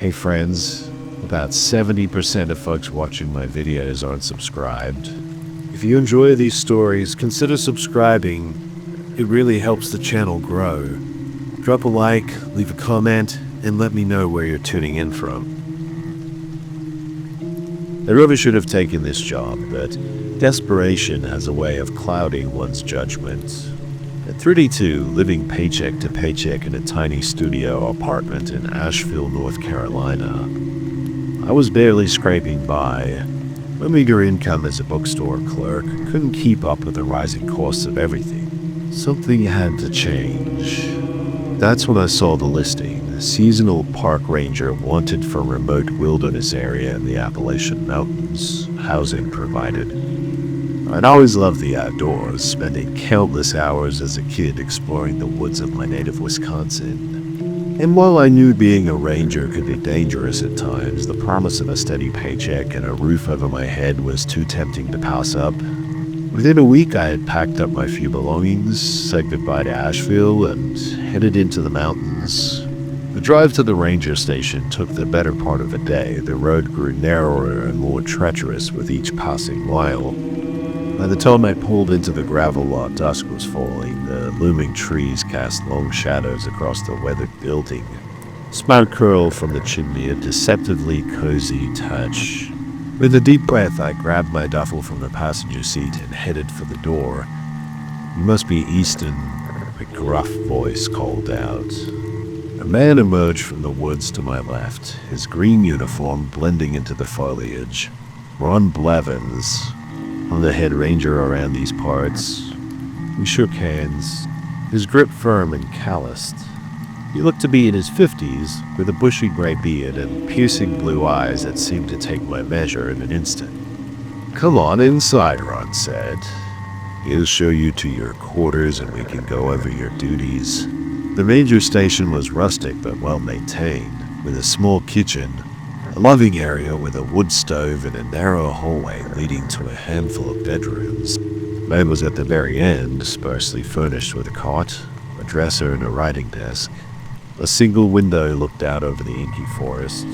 Hey friends, about 70% of folks watching my videos aren't subscribed. If you enjoy these stories, consider subscribing. It really helps the channel grow. Drop a like, leave a comment, and let me know where you're tuning in from. I really should have taken this job, but desperation has a way of clouding one's judgment. At 32, living paycheck to paycheck in a tiny studio apartment in Asheville, North Carolina, I was barely scraping by. My meager income as a bookstore clerk couldn't keep up with the rising costs of everything. Something had to change. That's when I saw the listing: seasonal park ranger wanted for remote wilderness area in the Appalachian Mountains, housing provided. I'd always loved the outdoors, spending countless hours as a kid exploring the woods of my native Wisconsin. And while I knew being a ranger could be dangerous at times, the promise of a steady paycheck and a roof over my head was too tempting to pass up. Within a week, I had packed up my few belongings, said goodbye to Asheville, and headed into the mountains. The drive to the ranger station took the better part of a day. The road grew narrower and more treacherous with each passing mile. By the time I pulled into the gravel lot, dusk was falling. The looming trees cast long shadows across the weathered building. Smoke curled from the chimney, a deceptively cozy touch. With a deep breath, I grabbed my duffel from the passenger seat and headed for the door. "You must be Easton," a gruff voice called out. A man emerged from the woods to my left, his green uniform blending into the foliage. Ron Blevins, I'm the head ranger around these parts. We shook hands, his grip firm and calloused. He looked to be in his 50s, with a bushy gray beard and piercing blue eyes that seemed to take my measure in an instant. "Come on inside," Ron said. "He'll show you to your quarters and we can go over your duties." The ranger station was rustic but well maintained, with a small kitchen, a living area with a wood stove, and a narrow hallway leading to a handful of bedrooms. Mine was at the very end, sparsely furnished with a cot, a dresser, and a writing desk. A single window looked out over the inky forest.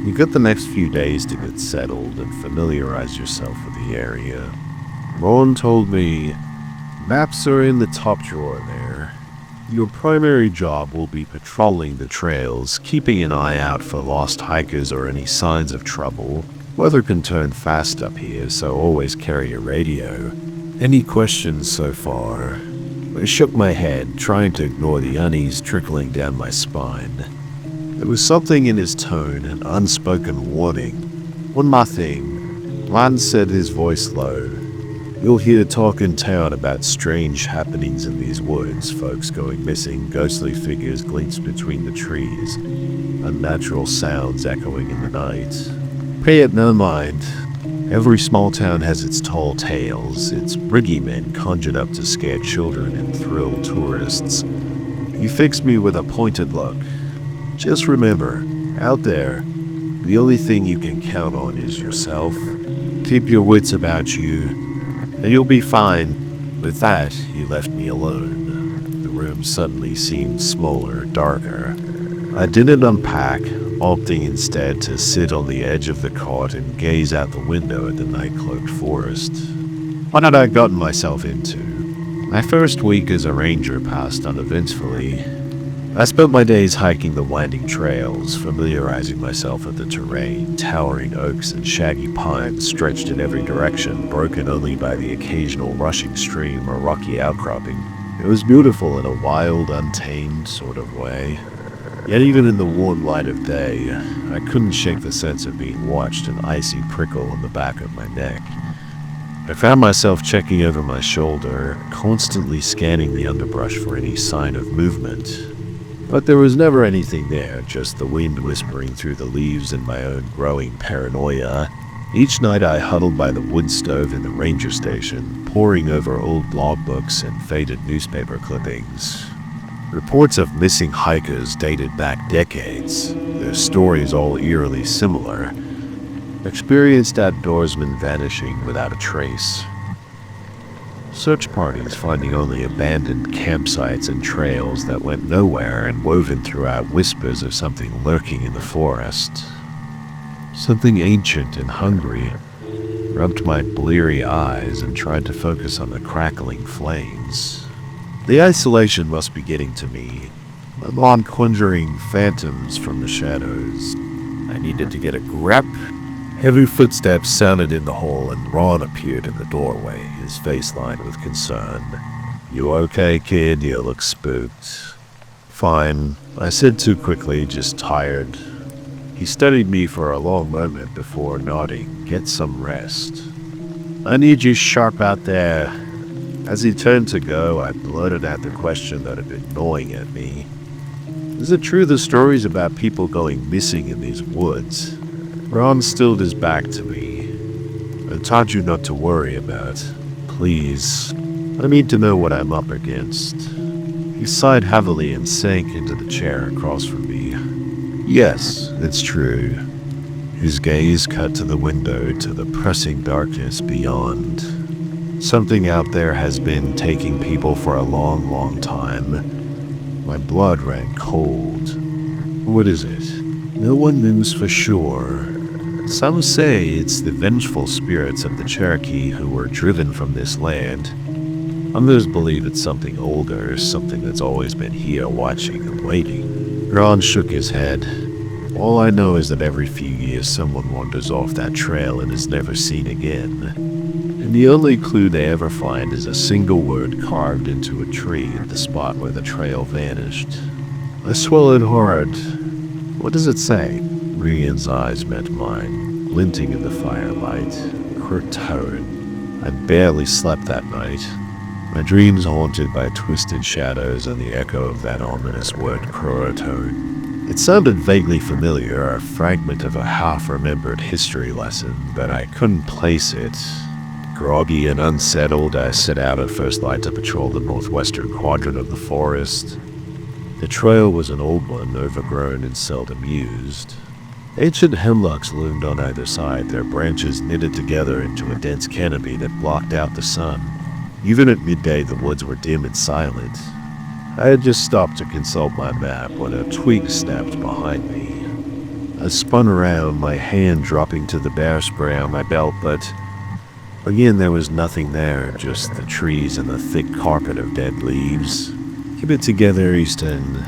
You got the next few days to get settled and familiarize yourself with the area. Ron told me, "Maps are in the top drawer there. Your primary job will be patrolling the trails, keeping an eye out for lost hikers or any signs of trouble. Weather can turn fast up here, so always carry a radio. Any questions so far?" I shook my head, trying to ignore the unease trickling down my spine. There was something in his tone, an unspoken warning. "One more thing," Ron said, his voice low. "You'll hear talk in town about strange happenings in these woods, folks going missing, ghostly figures glimpsed between the trees, unnatural sounds echoing in the night. Pay it no mind. Every small town has its tall tales, its boogeymen conjured up to scare children and thrill tourists." He fixed me with a pointed look. "Just remember, out there, the only thing you can count on is yourself. Keep your wits about you, and you'll be fine." With that, he left me alone. The room suddenly seemed smaller, darker. I didn't unpack, opting instead to sit on the edge of the cot and gaze out the window at the night-cloaked forest. What had I gotten myself into? My first week as a ranger passed uneventfully. I spent my days hiking the winding trails, familiarizing myself with the terrain. Towering oaks and shaggy pines stretched in every direction, broken only by the occasional rushing stream or rocky outcropping. It was beautiful in a wild, untamed sort of way. Yet even in the warm light of day, I couldn't shake the sense of being watched, an icy prickle on the back of my neck. I found myself checking over my shoulder, constantly scanning the underbrush for any sign of movement. But there was never anything there, just the wind whispering through the leaves and my own growing paranoia. Each night I huddled by the wood stove in the ranger station, poring over old log books and faded newspaper clippings. Reports of missing hikers dated back decades, their stories all eerily similar. Experienced outdoorsmen vanishing without a trace. Search parties finding only abandoned campsites and trails that went nowhere, and woven throughout whispers of something lurking in the forest. Something ancient and hungry. Rubbed my bleary eyes and tried to focus on the crackling flames. The isolation must be getting to me. I'm on conjuring phantoms from the shadows. I needed to get a grip. Heavy footsteps sounded in the hall, and Ron appeared in the doorway, his face lined with concern. "You okay, kid? You look spooked." "Fine," I said too quickly, just tired. He studied me for a long moment before nodding. "Get some rest." "I need you sharp out there." As he turned to go, I blurted out the question that had been gnawing at me. "Is it true the stories about people going missing in these woods?" Ron stilled his back to me. "I taught you not to worry about. Please, I need to know what I'm up against." He sighed heavily and sank into the chair across from me. "Yes, it's true." His gaze cut to the window, to the pressing darkness beyond. "Something out there has been taking people for a long, long time." My blood ran cold. "What is it?" "No one knows for sure. Some say it's the vengeful spirits of the Cherokee who were driven from this land. Others believe it's something older, something that's always been here watching and waiting." Ron shook his head. "All I know is that every few years someone wanders off that trail and is never seen again. And the only clue they ever find is a single word carved into a tree at the spot where the trail vanished." I swallowed hard. "What does it say?" Rian's eyes met mine, glinting in the firelight. Kurtoan. I barely slept that night. My dreams haunted by twisted shadows and the echo of that ominous word, Kurtoan. It sounded vaguely familiar, a fragment of a half-remembered history lesson, but I couldn't place it. Groggy and unsettled, I set out at first light to patrol the northwestern quadrant of the forest. The trail was an old one, overgrown and seldom used. Ancient hemlocks loomed on either side, their branches knitted together into a dense canopy that blocked out the sun. Even at midday, the woods were dim and silent. I had just stopped to consult my map when a twig snapped behind me. I spun around, my hand dropping to the bear spray on my belt, but again there was nothing there, just the trees and the thick carpet of dead leaves. "Keep it together, Easton."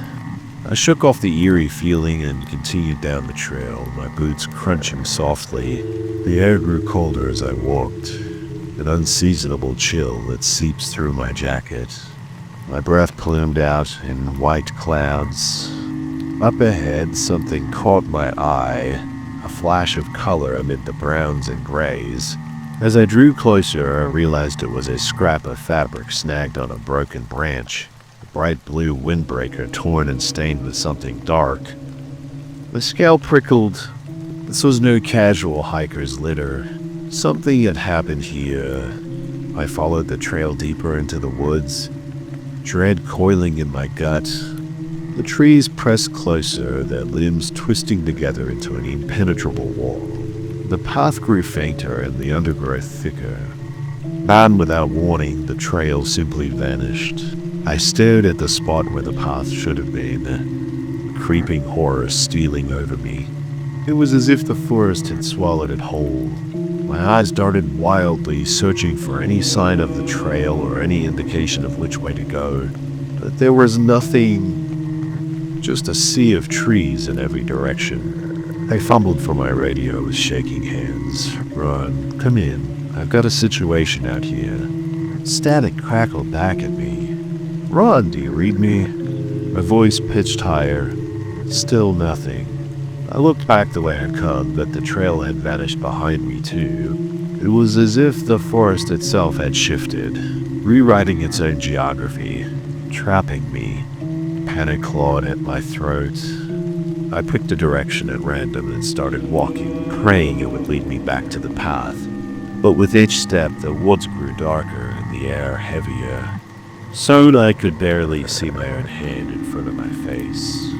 I shook off the eerie feeling and continued down the trail, my boots crunching softly. The air grew colder as I walked, an unseasonable chill that seeps through my jacket. My breath plumed out in white clouds. Up ahead, something caught my eye, a flash of color amid the browns and grays. As I drew closer, I realized it was a scrap of fabric snagged on a broken branch. Bright blue windbreaker torn and stained with something dark. The scalp prickled. This was no casual hiker's litter. Something had happened here. I followed the trail deeper into the woods, dread coiling in my gut. The trees pressed closer, their limbs twisting together into an impenetrable wall. The path grew fainter and the undergrowth thicker. And without warning, the trail simply vanished. I stared at the spot where the path should have been, a creeping horror stealing over me. It was as if the forest had swallowed it whole. My eyes darted wildly, searching for any sign of the trail or any indication of which way to go. But there was nothing, just a sea of trees in every direction. I fumbled for my radio with shaking hands. "Ron, come in. I've got a situation out here." Static crackled back at me. "Ron, do you read me?" My voice pitched higher. Still nothing. I looked back the way I'd come, but the trail had vanished behind me too. It was as if the forest itself had shifted, rewriting its own geography, trapping me. Panic clawed at my throat. I picked a direction at random and started walking, praying it would lead me back to the path. But with each step, the woods grew darker and the air heavier. Soon I could barely see my own hand in front of my face.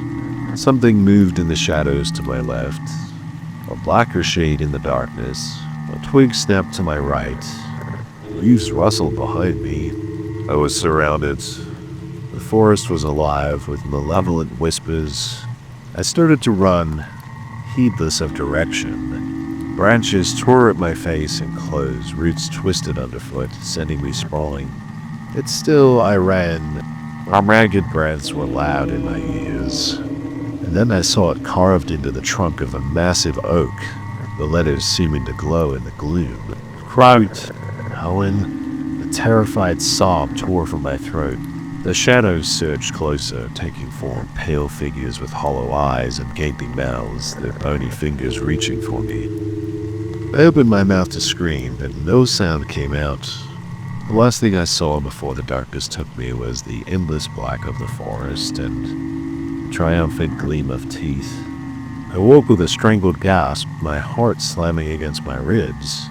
Something moved in the shadows to my left, a blacker shade in the darkness. A twig snapped to my right. Leaves rustled behind me. I was surrounded. The forest was alive with malevolent whispers. I started to run, heedless of direction. Branches tore at my face and clothes, roots twisted underfoot, sending me sprawling. Yet still I ran. Our ragged breaths were loud in my ears. And then I saw it carved into the trunk of a massive oak, the letters seeming to glow in the gloom. Kraut, Owen. A terrified sob tore from my throat. The shadows surged closer, taking form, pale figures with hollow eyes and gaping mouths, their bony fingers reaching for me. I opened my mouth to scream, but no sound came out. The last thing I saw before the darkness took me was the endless black of the forest and the triumphant gleam of teeth. I woke with a strangled gasp, my heart slamming against my ribs.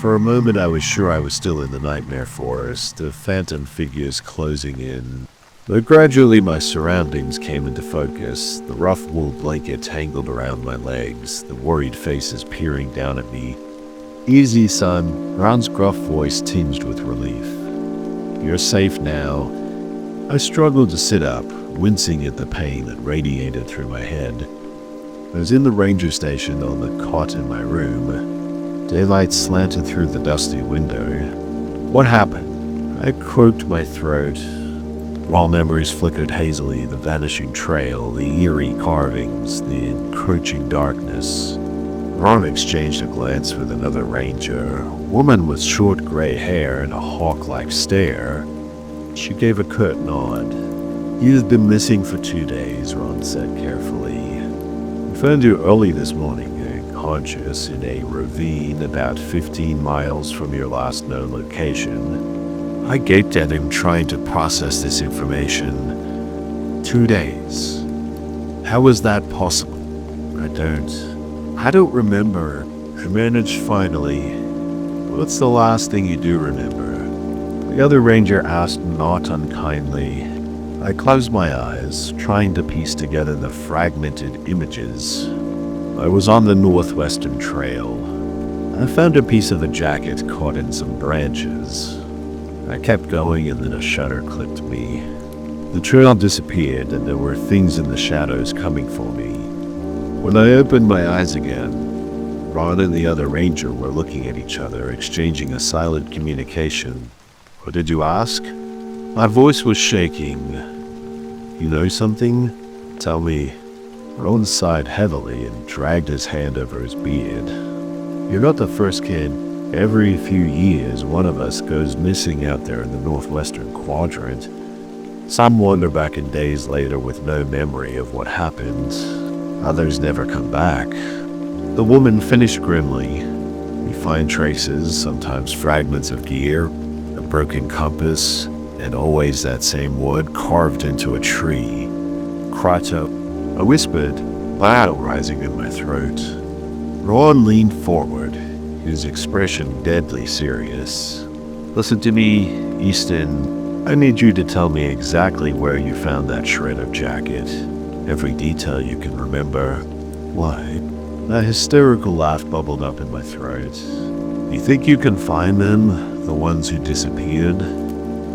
For a moment I was sure I was still in the nightmare forest, the phantom figures closing in. But gradually my surroundings came into focus, the rough wool blanket tangled around my legs, the worried faces peering down at me. "Easy, son," Ron's gruff voice tinged with relief. "You're safe now." I struggled to sit up, wincing at the pain that radiated through my head. I was in the ranger station on the cot in my room. Daylight slanted through the dusty window. What happened? I croaked my throat. While memories flickered hazily, the vanishing trail, the eerie carvings, the encroaching darkness. Ron exchanged a glance with another ranger, a woman with short gray hair and a hawk-like stare. She gave a curt nod. "You've been missing for 2 days," Ron said carefully. "We found you early this morning, unconscious in a ravine about 15 miles from your last known location." I gaped at him, trying to process this information. 2 days. How was that possible? I don't remember. I managed finally. What's the last thing you do remember? The other ranger asked, not unkindly. I closed my eyes, trying to piece together the fragmented images. I was on the northwestern trail. I found a piece of the jacket caught in some branches. I kept going and then a shudder clipped me. The trail disappeared and there were things in the shadows coming for me. When I opened my eyes again, Ron and the other ranger were looking at each other, exchanging a silent communication. "What did you ask?" My voice was shaking. "You know something? Tell me." Ron sighed heavily and dragged his hand over his beard. "You're not the first kid. Every few years, one of us goes missing out there in the northwestern quadrant. Some wander back in days later with no memory of what happened. Others never come back." The woman finished grimly. "We find traces, sometimes fragments of gear, a broken compass, and always that same wood carved into a tree. Krato," I whispered, loud rising in my throat. Ron leaned forward, his expression deadly serious. "Listen to me, Easton. I need you to tell me exactly where you found that shred of jacket. Every detail you can remember." "Why?" A hysterical laugh bubbled up in my throat. "You think you can find them, the ones who disappeared?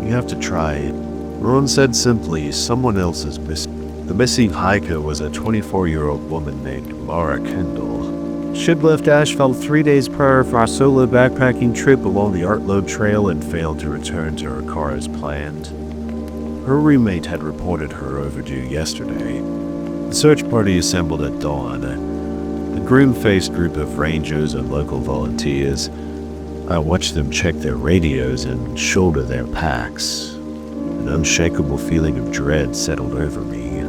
You have to try it." Ron said simply, "Someone else is missing." The missing hiker was a 24-year-old woman named Mara Kendall. She'd left Asheville 3 days prior for our solo backpacking trip along the Art Lobe Trail and failed to return to her car as planned. Her roommate had reported her overdue yesterday. The search party assembled at dawn. A grim-faced group of rangers and local volunteers. I watched them check their radios and shoulder their packs. An unshakable feeling of dread settled over me.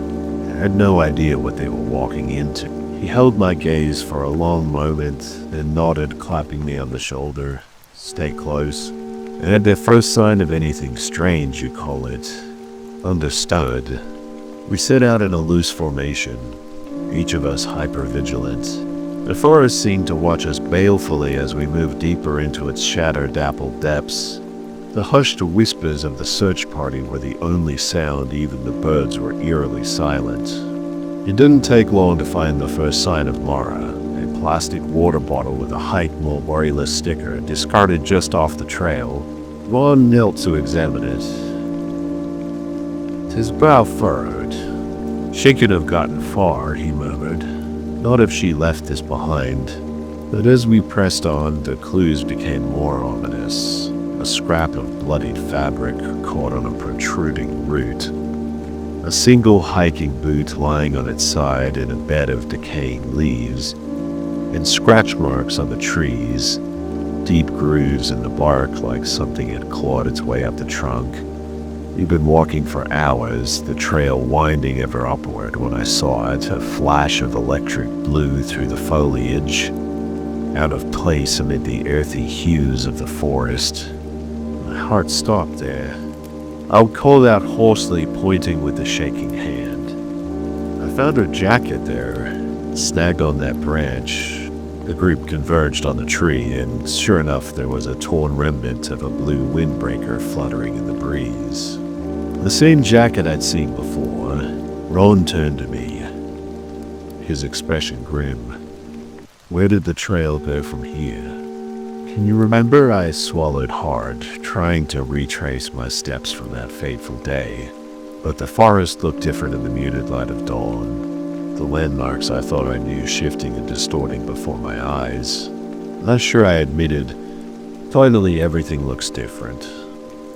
I had no idea what they were walking into. He held my gaze for a long moment, then nodded, clapping me on the shoulder. "Stay close." And at the first sign of anything strange, you call it. Understood. We set out in a loose formation, each of us hyper-vigilant. The forest seemed to watch us balefully as we moved deeper into its shadow-dappled depths. The hushed whispers of the search party were the only sound, even the birds were eerily silent. It didn't take long to find the first sign of Mara, a plastic water bottle with a Hike Memorialist sticker discarded just off the trail. Ron knelt to examine it. His brow furrowed. "She could have gotten far," he murmured. "Not if she left this behind." But as we pressed on, the clues became more ominous. A scrap of bloodied fabric caught on a protruding root. A single hiking boot lying on its side in a bed of decaying leaves. And scratch marks on the trees. Deep grooves in the bark like something had clawed its way up the trunk. We'd been walking for hours, the trail winding ever upward when I saw it, a flash of electric blue through the foliage, out of place amid the earthy hues of the forest. My heart stopped there. I called out hoarsely, pointing with a shaking hand. I found her jacket there, snagged on that branch. The group converged on the tree, and sure enough, there was a torn remnant of a blue windbreaker fluttering in the breeze. The same jacket I'd seen before. Ron turned to me, his expression grim. "Where did the trail go from here?" "Can you remember?" I swallowed hard, trying to retrace my steps from that fateful day. But the forest looked different in the muted light of dawn. The landmarks I thought I knew shifting and distorting before my eyes. Not sure, I admitted. Finally, everything looks different.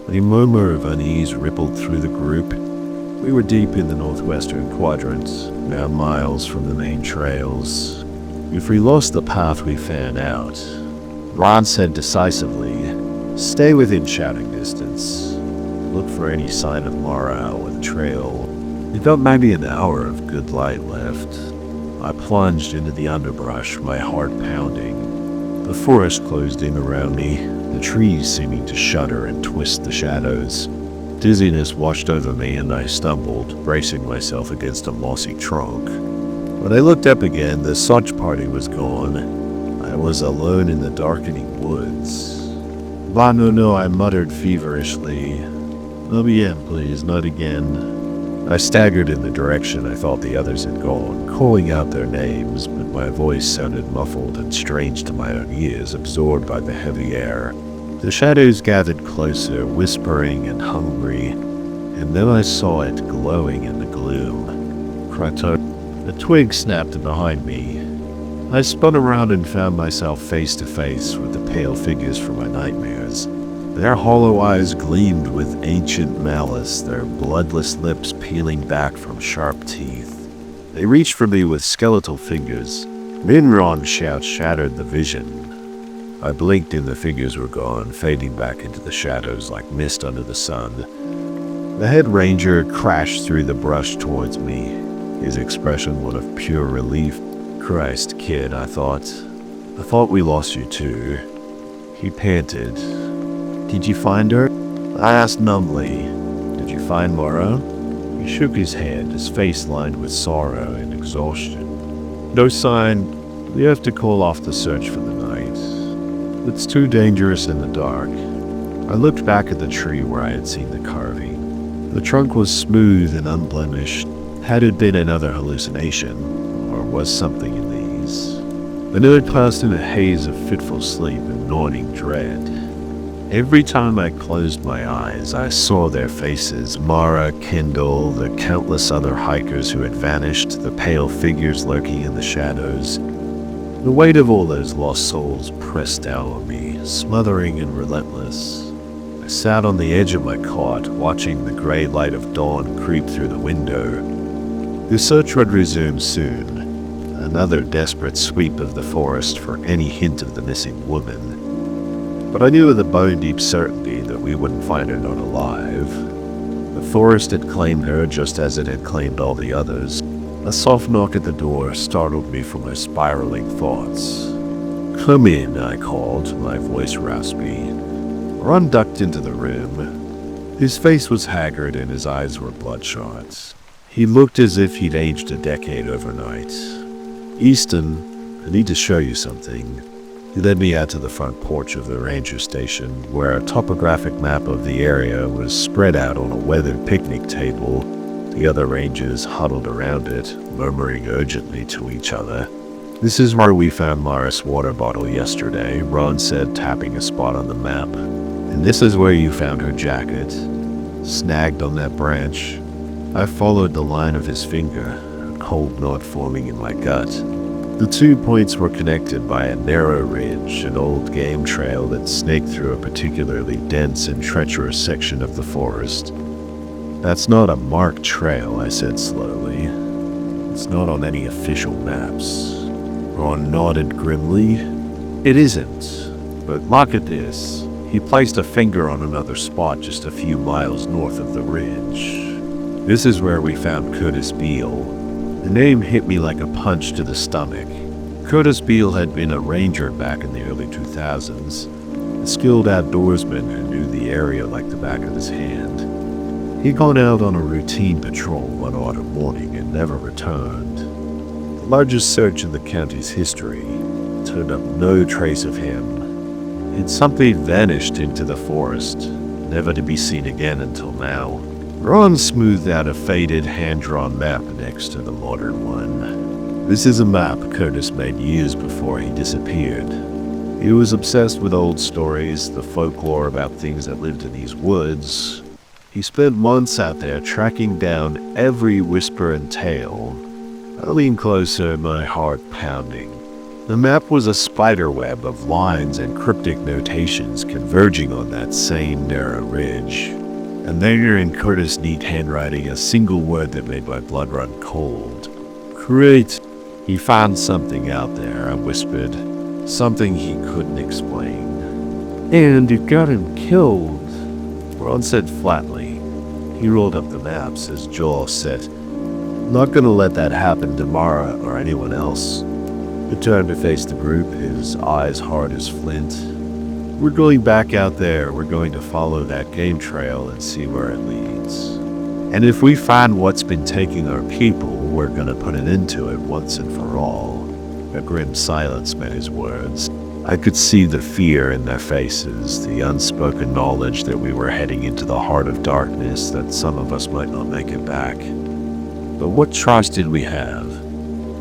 A murmur of unease rippled through the group. We were deep in the northwestern quadrant, now miles from the main trails. If we lost the path, we fan out. Ron said decisively, "Stay within shouting distance. Look for any sign of Mara or the trail." We felt maybe an hour of good light left. I plunged into the underbrush, my heart pounding. The forest closed in around me, the trees seeming to shudder and twist the shadows. Dizziness washed over me and I stumbled, bracing myself against a mossy trunk. When I looked up again, the search party was gone. I was alone in the darkening woods. No, I muttered feverishly. "Let me in, please, not again." I staggered in the direction I thought the others had gone, calling out their names, but my voice sounded muffled and strange to my own ears, absorbed by the heavy air. The shadows gathered closer, whispering and hungry, and then I saw it glowing in the gloom. Kratos. A twig snapped behind me. I spun around and found myself face to face with the pale figures from my nightmares. Their hollow eyes gleamed with ancient malice, their bloodless lips peeling back from sharp teeth. They reached for me with skeletal fingers. Minron's shout shattered the vision. I blinked and the figures were gone, fading back into the shadows like mist under the sun. The head ranger crashed through the brush towards me, his expression one of pure relief. "Christ, kid," I thought we lost you too." He panted. "Did you find her?" I asked numbly. "Did you find Mara?" He shook his head, his face lined with sorrow and exhaustion. "No sign. We have to call off the search for the night. It's too dangerous in the dark." I looked back at the tree where I had seen the carving. The trunk was smooth and unblemished. Had it been another hallucination, or was something in these? The night passed in a haze of fitful sleep and gnawing dread. Every time I closed my eyes, I saw their faces, Mara, Kendall, the countless other hikers who had vanished, the pale figures lurking in the shadows. The weight of all those lost souls pressed down on me, smothering and relentless. I sat on the edge of my cot, watching the gray light of dawn creep through the window. The search would resume soon, another desperate sweep of the forest for any hint of the missing woman. But I knew with a bone-deep certainty that we wouldn't find her not alive. The forest had claimed her just as it had claimed all the others. A soft knock at the door startled me from my spiraling thoughts. "Come in," I called, my voice raspy. Ron ducked into the room. His face was haggard and his eyes were bloodshot. He looked as if he'd aged a decade overnight. "Easton, I need to show you something." He led me out to the front porch of the ranger station, where a topographic map of the area was spread out on a weathered picnic table. The other rangers huddled around it, murmuring urgently to each other. This is where we found Mara's water bottle yesterday, Ron said, tapping a spot on the map. And this is where you found her jacket, snagged on that branch. I followed the line of his finger, a cold knot forming in my gut. The 2 points were connected by a narrow ridge, an old game trail that snaked through a particularly dense and treacherous section of the forest. That's not a marked trail, I said slowly. It's not on any official maps. Ron nodded grimly. It isn't. But look at this. He placed a finger on another spot just a few miles north of the ridge. This is where we found Curtis Beale. The name hit me like a punch to the stomach. Curtis Beale had been a ranger back in the early 2000s, a skilled outdoorsman who knew the area like the back of his hand. He'd gone out on a routine patrol one autumn morning and never returned. The largest search in the county's history turned up no trace of him. He'd simply vanished into the forest, never to be seen again until now. Ron smoothed out a faded hand-drawn map next to the modern one. This is a map Curtis made years before he disappeared. He was obsessed with old stories, the folklore about things that lived in these woods. He spent months out there tracking down every whisper and tale. I leaned closer, my heart pounding. The map was a spiderweb of lines and cryptic notations converging on that same narrow ridge. And there in Curtis' neat handwriting, a single word that made my blood run cold. Great. He found something out there, I whispered. Something he couldn't explain. And it got him killed, Ron said flatly. He rolled up the maps, his jaw set. Not gonna let that happen to Mara or anyone else. He turned to face the group, his eyes hard as flint. We're going back out there. We're going to follow that game trail and see where it leads. And if we find what's been taking our people, we're gonna put an end to it once and for all. A grim silence met his words. I could see the fear in their faces, the unspoken knowledge that we were heading into the heart of darkness, that some of us might not make it back. But what choice did we have?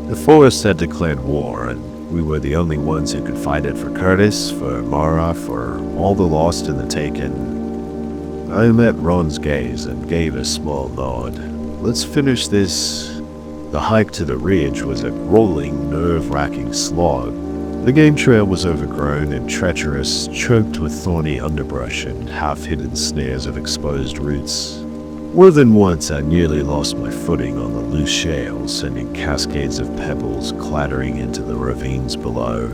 The forest had declared war, and we were the only ones who could fight it for Curtis, for Mara, for all the lost and the taken. I met Ron's gaze and gave a small nod. Let's finish this. The hike to the ridge was a rolling, nerve-wracking slog. The game trail was overgrown and treacherous, choked with thorny underbrush and half-hidden snares of exposed roots. More than once I nearly lost my footing on the loose shale, sending cascades of pebbles clattering into the ravines below.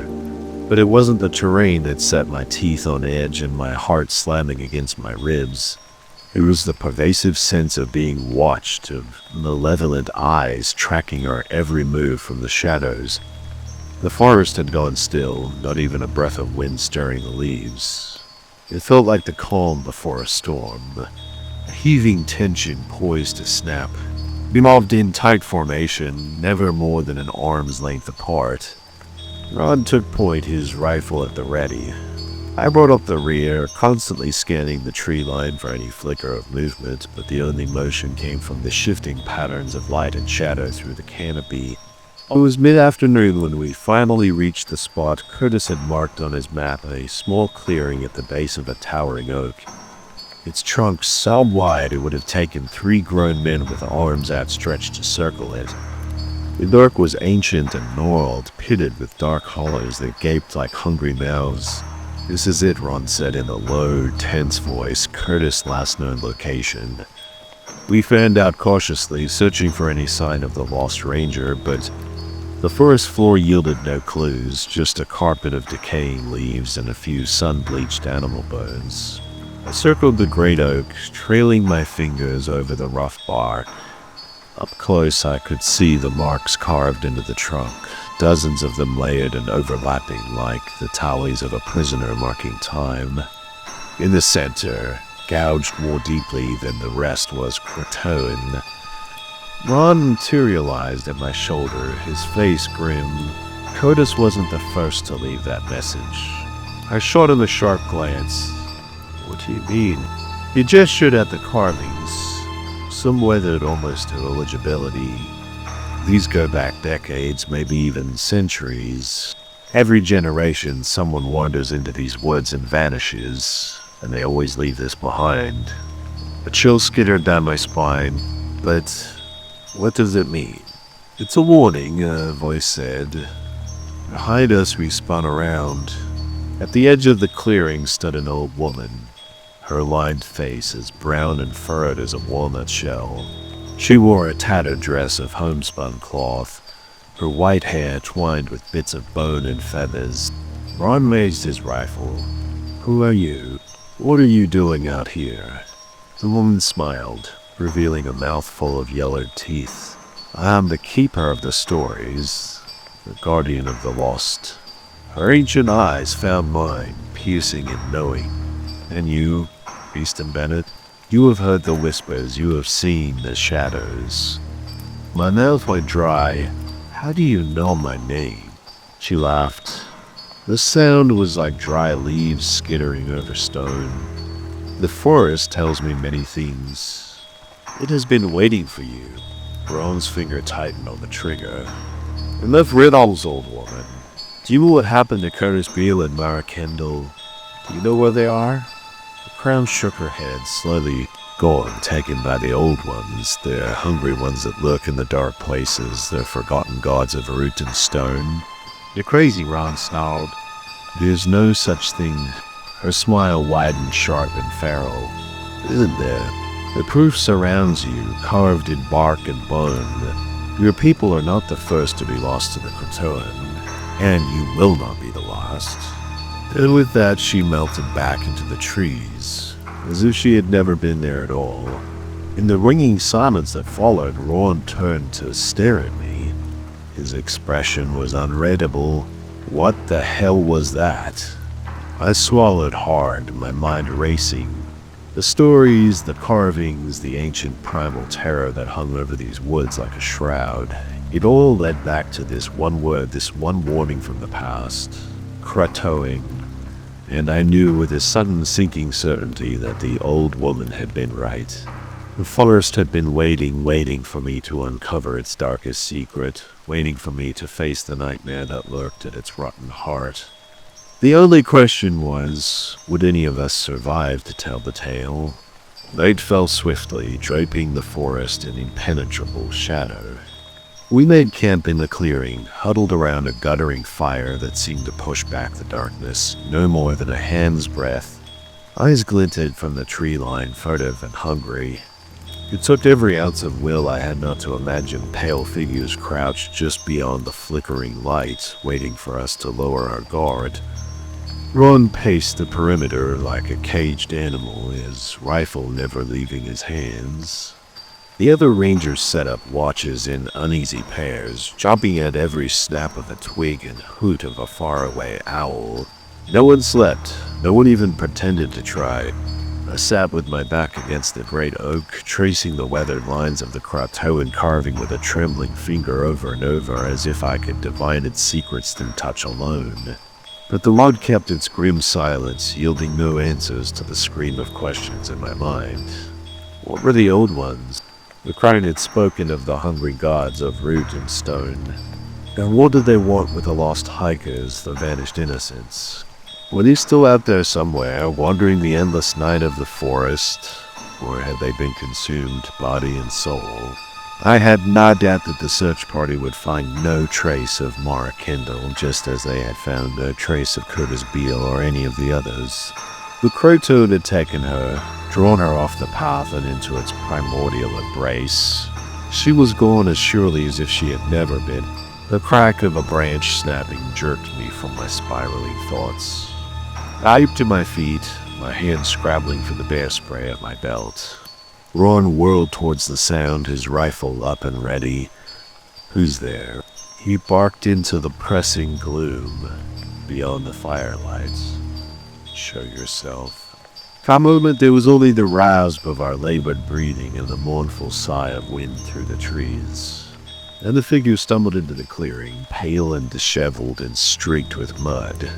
But it wasn't the terrain that set my teeth on edge and my heart slamming against my ribs. It was the pervasive sense of being watched, of malevolent eyes tracking our every move from the shadows. The forest had gone still, not even a breath of wind stirring the leaves. It felt like the calm before a storm. A heaving tension poised to snap. We moved in tight formation, never more than an arm's length apart. Ron took point, his rifle at the ready. I brought up the rear, constantly scanning the tree line for any flicker of movement, but the only motion came from the shifting patterns of light and shadow through the canopy. It was mid-afternoon when we finally reached the spot Curtis had marked on his map, a small clearing at the base of a towering oak. Its trunk so wide it would have taken 3 grown men with arms outstretched to circle it. The oak was ancient and gnarled, pitted with dark hollows that gaped like hungry mouths. This is it, Ron said in a low, tense voice, Curtis' last known location. We fanned out cautiously, searching for any sign of the lost ranger, but the forest floor yielded no clues, just a carpet of decaying leaves and a few sun-bleached animal bones. I circled the great oak, trailing my fingers over the rough bark. Up close I could see the marks carved into the trunk, dozens of them layered and overlapping like the tallies of a prisoner marking time. In the center, gouged more deeply than the rest, was Crotone. Ron materialized at my shoulder, his face grim. Curtis wasn't the first to leave that message. I shot him a sharp glance. What do you mean? He gestured at the carvings, some weathered almost to illegibility. These go back decades, maybe even centuries. Every generation, someone wanders into these woods and vanishes, and they always leave this behind. A chill skittered down my spine, but what does it mean? It's a warning, a voice said. Behind us, we spun around. At the edge of the clearing stood an old woman. Her lined face as brown and furrowed as a walnut shell. She wore a tattered dress of homespun cloth, her white hair twined with bits of bone and feathers. Ron raised his rifle. Who are you? What are you doing out here? The woman smiled, revealing a mouthful of yellowed teeth. I am the keeper of the stories, the guardian of the lost. Her ancient eyes found mine, piercing and knowing. And you, Easton Bennett, you have heard the whispers, you have seen the shadows. My mouth went dry. How do you know my name? She laughed. The sound was like dry leaves skittering over stone. The forest tells me many things. It has been waiting for you. Ron's finger tightened on the trigger. Enough riddles, old woman. Do you know what happened to Curtis Beale and Mara Kendall? Do you know where they are? The crown shook her head, slowly gone, taken by the old ones, the hungry ones that lurk in the dark places, the forgotten gods of root and stone. You're crazy, Ron snarled. There's no such thing. Her smile widened, sharp and feral. Isn't there? The proof surrounds you, carved in bark and bone. Your people are not the first to be lost to the Croatoan, and you will not be the last. And with that, she melted back into the trees, as if she had never been there at all. In the ringing silence that followed, Ron turned to stare at me. His expression was unreadable. What the hell was that? I swallowed hard, my mind racing. The stories, the carvings, the ancient primal terror that hung over these woods like a shroud. It all led back to this one word, this one warning from the past. Croatoan. And I knew with a sudden sinking certainty that the old woman had been right. The forest had been waiting for me to uncover its darkest secret, waiting for me to face the nightmare that lurked at its rotten heart. The only question was, would any of us survive to tell the tale? Night fell swiftly, draping the forest in impenetrable shadow. We made camp in the clearing, huddled around a guttering fire that seemed to push back the darkness, no more than a hand's breadth. Eyes glinted from the tree line, furtive and hungry. It took every ounce of will I had not to imagine pale figures crouched just beyond the flickering light, waiting for us to lower our guard. Ron paced the perimeter like a caged animal, his rifle never leaving his hands. The other rangers set up watches in uneasy pairs, chomping at every snap of a twig and hoot of a faraway owl. No one slept, no one even pretended to try. I sat with my back against the great oak, tracing the weathered lines of the Croatoan carving with a trembling finger over and over, as if I could divine its secrets through touch alone. But the log kept its grim silence, yielding no answers to the scream of questions in my mind. What were the old ones? The crown had spoken of the hungry gods of root and stone. And what did they want with the lost hikers, the vanished innocents? Were they still out there somewhere, wandering the endless night of the forest? Or had they been consumed, body and soul? I had no doubt that the search party would find no trace of Mara Kendall, just as they had found no trace of Curtis Beale or any of the others. The Croatoan had taken her, drawn her off the path and into its primordial embrace. She was gone as surely as if she had never been. The crack of a branch snapping jerked me from my spiraling thoughts. I leaped to my feet, my hand scrabbling for the bear spray at my belt. Ron whirled towards the sound, his rifle up and ready. Who's there? He barked into the pressing gloom beyond the firelight. Show yourself. For a moment there was only the rasp of our labored breathing and the mournful sigh of wind through the trees. Then the figure stumbled into the clearing, pale and disheveled and streaked with mud.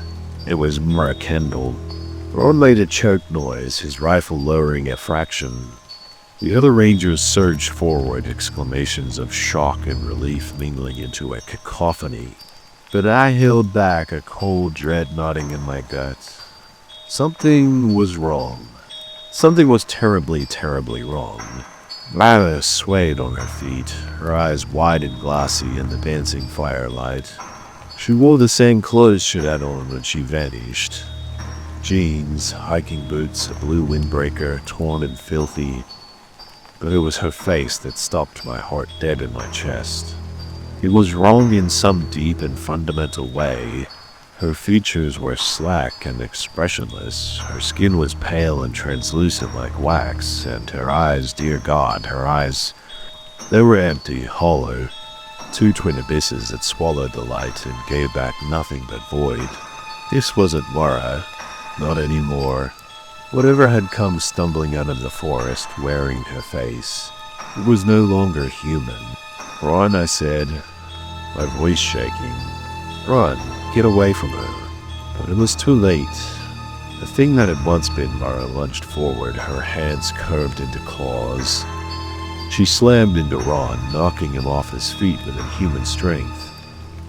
It was Mara Kendall. Ron made a choked noise, his rifle lowering a fraction. The other rangers surged forward, exclamations of shock and relief mingling into a cacophony. But I held back, a cold dread knotting in my gut. Something was wrong. Something was terribly, terribly wrong. Myra swayed on her feet, her eyes wide and glassy in the dancing firelight. She wore the same clothes she'd had on when she vanished. Jeans, hiking boots, a blue windbreaker, torn and filthy. But it was her face that stopped my heart dead in my chest. It was wrong in some deep and fundamental way. Her features were slack and expressionless. Her skin was pale and translucent like wax, and her eyes, dear God, her eyes, they were empty, hollow. Two twin abysses that swallowed the light and gave back nothing but void. This wasn't Mara, not anymore. Whatever had come stumbling out of the forest, wearing her face, it was no longer human. "Run," I said, my voice shaking. "Run, get away from her." But it was too late. The thing that had once been Mara lunged forward, her hands curved into claws. She slammed into Ron, knocking him off his feet with inhuman strength.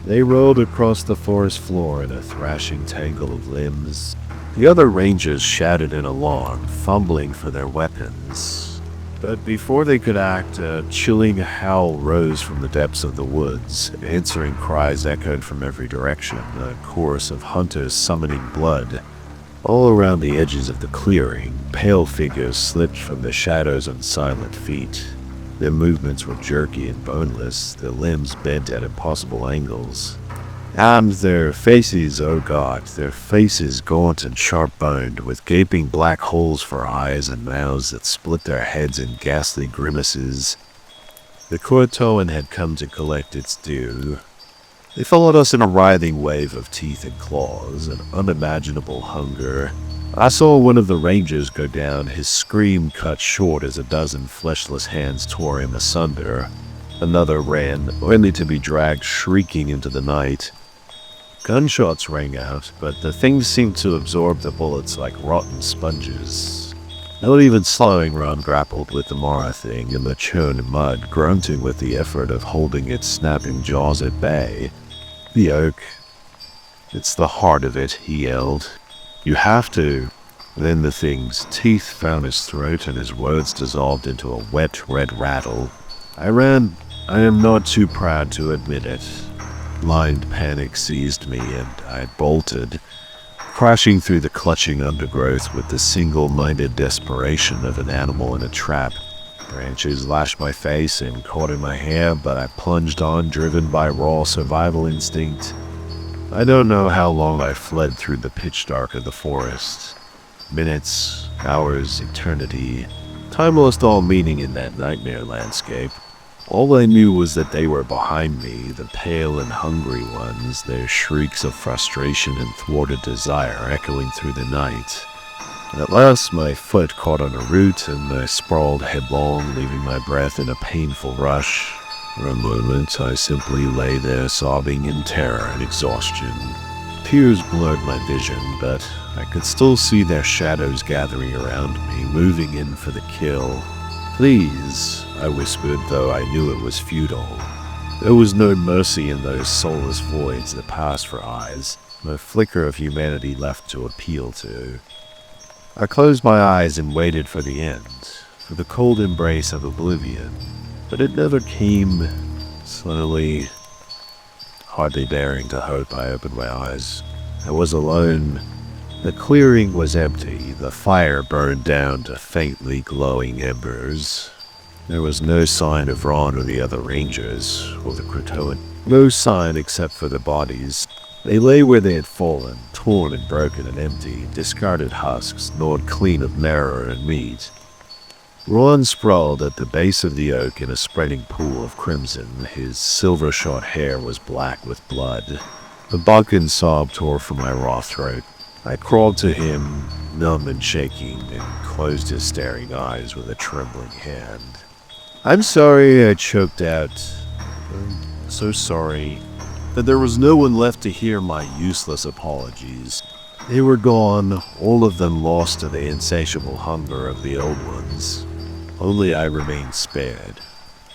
They rolled across the forest floor in a thrashing tangle of limbs. The other rangers shouted in alarm, fumbling for their weapons. But before they could act, a chilling howl rose from the depths of the woods. Answering cries echoed from every direction, a chorus of hunters summoning blood. All around the edges of the clearing, pale figures slipped from the shadows on silent feet. Their movements were jerky and boneless, their limbs bent at impossible angles. And their faces, oh God, their faces gaunt and sharp-boned, with gaping black holes for eyes and mouths that split their heads in ghastly grimaces. The Kurtoan had come to collect its due. They followed us in a writhing wave of teeth and claws, an unimaginable hunger. I saw one of the rangers go down, his scream cut short as a dozen fleshless hands tore him asunder. Another ran, only to be dragged shrieking into the night. Gunshots rang out, but the things seemed to absorb the bullets like rotten sponges. Not even slowing, Ron grappled with the Mara thing in the churned mud, grunting with the effort of holding its snapping jaws at bay. "The oak. It's the heart of it," he yelled. "You have to." Then the thing's teeth found his throat and his words dissolved into a wet, red rattle. I ran. I am not too proud to admit it. Blind panic seized me and I bolted, crashing through the clutching undergrowth with the single-minded desperation of an animal in a trap. Branches lashed my face and caught in my hair, but I plunged on, driven by raw survival instinct. I don't know how long I fled through the pitch dark of the forest. Minutes, hours, eternity. Time lost all meaning in that nightmare landscape. All I knew was that they were behind me, the pale and hungry ones, their shrieks of frustration and thwarted desire echoing through the night. At last my foot caught on a root and I sprawled headlong, leaving my breath in a painful rush. For a moment I simply lay there sobbing in terror and exhaustion. Tears blurred my vision, but I could still see their shadows gathering around me, moving in for the kill. "Please," I whispered, though I knew it was futile. There was no mercy in those soulless voids that passed for eyes, no flicker of humanity left to appeal to. I closed my eyes and waited for the end, for the cold embrace of oblivion, but it never came. Slowly, hardly daring to hope, I opened my eyes. I was alone. The clearing was empty, the fire burned down to faintly glowing embers. There was no sign of Ron or the other rangers, or the Croatoan. No sign except for the bodies. They lay where they had fallen, torn and broken and empty, discarded husks, gnawed clean of marrow and meat. Ron sprawled at the base of the oak in a spreading pool of crimson. His silver-shot hair was black with blood. A bucking sob tore from my raw throat. I crawled to him, numb and shaking, and closed his staring eyes with a trembling hand. "I'm sorry," I choked out. "I'm so sorry." But there was no one left to hear my useless apologies. They were gone, all of them lost to the insatiable hunger of the old ones. Only I remained spared.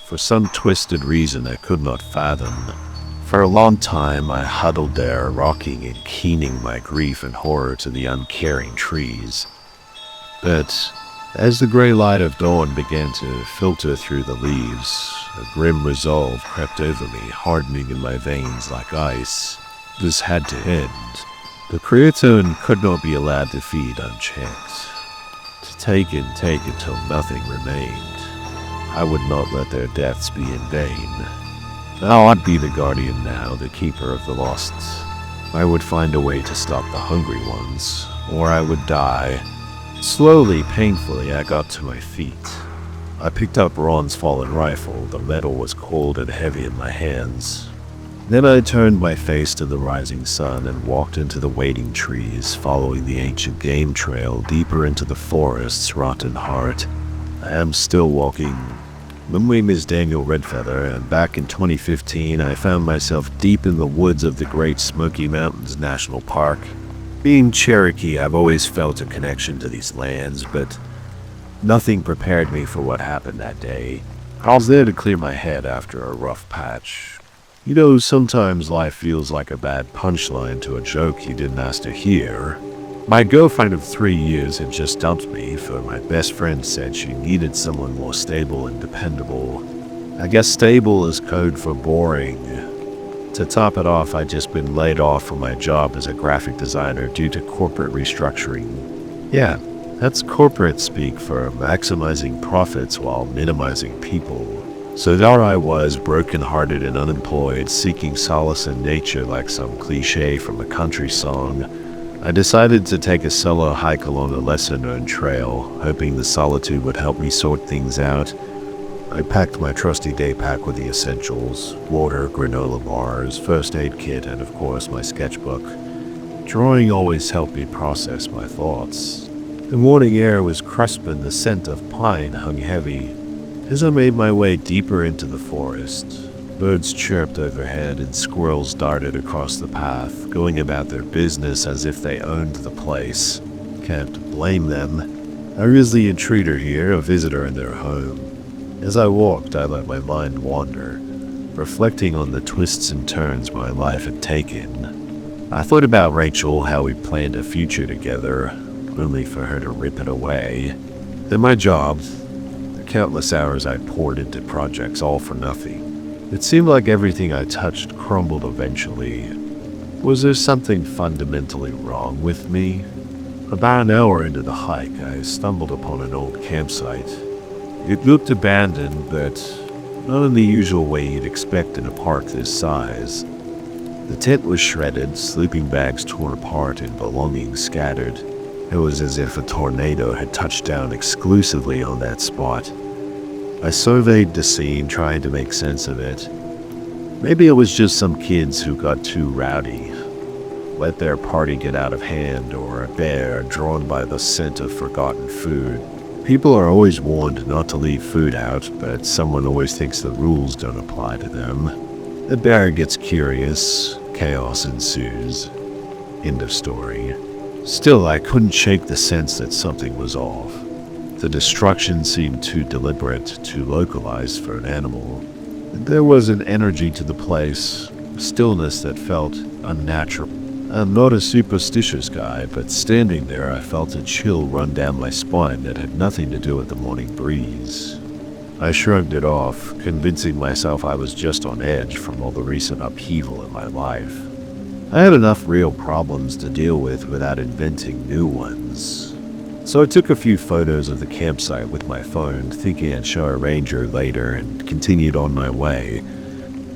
For some twisted reason I could not fathom. For a long time I huddled there, rocking and keening my grief and horror to the uncaring trees. But as the gray light of dawn began to filter through the leaves, a grim resolve crept over me, hardening in my veins like ice. This had to end. The creatine could not be allowed to feed unchecked. To take and take until nothing remained. I would not let their deaths be in vain. Now I'd be the guardian now, the keeper of the lost. I would find a way to stop the hungry ones, or I would die. Slowly, painfully, I got to my feet. I picked up Ron's fallen rifle. The metal was cold and heavy in my hands. Then I turned my face to the rising sun and walked into the waiting trees, following the ancient game trail deeper into the forest's rotten heart. I am still walking. My name is Daniel Redfeather, and back in 2015 I found myself deep in the woods of the Great Smoky Mountains National Park. Being Cherokee, I've always felt a connection to these lands, but nothing prepared me for what happened that day. I was there to clear my head after a rough patch. You know, sometimes life feels like a bad punchline to a joke you didn't ask to hear. My girlfriend of 3 years had just dumped me, for my best friend said she needed someone more stable and dependable. I guess stable is code for boring. To top it off, I'd just been laid off from my job as a graphic designer due to corporate restructuring. Yeah, that's corporate speak for maximizing profits while minimizing people. So there I was, broken-hearted and unemployed, seeking solace in nature like some cliche from a country song. I decided to take a solo hike along a lesser-known trail, hoping the solitude would help me sort things out. I packed my trusty day pack with the essentials: water, granola bars, first aid kit, and of course my sketchbook. Drawing always helped me process my thoughts. The morning air was crisp and the scent of pine hung heavy. As I made my way deeper into the forest, birds chirped overhead and squirrels darted across the path, going about their business as if they owned the place. Can't blame them. I was the intruder here, a visitor in their home. As I walked, I let my mind wander, reflecting on the twists and turns my life had taken. I thought about Rachel, how we planned a future together, only for her to rip it away. Then my job, the countless hours I poured into projects, all for nothing. It seemed like everything I touched crumbled eventually. Was there something fundamentally wrong with me? About an hour into the hike, I stumbled upon an old campsite. It looked abandoned, but not in the usual way you'd expect in a park this size. The tent was shredded, sleeping bags torn apart, and belongings scattered. It was as if a tornado had touched down exclusively on that spot. I surveyed the scene, trying to make sense of it. Maybe it was just some kids who got too rowdy, let their party get out of hand, or a bear drawn by the scent of forgotten food. People are always warned not to leave food out, but someone always thinks the rules don't apply to them. The bear gets curious, chaos ensues. End of story. Still, I couldn't shake the sense that something was off. The destruction seemed too deliberate, too localized for an animal. There was an energy to the place, a stillness that felt unnatural. I'm not a superstitious guy, but standing there I felt a chill run down my spine that had nothing to do with the morning breeze. I shrugged it off, convincing myself I was just on edge from all the recent upheaval in my life. I had enough real problems to deal with without inventing new ones. So I took a few photos of the campsite with my phone, thinking I'd show a ranger later, and continued on my way.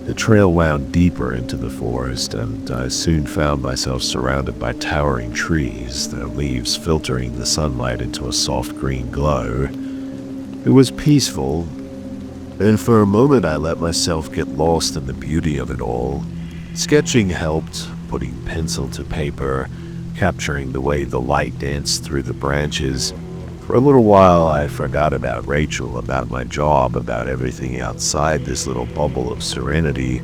The trail wound deeper into the forest, and I soon found myself surrounded by towering trees, their leaves filtering the sunlight into a soft green glow. It was peaceful, and for a moment I let myself get lost in the beauty of it all. Sketching helped, putting pencil to paper, capturing the way the light danced through the branches. For a little while, I forgot about Rachel, about my job, about everything outside this little bubble of serenity.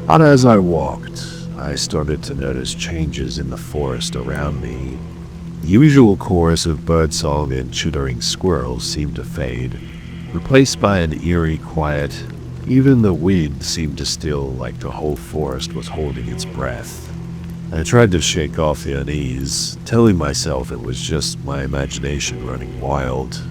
And as I walked, I started to notice changes in the forest around me. The usual chorus of birdsong and chittering squirrels seemed to fade. replaced by an eerie quiet. Even the wind seemed to still, like the whole forest was holding its breath. I tried to shake off the unease, telling myself it was just my imagination running wild.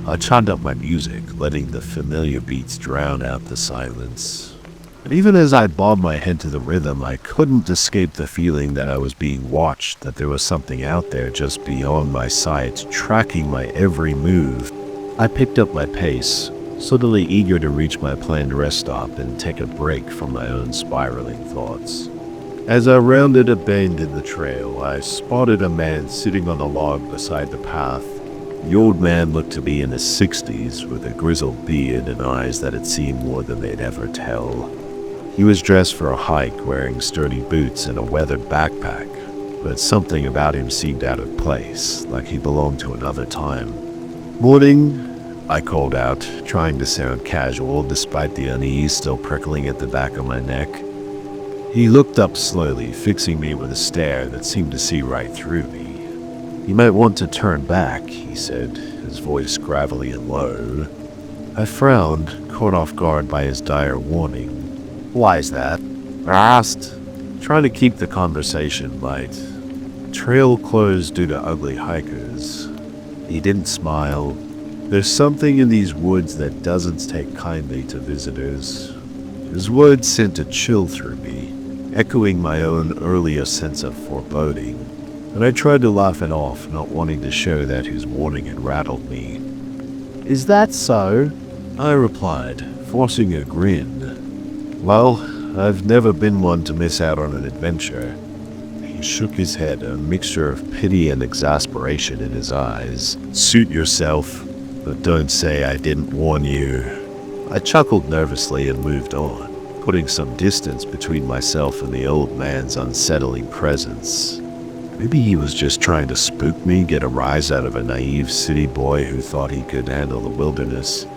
I turned up my music, letting the familiar beats drown out the silence. And even as I bobbed my head to the rhythm, I couldn't escape the feeling that I was being watched, that there was something out there just beyond my sight, tracking my every move. I picked up my pace, suddenly eager to reach my planned rest stop and take a break from my own spiraling thoughts. As I rounded a bend in the trail, I spotted a man sitting on a log beside the path. The old man looked to be in his 60s, with a grizzled beard and eyes that had seen more than they'd ever tell. He was dressed for a hike, wearing sturdy boots and a weathered backpack, but something about him seemed out of place, like he belonged to another time. "Morning," I called out, trying to sound casual despite the unease still prickling at the back of my neck. He looked up slowly, fixing me with a stare that seemed to see right through me. "You might want to turn back," he said, his voice gravelly and low. I frowned, caught off guard by his dire warning. "Why's that?" I asked, trying to keep the conversation light. "Trail closed due to ugly hikers." He didn't smile. "There's something in these woods that doesn't take kindly to visitors." His words sent a chill through me, echoing my own earlier sense of foreboding. And I tried to laugh it off, not wanting to show that his warning had rattled me. "Is that so?" I replied, forcing a grin. "Well, I've never been one to miss out on an adventure." He shook his head, a mixture of pity and exasperation in his eyes. "Suit yourself, but don't say I didn't warn you." I chuckled nervously and moved on, putting some distance between myself and the old man's unsettling presence. Maybe he was just trying to spook me, get a rise out of a naive city boy who thought he could handle the wilderness.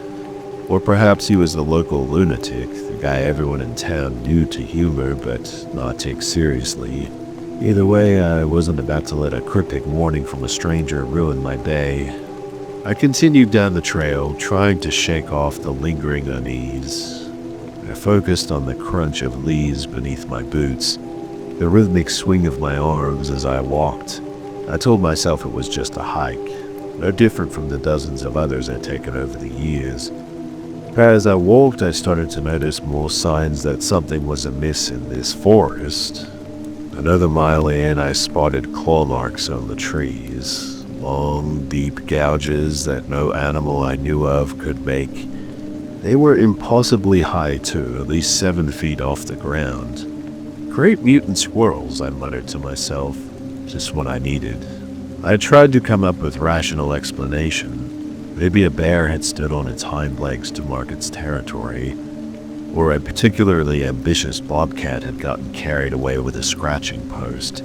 Or perhaps he was the local lunatic, the guy everyone in town knew to humor but not take seriously. Either way, I wasn't about to let a cryptic warning from a stranger ruin my day. I continued down the trail, trying to shake off the lingering unease. I focused on the crunch of leaves beneath my boots, the rhythmic swing of my arms as I walked. I told myself it was just a hike, no different from the dozens of others I'd taken over the years. As I walked, I started to notice more signs that something was amiss in this forest. Another mile in, I spotted claw marks on the trees, long, deep gouges that no animal I knew of could make. They were impossibly high too, at least 7 feet off the ground. "Great mutant squirrels," I muttered to myself, just what I needed. I tried to come up with rational explanation. Maybe a bear had stood on its hind legs to mark its territory, or a particularly ambitious bobcat had gotten carried away with a scratching post.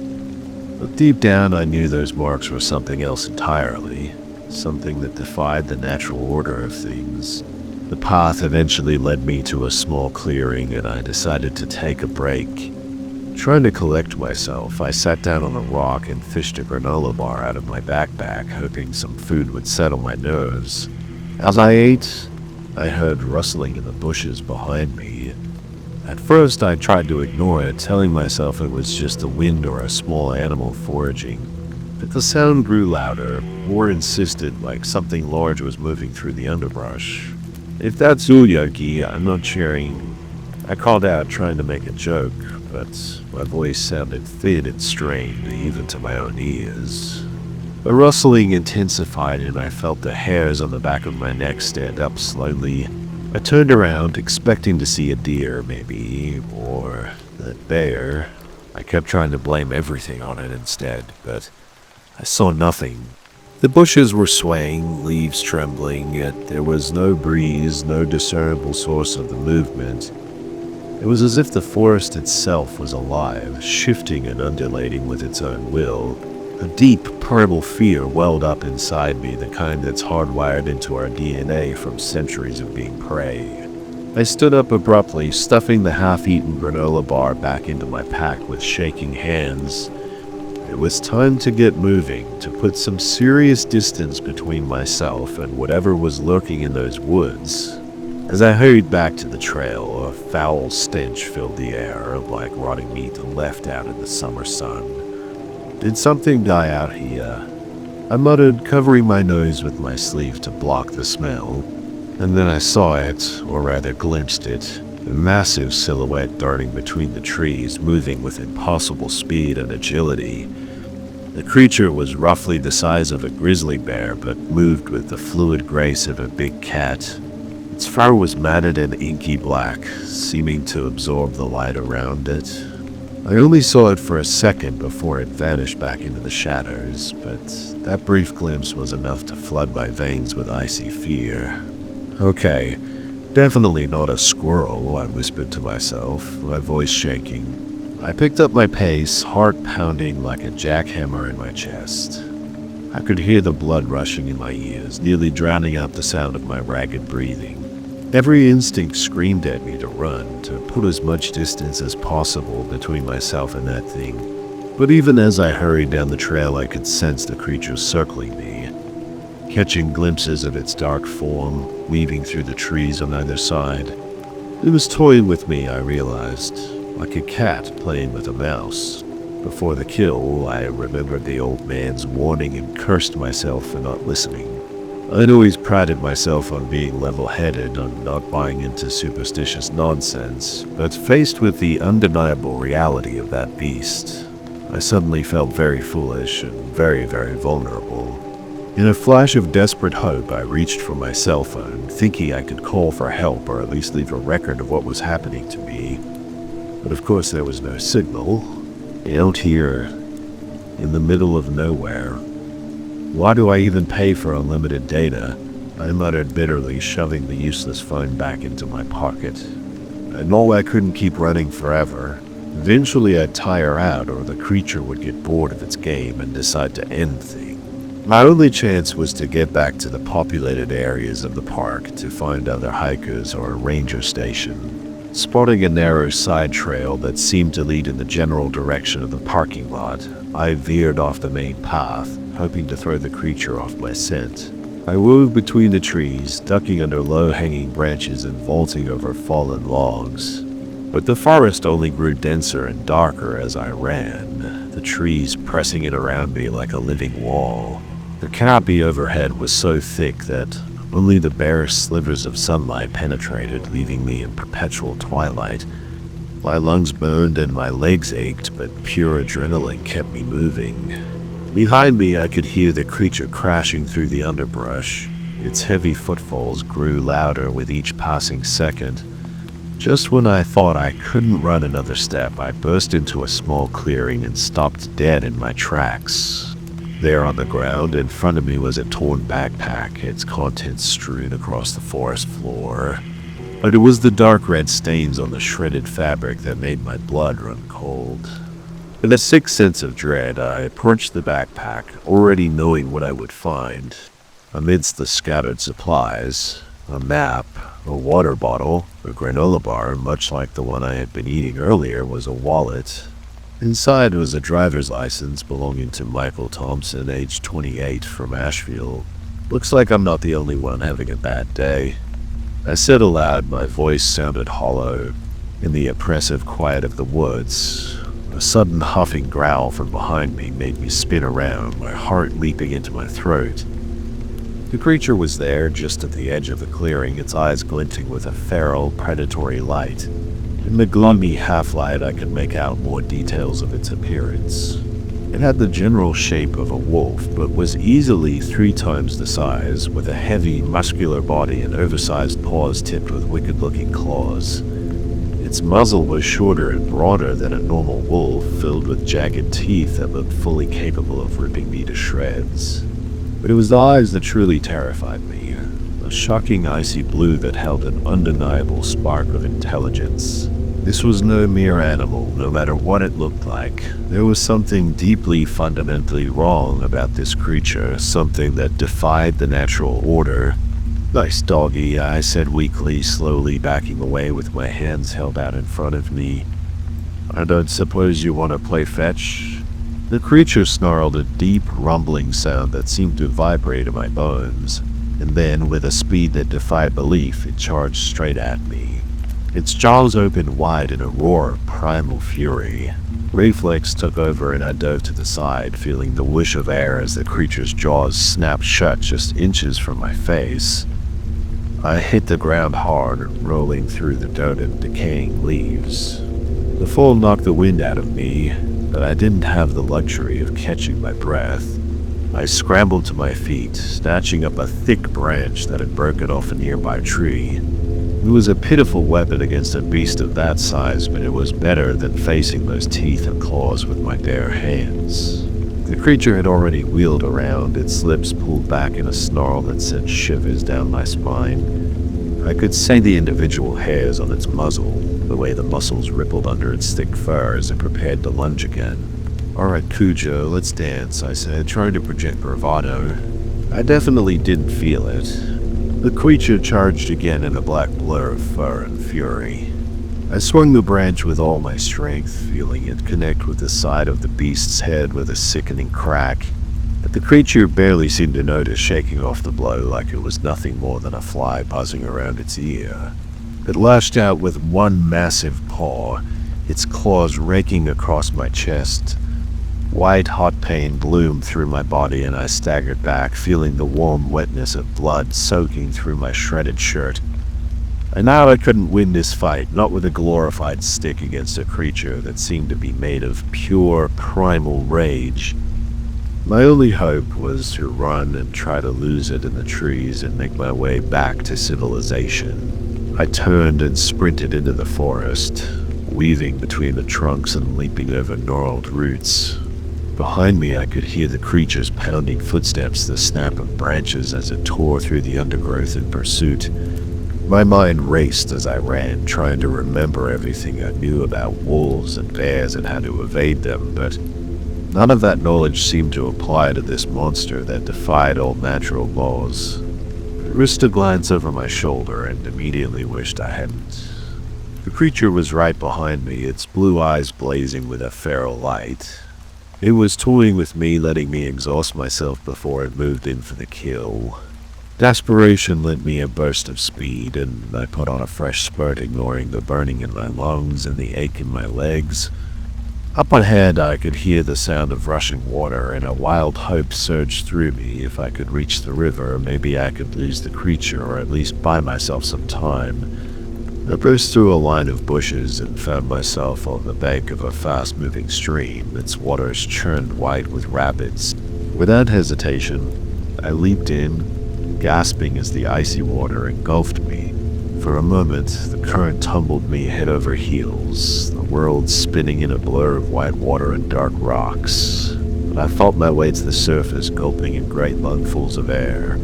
But deep down, I knew those marks were something else entirely, something that defied the natural order of things. The path eventually led me to a small clearing, and I decided to take a break. Trying to collect myself, I sat down on a rock and fished a granola bar out of my backpack, hoping some food would settle my nerves. As I ate, I heard rustling in the bushes behind me. At first, I tried to ignore it, telling myself it was just the wind or a small animal foraging. But the sound grew louder, more insistent, like something large was moving through the underbrush. "If that's Ulyoki, I'm not sharing." I called out, trying to make a joke, but my voice sounded thin and strained, even to my own ears. The rustling intensified, and I felt the hairs on the back of my neck stand up slowly. I turned around, expecting to see a deer, maybe, or a bear. I kept trying to blame everything on it instead, but I saw nothing. The bushes were swaying, leaves trembling, yet there was no breeze, no discernible source of the movement. It was as if the forest itself was alive, shifting and undulating with its own will. A deep, primal fear welled up inside me, the kind that's hardwired into our DNA from centuries of being prey. I stood up abruptly, stuffing the half-eaten granola bar back into my pack with shaking hands. It was time to get moving, to put some serious distance between myself and whatever was lurking in those woods. As I hurried back to the trail, a foul stench filled the air, like rotting meat left out in the summer sun. Did something die out here? I muttered, covering my nose with my sleeve to block the smell. And then I saw it, or rather glimpsed it, a massive silhouette darting between the trees, moving with impossible speed and agility. The creature was roughly the size of a grizzly bear, but moved with the fluid grace of a big cat. Its fur was matted and inky black, seeming to absorb the light around it. I only saw it for a second before it vanished back into the shadows, but that brief glimpse was enough to flood my veins with icy fear. Okay, definitely not a squirrel, I whispered to myself, my voice shaking. I picked up my pace, heart pounding like a jackhammer in my chest. I could hear the blood rushing in my ears, nearly drowning out the sound of my ragged breathing. Every instinct screamed at me to run, to put as much distance as possible between myself and that thing. But even as I hurried down the trail, I could sense the creature circling me, catching glimpses of its dark form, weaving through the trees on either side. It was toying with me, I realized, like a cat playing with a mouse. Before the kill, I remembered the old man's warning and cursed myself for not listening. I'd always prided myself on being level-headed, on not buying into superstitious nonsense, but faced with the undeniable reality of that beast, I suddenly felt very foolish and very, very vulnerable. In a flash of desperate hope, I reached for my cell phone, thinking I could call for help or at least leave a record of what was happening to me. But of course there was no signal. Out here, in the middle of nowhere. Why do I even pay for unlimited data? I muttered bitterly, shoving the useless phone back into my pocket. I know I couldn't keep running forever. Eventually I'd tire out, or the creature would get bored of its game and decide to end things. My only chance was to get back to the populated areas of the park to find other hikers or a ranger station. Spotting a narrow side trail that seemed to lead in the general direction of the parking lot, I veered off the main path, hoping to throw the creature off my scent. I wove between the trees, ducking under low-hanging branches and vaulting over fallen logs. But the forest only grew denser and darker as I ran, the trees pressing it around me like a living wall. The canopy overhead was so thick that only the barest slivers of sunlight penetrated, leaving me in perpetual twilight. My lungs burned and my legs ached, but pure adrenaline kept me moving. Behind me, I could hear the creature crashing through the underbrush. Its heavy footfalls grew louder with each passing second. Just when I thought I couldn't run another step, I burst into a small clearing and stopped dead in my tracks. There on the ground in front of me was a torn backpack, its contents strewn across the forest floor. But it was the dark red stains on the shredded fabric that made my blood run cold. In a sick sense of dread, I approached the backpack, already knowing what I would find. Amidst the scattered supplies, a map, a water bottle, a granola bar, much like the one I had been eating earlier, was a wallet. Inside was a driver's license belonging to Michael Thompson, age 28, from Asheville. Looks like I'm not the only one having a bad day. I said aloud, my voice sounded hollow. In the oppressive quiet of the woods, a sudden huffing growl from behind me made me spin around, my heart leaping into my throat. The creature was there, just at the edge of the clearing, its eyes glinting with a feral, predatory light. In the gloomy half-light, I could make out more details of its appearance. It had the general shape of a wolf, but was easily 3 times the size, with a heavy, muscular body and oversized paws tipped with wicked-looking claws. Its muzzle was shorter and broader than a normal wolf, filled with jagged teeth that looked fully capable of ripping me to shreds. But it was the eyes that truly terrified me, a shocking icy blue that held an undeniable spark of intelligence. This was no mere animal, no matter what it looked like. There was something deeply, fundamentally wrong about this creature, something that defied the natural order. "Nice doggy," I said weakly, slowly backing away with my hands held out in front of me. "I don't suppose you want to play fetch?" The creature snarled a deep, rumbling sound that seemed to vibrate in my bones, and then, with a speed that defied belief, it charged straight at me. Its jaws opened wide in a roar of primal fury. Reflex took over and I dove to the side, feeling the whoosh of air as the creature's jaws snapped shut just inches from my face. I hit the ground hard, rolling through the dirt and decaying leaves. The fall knocked the wind out of me, but I didn't have the luxury of catching my breath. I scrambled to my feet, snatching up a thick branch that had broken off a nearby tree. It was a pitiful weapon against a beast of that size, but it was better than facing those teeth and claws with my bare hands. The creature had already wheeled around, its lips pulled back in a snarl that sent shivers down my spine. I could see the individual hairs on its muzzle, the way the muscles rippled under its thick fur as it prepared to lunge again. "Alright, Cujo, let's dance," I said, trying to project bravado. I definitely didn't feel it. The creature charged again in a black blur of fur and fury. I swung the branch with all my strength, feeling it connect with the side of the beast's head with a sickening crack. But the creature barely seemed to notice, shaking off the blow like it was nothing more than a fly buzzing around its ear. It lashed out with one massive paw, its claws raking across my chest. White hot pain bloomed through my body and I staggered back, feeling the warm wetness of blood soaking through my shredded shirt. I knew I couldn't win this fight, not with a glorified stick against a creature that seemed to be made of pure primal rage. My only hope was to run and try to lose it in the trees and make my way back to civilization. I turned and sprinted into the forest, weaving between the trunks and leaping over gnarled roots. Behind me I could hear the creature's pounding footsteps, the snap of branches as it tore through the undergrowth in pursuit. My mind raced as I ran, trying to remember everything I knew about wolves and bears and how to evade them, but none of that knowledge seemed to apply to this monster that defied all natural laws. I risked a glance over my shoulder and immediately wished I hadn't. The creature was right behind me, its blue eyes blazing with a feral light. It was toying with me, letting me exhaust myself before it moved in for the kill. Desperation lent me a burst of speed, and I put on a fresh spurt, ignoring the burning in my lungs and the ache in my legs. Up ahead, I could hear the sound of rushing water, and a wild hope surged through me. If I could reach the river, maybe I could lose the creature, or at least buy myself some time. I burst through a line of bushes and found myself on the bank of a fast-moving stream, its waters churned white with rapids. Without hesitation, I leaped in, gasping as the icy water engulfed me. For a moment, the current tumbled me head over heels, the world spinning in a blur of white water and dark rocks. I fought my way to the surface, gulping in great lungfuls of air.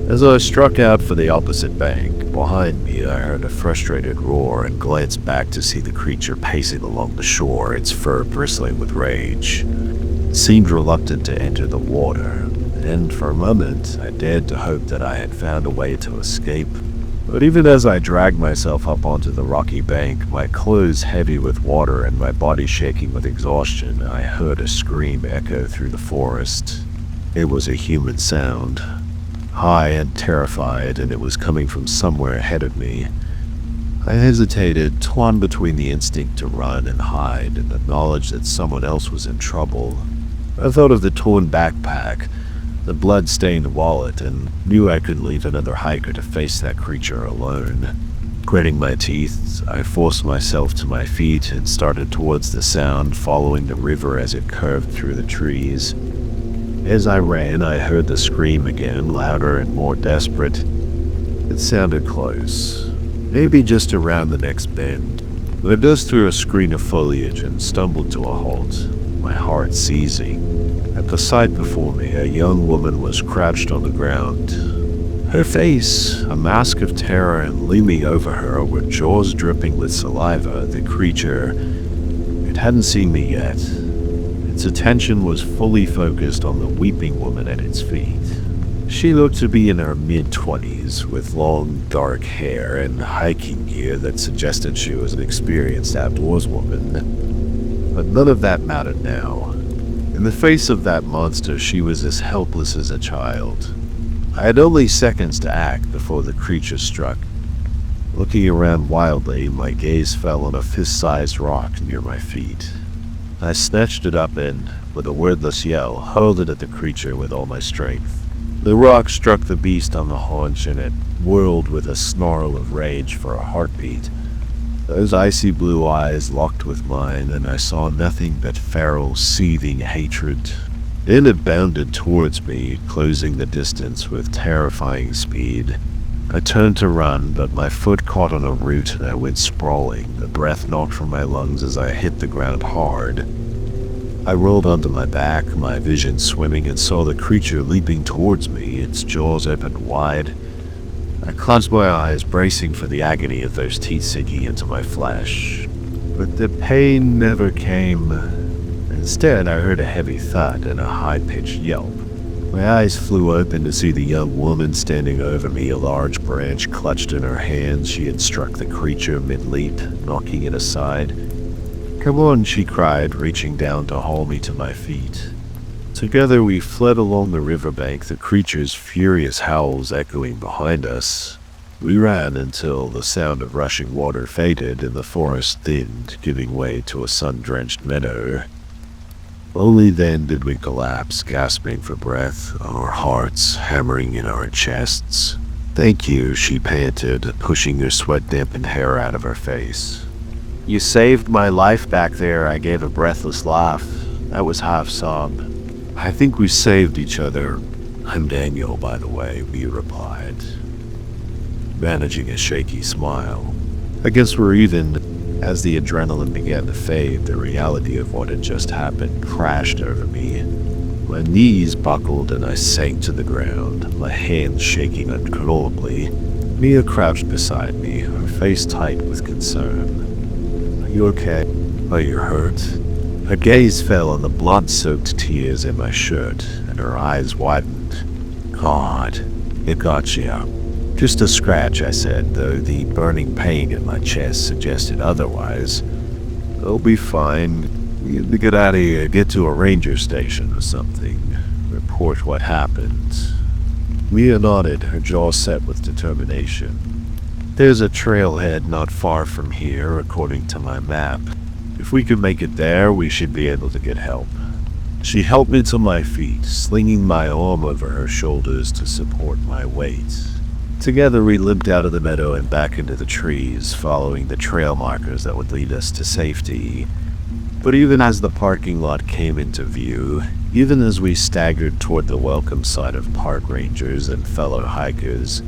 As I struck out for the opposite bank, behind me I heard a frustrated roar and glanced back to see the creature pacing along the shore, its fur bristling with rage. It seemed reluctant to enter the water, and for a moment I dared to hope that I had found a way to escape. But even as I dragged myself up onto the rocky bank, my clothes heavy with water and my body shaking with exhaustion, I heard a scream echo through the forest. It was a human sound. High and terrified, and it was coming from somewhere ahead of me. I hesitated, torn between the instinct to run and hide and the knowledge that someone else was in trouble. I thought of the torn backpack, the blood-stained wallet, and knew I couldn't leave another hiker to face that creature alone. Gritting my teeth, I forced myself to my feet and started towards the sound, following the river as it curved through the trees. As I ran, I heard the scream again, louder and more desperate. It sounded close, maybe just around the next bend. I dozed through a screen of foliage and stumbled to a halt, my heart seizing. At the sight before me, a young woman was crouched on the ground. Her face, a mask of terror, and leaning over her were jaws dripping with saliva. The creature, it hadn't seen me yet. Its attention was fully focused on the weeping woman at its feet. She looked to be in her mid-20s, with long, dark hair and hiking gear that suggested she was an experienced outdoorswoman. But none of that mattered now. In the face of that monster, she was as helpless as a child. I had only seconds to act before the creature struck. Looking around wildly, my gaze fell on a fist-sized rock near my feet. I snatched it up and, with a wordless yell, hurled it at the creature with all my strength. The rock struck the beast on the haunch and it whirled with a snarl of rage for a heartbeat. Those icy blue eyes locked with mine, and I saw nothing but feral, seething hatred. Then it bounded towards me, closing the distance with terrifying speed. I turned to run, but my foot caught on a root and I went sprawling, the breath knocked from my lungs as I hit the ground hard. I rolled onto my back, my vision swimming, and saw the creature leaping towards me, its jaws opened wide. I closed my eyes, bracing for the agony of those teeth sinking into my flesh. But the pain never came. Instead, I heard a heavy thud and a high-pitched yelp. My eyes flew open to see the young woman standing over me, a large branch clutched in her hands. She had struck the creature mid-leap, knocking it aside. "Come on," she cried, reaching down to haul me to my feet. Together we fled along the riverbank, the creature's furious howls echoing behind us. We ran until the sound of rushing water faded and the forest thinned, giving way to a sun-drenched meadow. Only then did we collapse, gasping for breath, our hearts hammering in our chests. "Thank you," she panted, pushing her sweat-dampened hair out of her face. "You saved my life back there," I gave a breathless laugh. That was half sob. "I think we saved each other. I'm Daniel, by the way," we replied, managing a shaky smile. "I guess we're even." As the adrenaline began to fade, the reality of what had just happened crashed over me. My knees buckled and I sank to the ground, my hands shaking uncontrollably. Mia crouched beside me, her face tight with concern. "Are you okay? Are you hurt?" Her gaze fell on the blood-soaked tears in my shirt, and her eyes widened. "God, it got you." "Just a scratch," I said, though the burning pain in my chest suggested otherwise. "I'll be fine. We have to get out of here, get to a ranger station or something. Report what happened." Mia nodded, her jaw set with determination. "There's a trailhead not far from here, according to my map. If we could make it there, we should be able to get help." She helped me to my feet, slinging my arm over her shoulders to support my weight. Together we limped out of the meadow and back into the trees, following the trail markers that would lead us to safety. But even as the parking lot came into view, even as we staggered toward the welcome sight of park rangers and fellow hikers,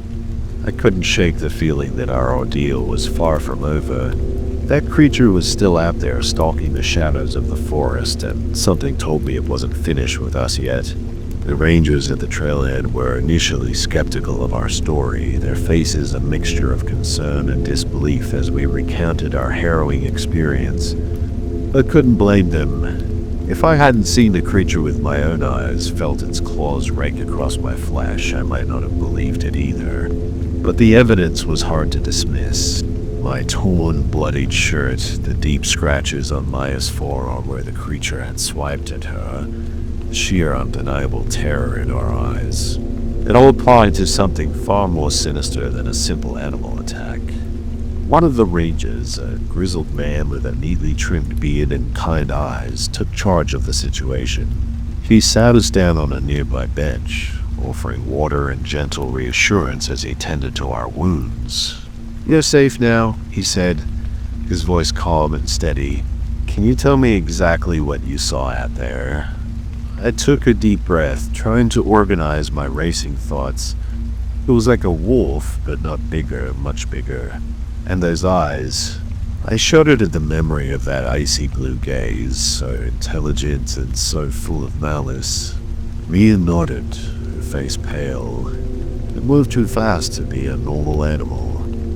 I couldn't shake the feeling that our ordeal was far from over. That creature was still out there, stalking the shadows of the forest, and something told me it wasn't finished with us yet. The rangers at the trailhead were initially skeptical of our story, their faces a mixture of concern and disbelief as we recounted our harrowing experience. I couldn't blame them. If I hadn't seen the creature with my own eyes, felt its claws rake across my flesh, I might not have believed it either. But the evidence was hard to dismiss. My torn, bloodied shirt, the deep scratches on Maya's forearm where the creature had swiped at her, sheer undeniable terror in our eyes. It all applied to something far more sinister than a simple animal attack. One of the rangers, a grizzled man with a neatly trimmed beard and kind eyes, took charge of the situation. He sat us down on a nearby bench, offering water and gentle reassurance as he tended to our wounds. "You're safe now," he said, his voice calm and steady. "Can you tell me exactly what you saw out there?" I took a deep breath, trying to organize my racing thoughts. It was like a wolf, but not bigger, much bigger. And those eyes. I shuddered at the memory of that icy blue gaze, so intelligent and so full of malice. Mia nodded, her face pale. It moved too fast to be a normal animal.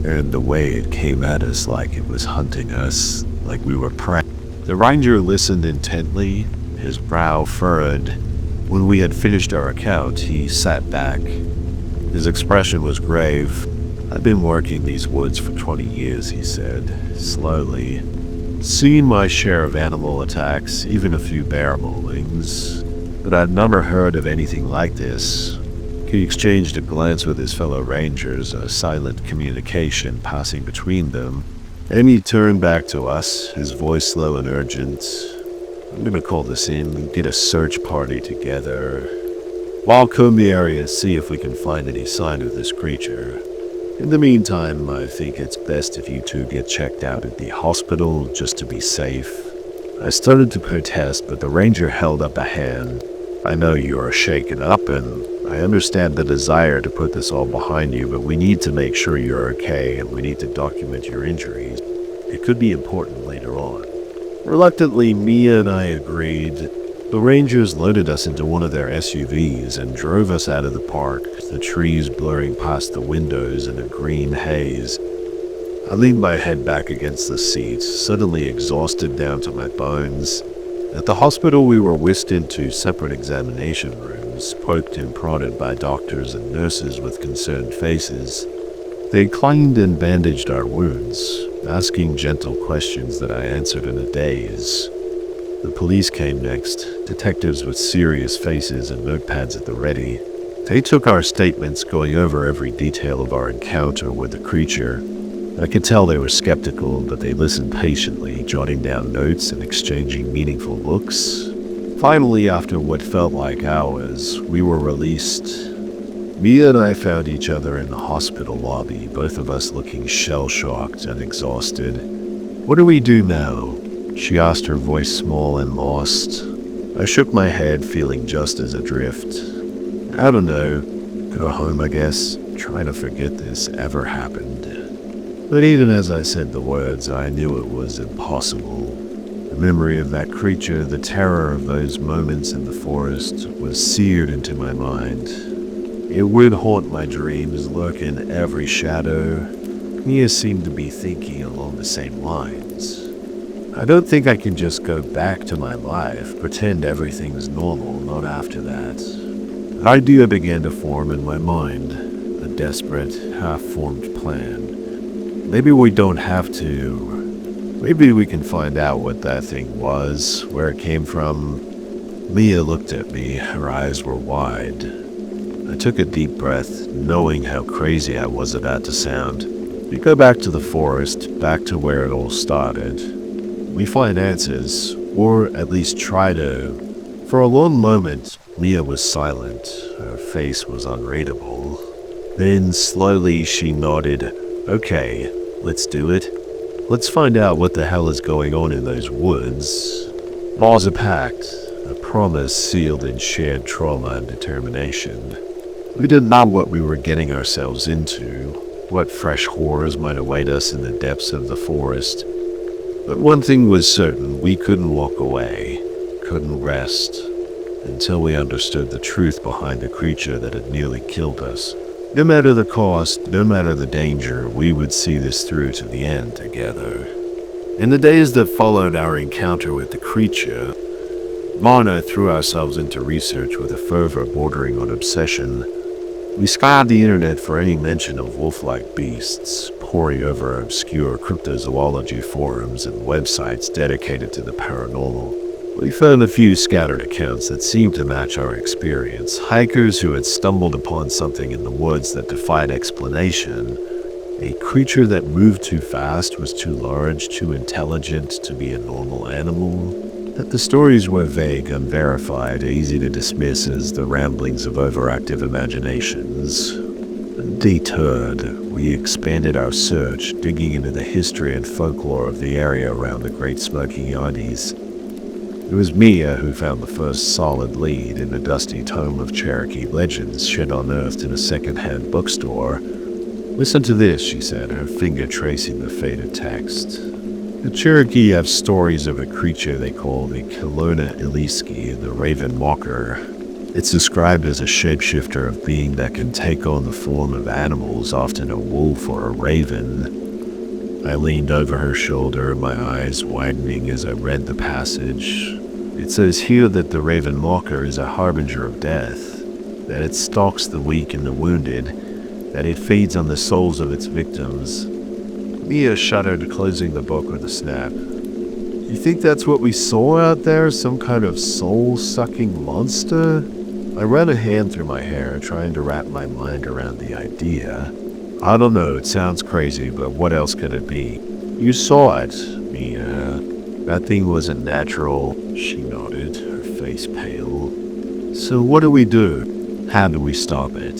And the way it came at us like it was hunting us, like we were prey. The ranger listened intently, his brow furrowed. When we had finished our account, he sat back. His expression was grave. "I've been working these woods for 20 years, he said, slowly. Seen my share of animal attacks, even a few bear maulings, but I'd never heard of anything like this. He exchanged a glance with his fellow rangers, a silent communication passing between them, and he turned back to us, his voice slow and urgent. I'm gonna call this in and get a search party together. I'll comb the area and see if we can find any sign of this creature. In the meantime, I think it's best if you two get checked out at the hospital just to be safe. I started to protest, but the ranger held up a hand. I know you are shaken up, and I understand the desire to put this all behind you, but we need to make sure you're okay, and we need to document your injuries. It could be important later on. Reluctantly, Mia and I agreed. The rangers loaded us into one of their SUVs and drove us out of the park, the trees blurring past the windows in a green haze. I leaned my head back against the seat, suddenly exhausted down to my bones. At the hospital, we were whisked into separate examination rooms, poked and prodded by doctors and nurses with concerned faces. They cleaned and bandaged our wounds, asking gentle questions that I answered in a daze. The police came next, detectives with serious faces and notepads at the ready. They took our statements, going over every detail of our encounter with the creature. I could tell they were skeptical, but they listened patiently, jotting down notes and exchanging meaningful looks. Finally, after what felt like hours, we were released. Mia and I found each other in the hospital lobby, both of us looking shell-shocked and exhausted. "What do we do now?" she asked, her voice small and lost. I shook my head, feeling just as adrift. "I don't know. Go home, I guess. Try to forget this ever happened." But even as I said the words, I knew it was impossible. The memory of that creature, the terror of those moments in the forest, was seared into my mind. It would haunt my dreams, lurk in every shadow. Mia seemed to be thinking along the same lines. I don't think I can just go back to my life, pretend everything's normal, not after that. An idea began to form in my mind, a desperate, half-formed plan. Maybe we don't have to. Maybe we can find out what that thing was, where it came from. Mia looked at me, her eyes were wide. I took a deep breath, knowing how crazy I was about to sound. We go back to the forest, back to where it all started. We find answers, or at least try to. For a long moment, Mia was silent. Her face was unreadable. Then, slowly, she nodded. "Okay, let's do it. Let's find out what the hell is going on in those woods." It was a pact, a promise sealed in shared trauma and determination. We didn't know what we were getting ourselves into, what fresh horrors might await us in the depths of the forest. But one thing was certain, we couldn't walk away, couldn't rest, until we understood the truth behind the creature that had nearly killed us. No matter the cost, no matter the danger, we would see this through to the end together. In the days that followed our encounter with the creature, Ma and I threw ourselves into research with a fervor bordering on obsession. We scoured the internet for any mention of wolf-like beasts, poring over obscure cryptozoology forums and websites dedicated to the paranormal. We found a few scattered accounts that seemed to match our experience. Hikers who had stumbled upon something in the woods that defied explanation. A creature that moved too fast, was too large, too intelligent to be a normal animal. That the stories were vague, unverified, easy to dismiss as the ramblings of overactive imaginations. Deterred, we expanded our search, digging into the history and folklore of the area around the Great Smoky Yetis. It was Mia who found the first solid lead in a dusty tome of Cherokee legends she'd unearthed in a second-hand bookstore. "Listen to this," she said, her finger tracing the faded text. The Cherokee have stories of a creature they call the Kelowna Iliski, the Raven Walker. It's described as a shapeshifter of being that can take on the form of animals, often a wolf or a raven. I leaned over her shoulder, my eyes widening as I read the passage. It says here that the Raven Walker is a harbinger of death, that it stalks the weak and the wounded, that it feeds on the souls of its victims. Mia shuddered, closing the book with a snap. You think that's what we saw out there? Some kind of soul-sucking monster? I ran a hand through my hair, trying to wrap my mind around the idea. I don't know, it sounds crazy, but what else could it be? You saw it, Mia. That thing wasn't natural. She nodded, her face pale. So what do we do? How do we stop it?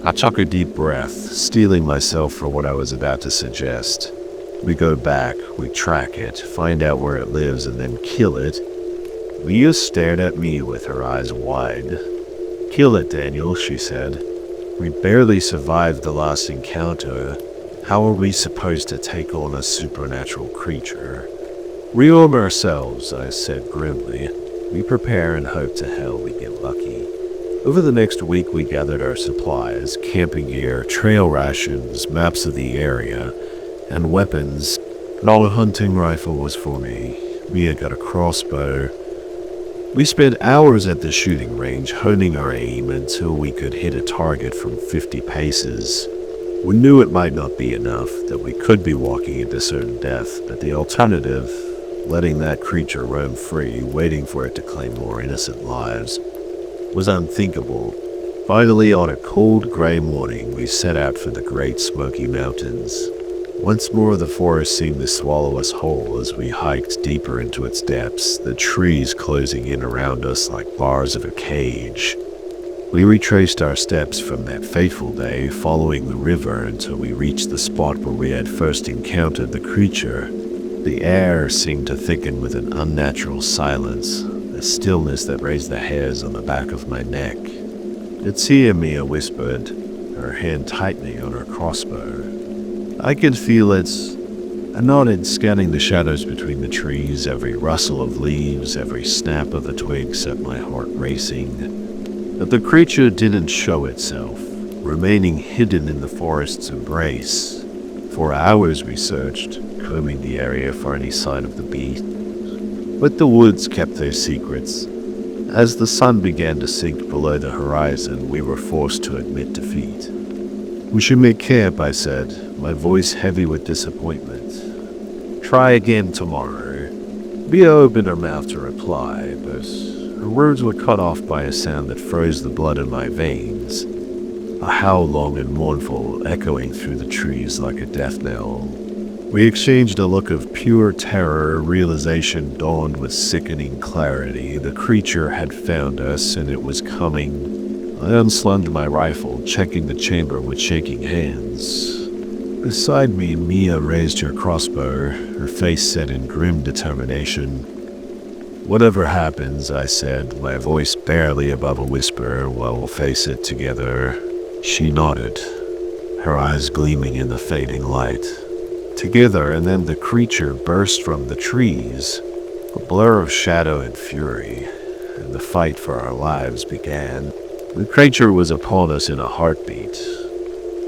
I took a deep breath, steeling myself for what I was about to suggest. We go back, we track it, find out where it lives, and then kill it. Mia stared at me with her eyes wide. Kill it, Daniel, she said. We barely survived the last encounter. How are we supposed to take on a supernatural creature? Rearm ourselves, I said grimly. We prepare and hope to hell we get lucky. Over the next week, we gathered our supplies, camping gear, trail rations, maps of the area, and weapons. Not a hunting rifle was for me. Mia got a crossbow. We spent hours at the shooting range, honing our aim until we could hit a target from 50 paces. We knew it might not be enough, that we could be walking into certain death, but the alternative, letting that creature roam free, waiting for it to claim more innocent lives, was unthinkable. Finally, on a cold, gray morning, we set out for the Great Smoky Mountains. Once more, the forest seemed to swallow us whole as we hiked deeper into its depths, the trees closing in around us like bars of a cage. We retraced our steps from that fateful day, following the river until we reached the spot where we had first encountered the creature. The air seemed to thicken with an unnatural silence, a stillness that raised the hairs on the back of my neck. "It's here," Mia whispered, her hand tightening on her crossbow. I could feel it. I nodded, scanning the shadows between the trees. Every rustle of leaves, every snap of a twig set my heart racing. But the creature didn't show itself, remaining hidden in the forest's embrace. For hours we searched, combing the area for any sign of the beast. But the woods kept their secrets. As the sun began to sink below the horizon, we were forced to admit defeat. "We should make camp," I said, my voice heavy with disappointment. "Try again tomorrow." Mia opened her mouth to reply, but her words were cut off by a sound that froze the blood in my veins. A howl long and mournful, echoing through the trees like a death knell. We exchanged a look of pure terror. Realization dawned with sickening clarity. The creature had found us, and it was coming. I unslung my rifle, checking the chamber with shaking hands. Beside me, Mia raised her crossbow, her face set in grim determination. "Whatever happens," I said, my voice barely above a whisper, "well, we'll face it together." She nodded, her eyes gleaming in the fading light. Together, and then the creature burst from the trees, a blur of shadow and fury, and the fight for our lives began. The creature was upon us in a heartbeat,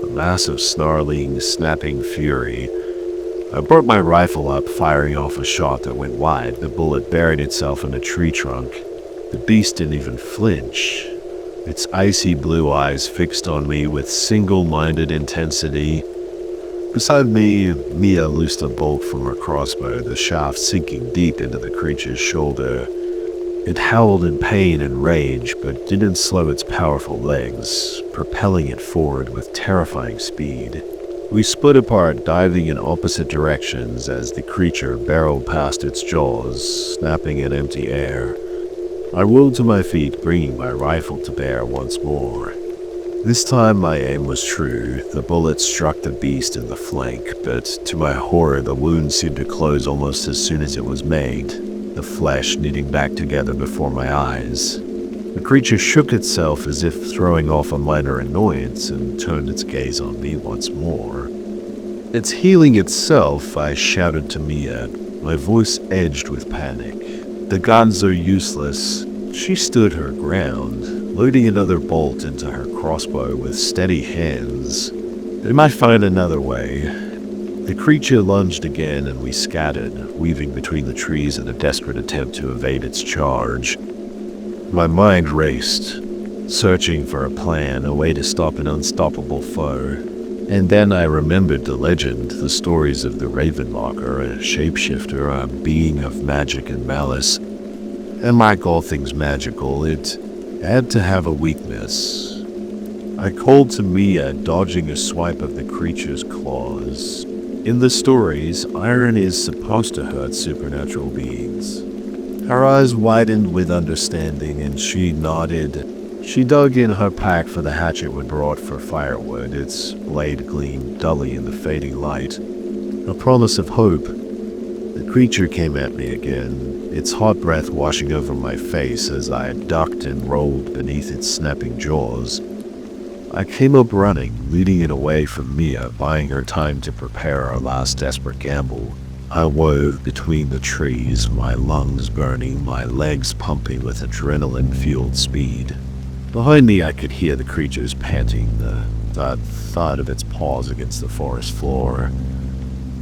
a mass of snarling, snapping fury. I brought my rifle up, firing off a shot that went wide. The bullet buried itself in a tree trunk. The beast didn't even flinch, its icy blue eyes fixed on me with single-minded intensity. Beside me, Mia loosed a bolt from her crossbow, the shaft sinking deep into the creature's shoulder. It howled in pain and rage, but didn't slow its powerful legs, propelling it forward with terrifying speed. We split apart, diving in opposite directions as the creature barreled past its jaws, snapping at empty air. I whirled to my feet, bringing my rifle to bear once more. This time my aim was true. The bullet struck the beast in the flank, but to my horror the wound seemed to close almost as soon as it was made, the flesh knitting back together before my eyes. The creature shook itself as if throwing off a minor annoyance and turned its gaze on me once more. "It's healing itself," I shouted to Mia, my voice edged with panic. "The guns are useless." She stood her ground, loading another bolt into her crossbow with steady hands. "They might find another way." The creature lunged again, and we scattered, weaving between the trees in a desperate attempt to evade its charge. My mind raced, searching for a plan, a way to stop an unstoppable foe. And then I remembered the legend, the stories of the Ravenlocker, a shapeshifter, a being of magic and malice. And like all things magical, it had to have a weakness. I called to Mia, dodging a swipe of the creature's claws. In the stories, iron is supposed to hurt supernatural beings. Her eyes widened with understanding, and she nodded. She dug in her pack for the hatchet we brought for firewood. Its blade gleamed dully in the fading light. A promise of hope. The creature came at me again, its hot breath washing over my face as I ducked and rolled beneath its snapping jaws. I came up running, leading it away from Mia, buying her time to prepare our last desperate gamble. I wove between the trees, my lungs burning, my legs pumping with adrenaline-fueled speed. Behind me I could hear the creature's panting, the thud of its paws against the forest floor.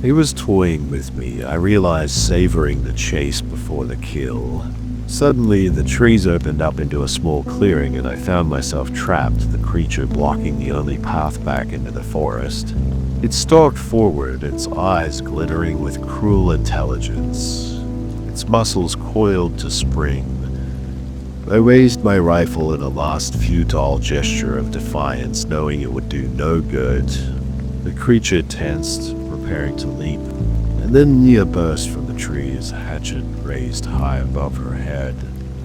He was toying with me, I realized, savoring the chase before the kill. Suddenly, the trees opened up into a small clearing and I found myself trapped, the creature blocking the only path back into the forest. It stalked forward, its eyes glittering with cruel intelligence. Its muscles coiled to spring. I raised my rifle in a last futile gesture of defiance, knowing it would do no good. The creature tensed, preparing to leap, and then Nia burst from the trees, hatchet raised high above her head.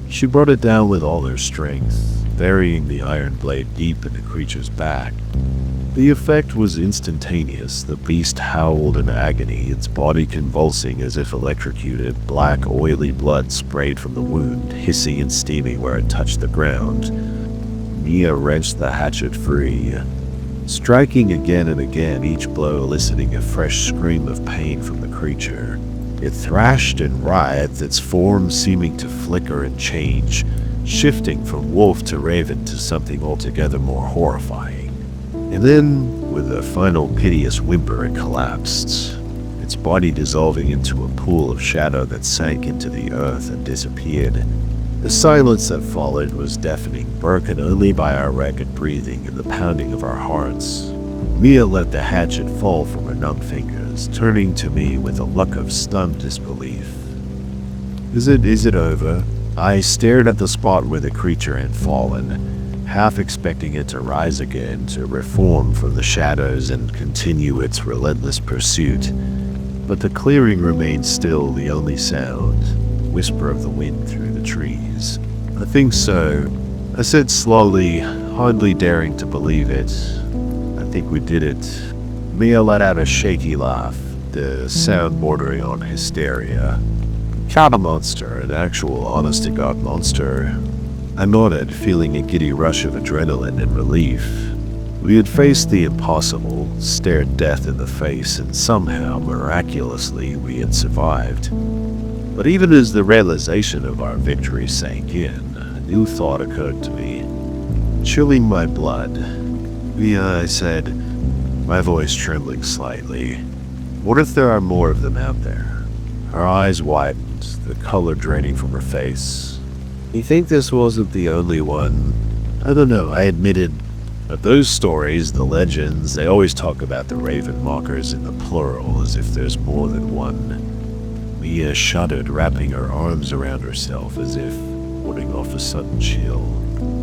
She brought it down with all her strength, burying the iron blade deep in the creature's back. The effect was instantaneous. The beast howled in agony, its body convulsing as if electrocuted. Black, oily blood sprayed from the wound, hissing and steaming where it touched the ground. Nia wrenched the hatchet free, striking again and again, each blow eliciting a fresh scream of pain from the creature. It thrashed and writhed, its form seeming to flicker and change, shifting from wolf to raven to something altogether more horrifying. And then, with a final piteous whimper, it collapsed, its body dissolving into a pool of shadow that sank into the earth and disappeared. The silence that followed was deafening, broken only by our ragged breathing and the pounding of our hearts. Mia let the hatchet fall from her numb fingers, turning to me with a look of stunned disbelief. Is it over? I stared at the spot where the creature had fallen, half expecting it to rise again, to reform from the shadows and continue its relentless pursuit. But the clearing remained still, the only sound, whisper of the wind through the trees. I think so, I said slowly, hardly daring to believe it. I think we did it. Mia let out a shaky laugh, the sound bordering on hysteria. Not a monster, an actual honest-to-God monster. I nodded, feeling a giddy rush of adrenaline and relief. We had faced the impossible, stared death in the face, and somehow, miraculously, we had survived. But even as the realization of our victory sank in, a new thought occurred to me, chilling my blood. I said, my voice trembling slightly. What if there are more of them out there? Her eyes widened, the color draining from her face. You think this wasn't the only one? I don't know, I admitted. But those stories, the legends, they always talk about the Ravenlockers in the plural, as if there's more than one. Mia shuddered, wrapping her arms around herself as if warding off a sudden chill.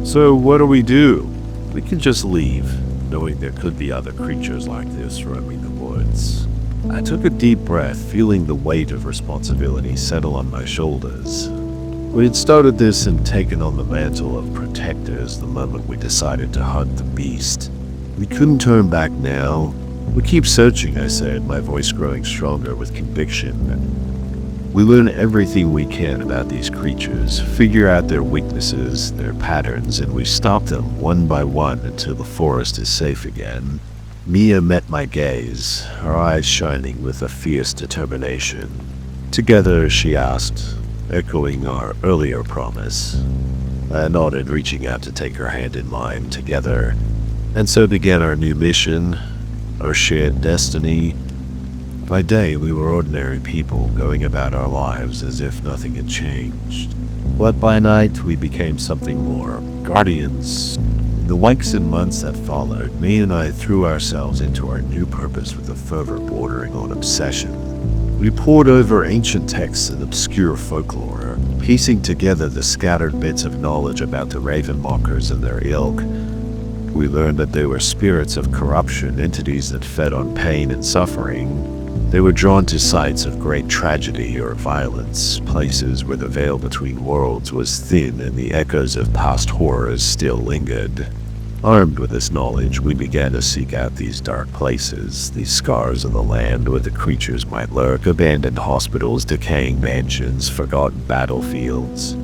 So what do? We can just leave, knowing there could be other creatures like this roaming the woods. I took a deep breath, feeling the weight of responsibility settle on my shoulders. We had started this and taken on the mantle of protectors the moment we decided to hunt the beast. We couldn't turn back now. We keep searching, I said, my voice growing stronger with conviction. We learn everything we can about these creatures, figure out their weaknesses, their patterns, and we stop them one by one until the forest is safe again. Mia met my gaze, her eyes shining with a fierce determination. Together, she asked, echoing our earlier promise. I nodded, reaching out to take her hand in mine. Together, and so began our new mission, our shared destiny. By day, we were ordinary people going about our lives as if nothing had changed. But by night, we became something more. Guardians, In the weeks and months that followed, me and I threw ourselves into our new purpose with a fervor bordering on obsession. We pored over ancient texts and obscure folklore, piecing together the scattered bits of knowledge about the Ravenwalkers and their ilk. We learned that they were spirits of corruption, entities that fed on pain and suffering. They were drawn to sites of great tragedy or violence, places where the veil between worlds was thin and the echoes of past horrors still lingered. Armed with this knowledge, we began to seek out these dark places, these scars of the land where the creatures might lurk, abandoned hospitals, decaying mansions, forgotten battlefields.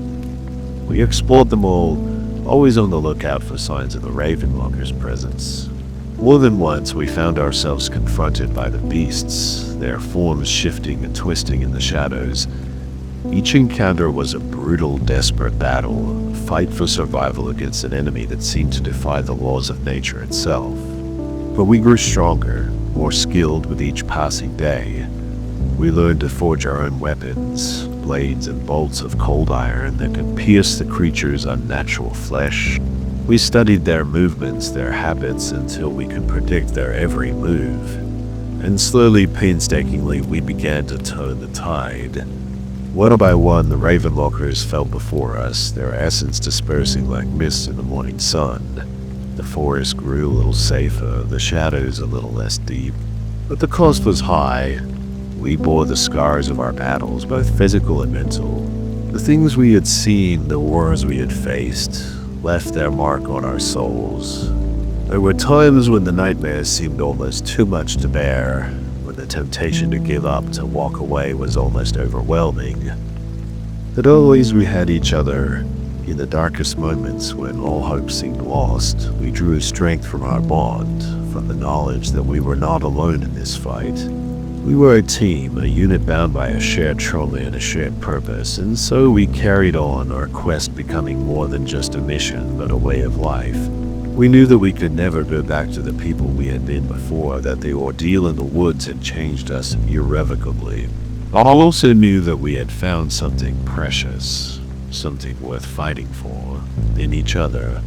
We explored them all, always on the lookout for signs of the Ravenwalker's presence. More than once, we found ourselves confronted by the beasts, their forms shifting and twisting in the shadows. Each encounter was a brutal, desperate battle, a fight for survival against an enemy that seemed to defy the laws of nature itself. But we grew stronger, more skilled with each passing day. We learned to forge our own weapons, blades and bolts of cold iron that could pierce the creature's unnatural flesh. We studied their movements, their habits, until we could predict their every move. And slowly, painstakingly, we began to turn the tide. One by one, the Ravenwalkers fell before us, their essence dispersing like mist in the morning sun. The forest grew a little safer, the shadows a little less deep. But the cost was high. We bore the scars of our battles, both physical and mental. The things we had seen, the wars we had faced, left their mark on our souls. There were times when the nightmares seemed almost too much to bear, when the temptation to give up, to walk away was almost overwhelming. But always we had each other. In the darkest moments when all hope seemed lost, we drew strength from our bond, from the knowledge that we were not alone in this fight. We were a team, a unit bound by a shared trauma and a shared purpose, and so we carried on, our quest becoming more than just a mission, but a way of life. We knew that we could never go back to the people we had been before, that the ordeal in the woods had changed us irrevocably. I also knew that we had found something precious, something worth fighting for, in each other.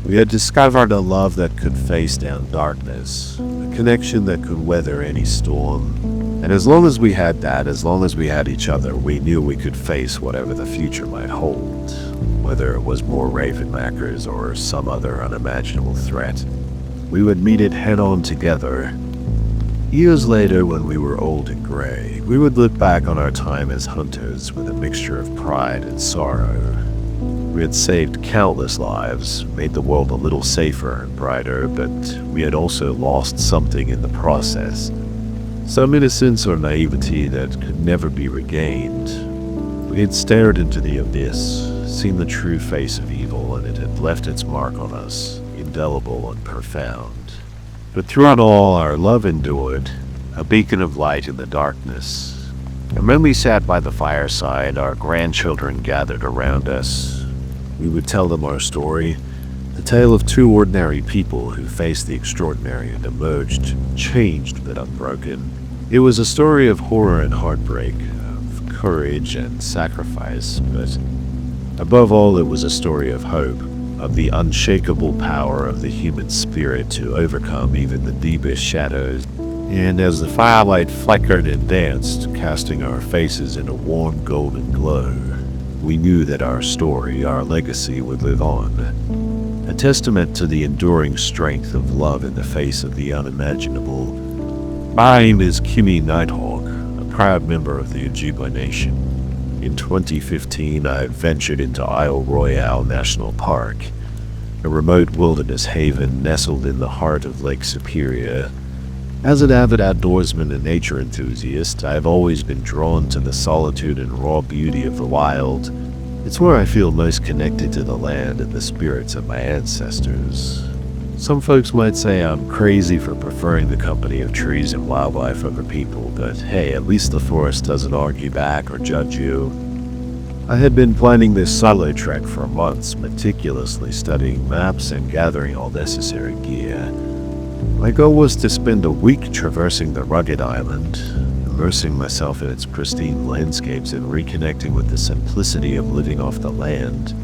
We had discovered a love that could face down darkness, a connection that could weather any storm. And as long as we had that, as long as we had each other, we knew we could face whatever the future might hold, whether it was more Ravenwalkers or some other unimaginable threat. We would meet it head-on together. Years later, when we were old and gray, we would look back on our time as hunters with a mixture of pride and sorrow. We had saved countless lives, made the world a little safer and brighter, but we had also lost something in the process. Some innocence or naivety that could never be regained. We had stared into the abyss, seen the true face of evil, and it had left its mark on us, indelible and profound. But throughout all, our love endured, a beacon of light in the darkness. And when we sat by the fireside, our grandchildren gathered around us. We would tell them our story, the tale of two ordinary people who faced the extraordinary and emerged, changed but unbroken. It was a story of horror and heartbreak, of courage and sacrifice, but above all it was a story of hope, of the unshakable power of the human spirit to overcome even the deepest shadows. And as the firelight flickered and danced, casting our faces in a warm golden glow, we knew that our story, our legacy, would live on. A testament to the enduring strength of love in the face of the unimaginable. My name is Kimmy Nighthawk, a proud member of the Ojibwe Nation. In 2015, I ventured into Isle Royale National Park, a remote wilderness haven nestled in the heart of Lake Superior. As an avid outdoorsman and nature enthusiast, I have always been drawn to the solitude and raw beauty of the wild. It's where I feel most connected to the land and the spirits of my ancestors. Some folks might say I'm crazy for preferring the company of trees and wildlife over people, but hey, at least the forest doesn't argue back or judge you. I had been planning this solo trek for months, meticulously studying maps and gathering all necessary gear. My goal was to spend a week traversing the rugged island, immersing myself in its pristine landscapes and reconnecting with the simplicity of living off the land.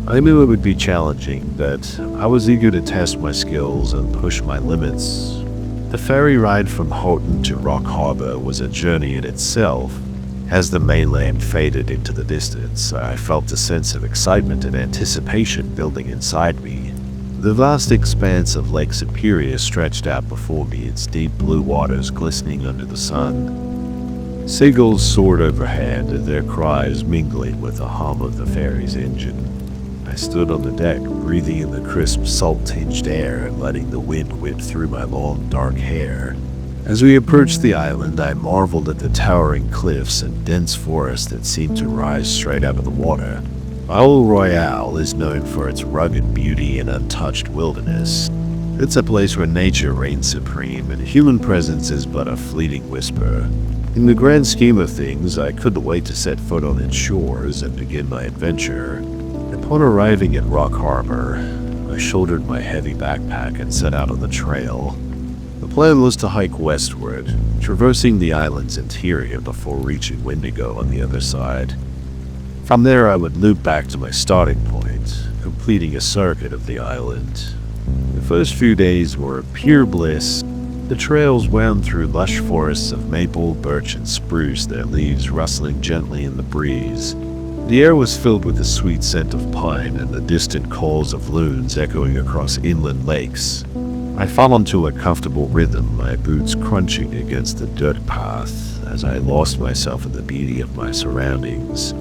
I knew it would be challenging, but I was eager to test my skills and push my limits. The ferry ride from Houghton to Rock Harbor was a journey in itself. As the mainland faded into the distance, I felt a sense of excitement and anticipation building inside me. The vast expanse of Lake Superior stretched out before me, its deep blue waters glistening under the sun. Seagulls soared overhead, their cries mingling with the hum of the ferry's engine. I stood on the deck, breathing in the crisp, salt-tinged air and letting the wind whip through my long, dark hair. As we approached the island, I marveled at the towering cliffs and dense forest that seemed to rise straight out of the water. Isle Royale is known for its rugged beauty and untouched wilderness. It's a place where nature reigns supreme and human presence is but a fleeting whisper. In the grand scheme of things, I couldn't wait to set foot on its shores and begin my adventure. Upon arriving at Rock Harbor, I shouldered my heavy backpack and set out on the trail. The plan was to hike westward, traversing the island's interior before reaching Wendigo on the other side. From there, I would loop back to my starting point, completing a circuit of the island. The first few days were pure bliss. The trails wound through lush forests of maple, birch, and spruce, their leaves rustling gently in the breeze. The air was filled with the sweet scent of pine and the distant calls of loons echoing across inland lakes. I fell into a comfortable rhythm, my boots crunching against the dirt path as I lost myself in the beauty of my surroundings.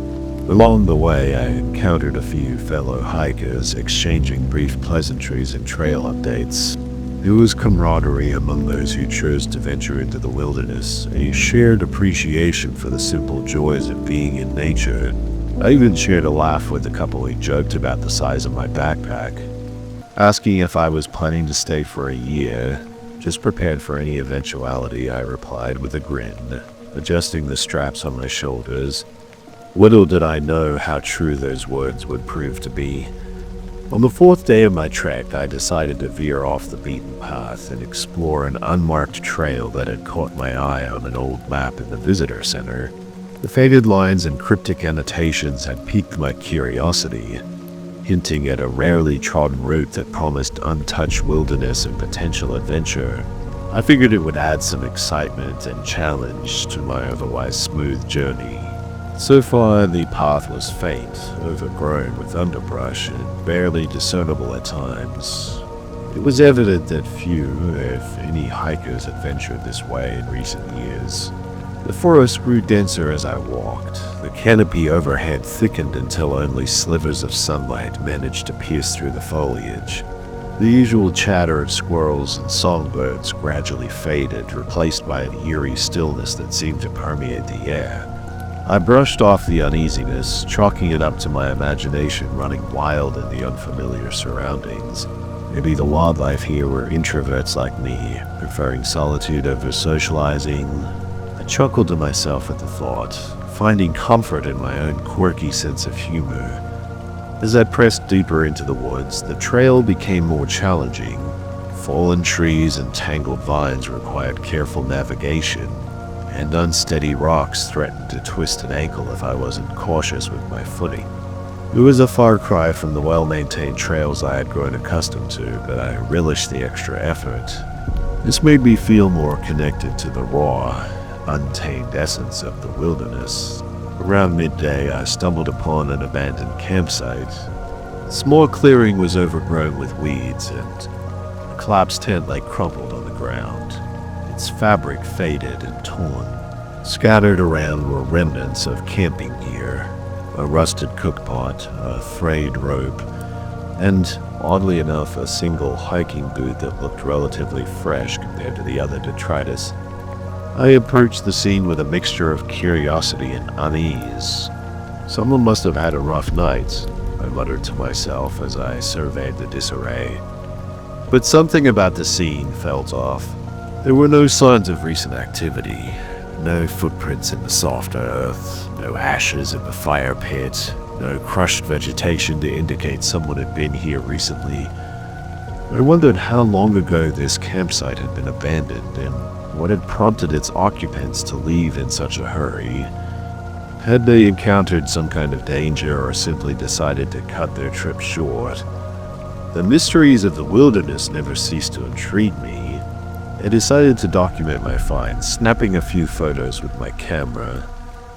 Along the way, I encountered a few fellow hikers, exchanging brief pleasantries and trail updates. There was camaraderie among those who chose to venture into the wilderness, a shared appreciation for the simple joys of being in nature. I even shared a laugh with a couple who joked about the size of my backpack. Asking if I was planning to stay for a year, just prepared for any eventuality, I replied with a grin, adjusting the straps on my shoulders. Little did I know how true those words would prove to be. On the fourth day of my trek, I decided to veer off the beaten path and explore an unmarked trail that had caught my eye on an old map in the visitor center. The faded lines and cryptic annotations had piqued my curiosity, hinting at a rarely trodden route that promised untouched wilderness and potential adventure. I figured it would add some excitement and challenge to my otherwise smooth journey. So far, the path was faint, overgrown with underbrush and barely discernible at times. It was evident that few, if any, hikers had ventured this way in recent years. The forest grew denser as I walked. The canopy overhead thickened until only slivers of sunlight managed to pierce through the foliage. The usual chatter of squirrels and songbirds gradually faded, replaced by an eerie stillness that seemed to permeate the air. I brushed off the uneasiness, chalking it up to my imagination running wild in the unfamiliar surroundings. Maybe the wildlife here were introverts like me, preferring solitude over socializing. I chuckled to myself at the thought, finding comfort in my own quirky sense of humor. As I pressed deeper into the woods, the trail became more challenging. Fallen trees and tangled vines required careful navigation, and unsteady rocks threatened to twist an ankle if I wasn't cautious with my footing. It was a far cry from the well-maintained trails I had grown accustomed to, but I relished the extra effort. This made me feel more connected to the raw, untamed essence of the wilderness. Around midday, I stumbled upon an abandoned campsite. The small clearing was overgrown with weeds, and a collapsed tent lay crumpled on the ground, its fabric faded and torn. Scattered around were remnants of camping gear, a rusted cookpot, a frayed rope, and, oddly enough, a single hiking boot that looked relatively fresh compared to the other detritus. I approached the scene with a mixture of curiosity and unease. Someone must have had a rough night, I muttered to myself as I surveyed the disarray. But something about the scene felt off. There were no signs of recent activity, no footprints in the soft earth, no ashes in the fire pit, no crushed vegetation to indicate someone had been here recently. I wondered how long ago this campsite had been abandoned and what had prompted its occupants to leave in such a hurry. Had they encountered some kind of danger or simply decided to cut their trip short? The mysteries of the wilderness never ceased to intrigue me. I decided to document my finds, snapping a few photos with my camera.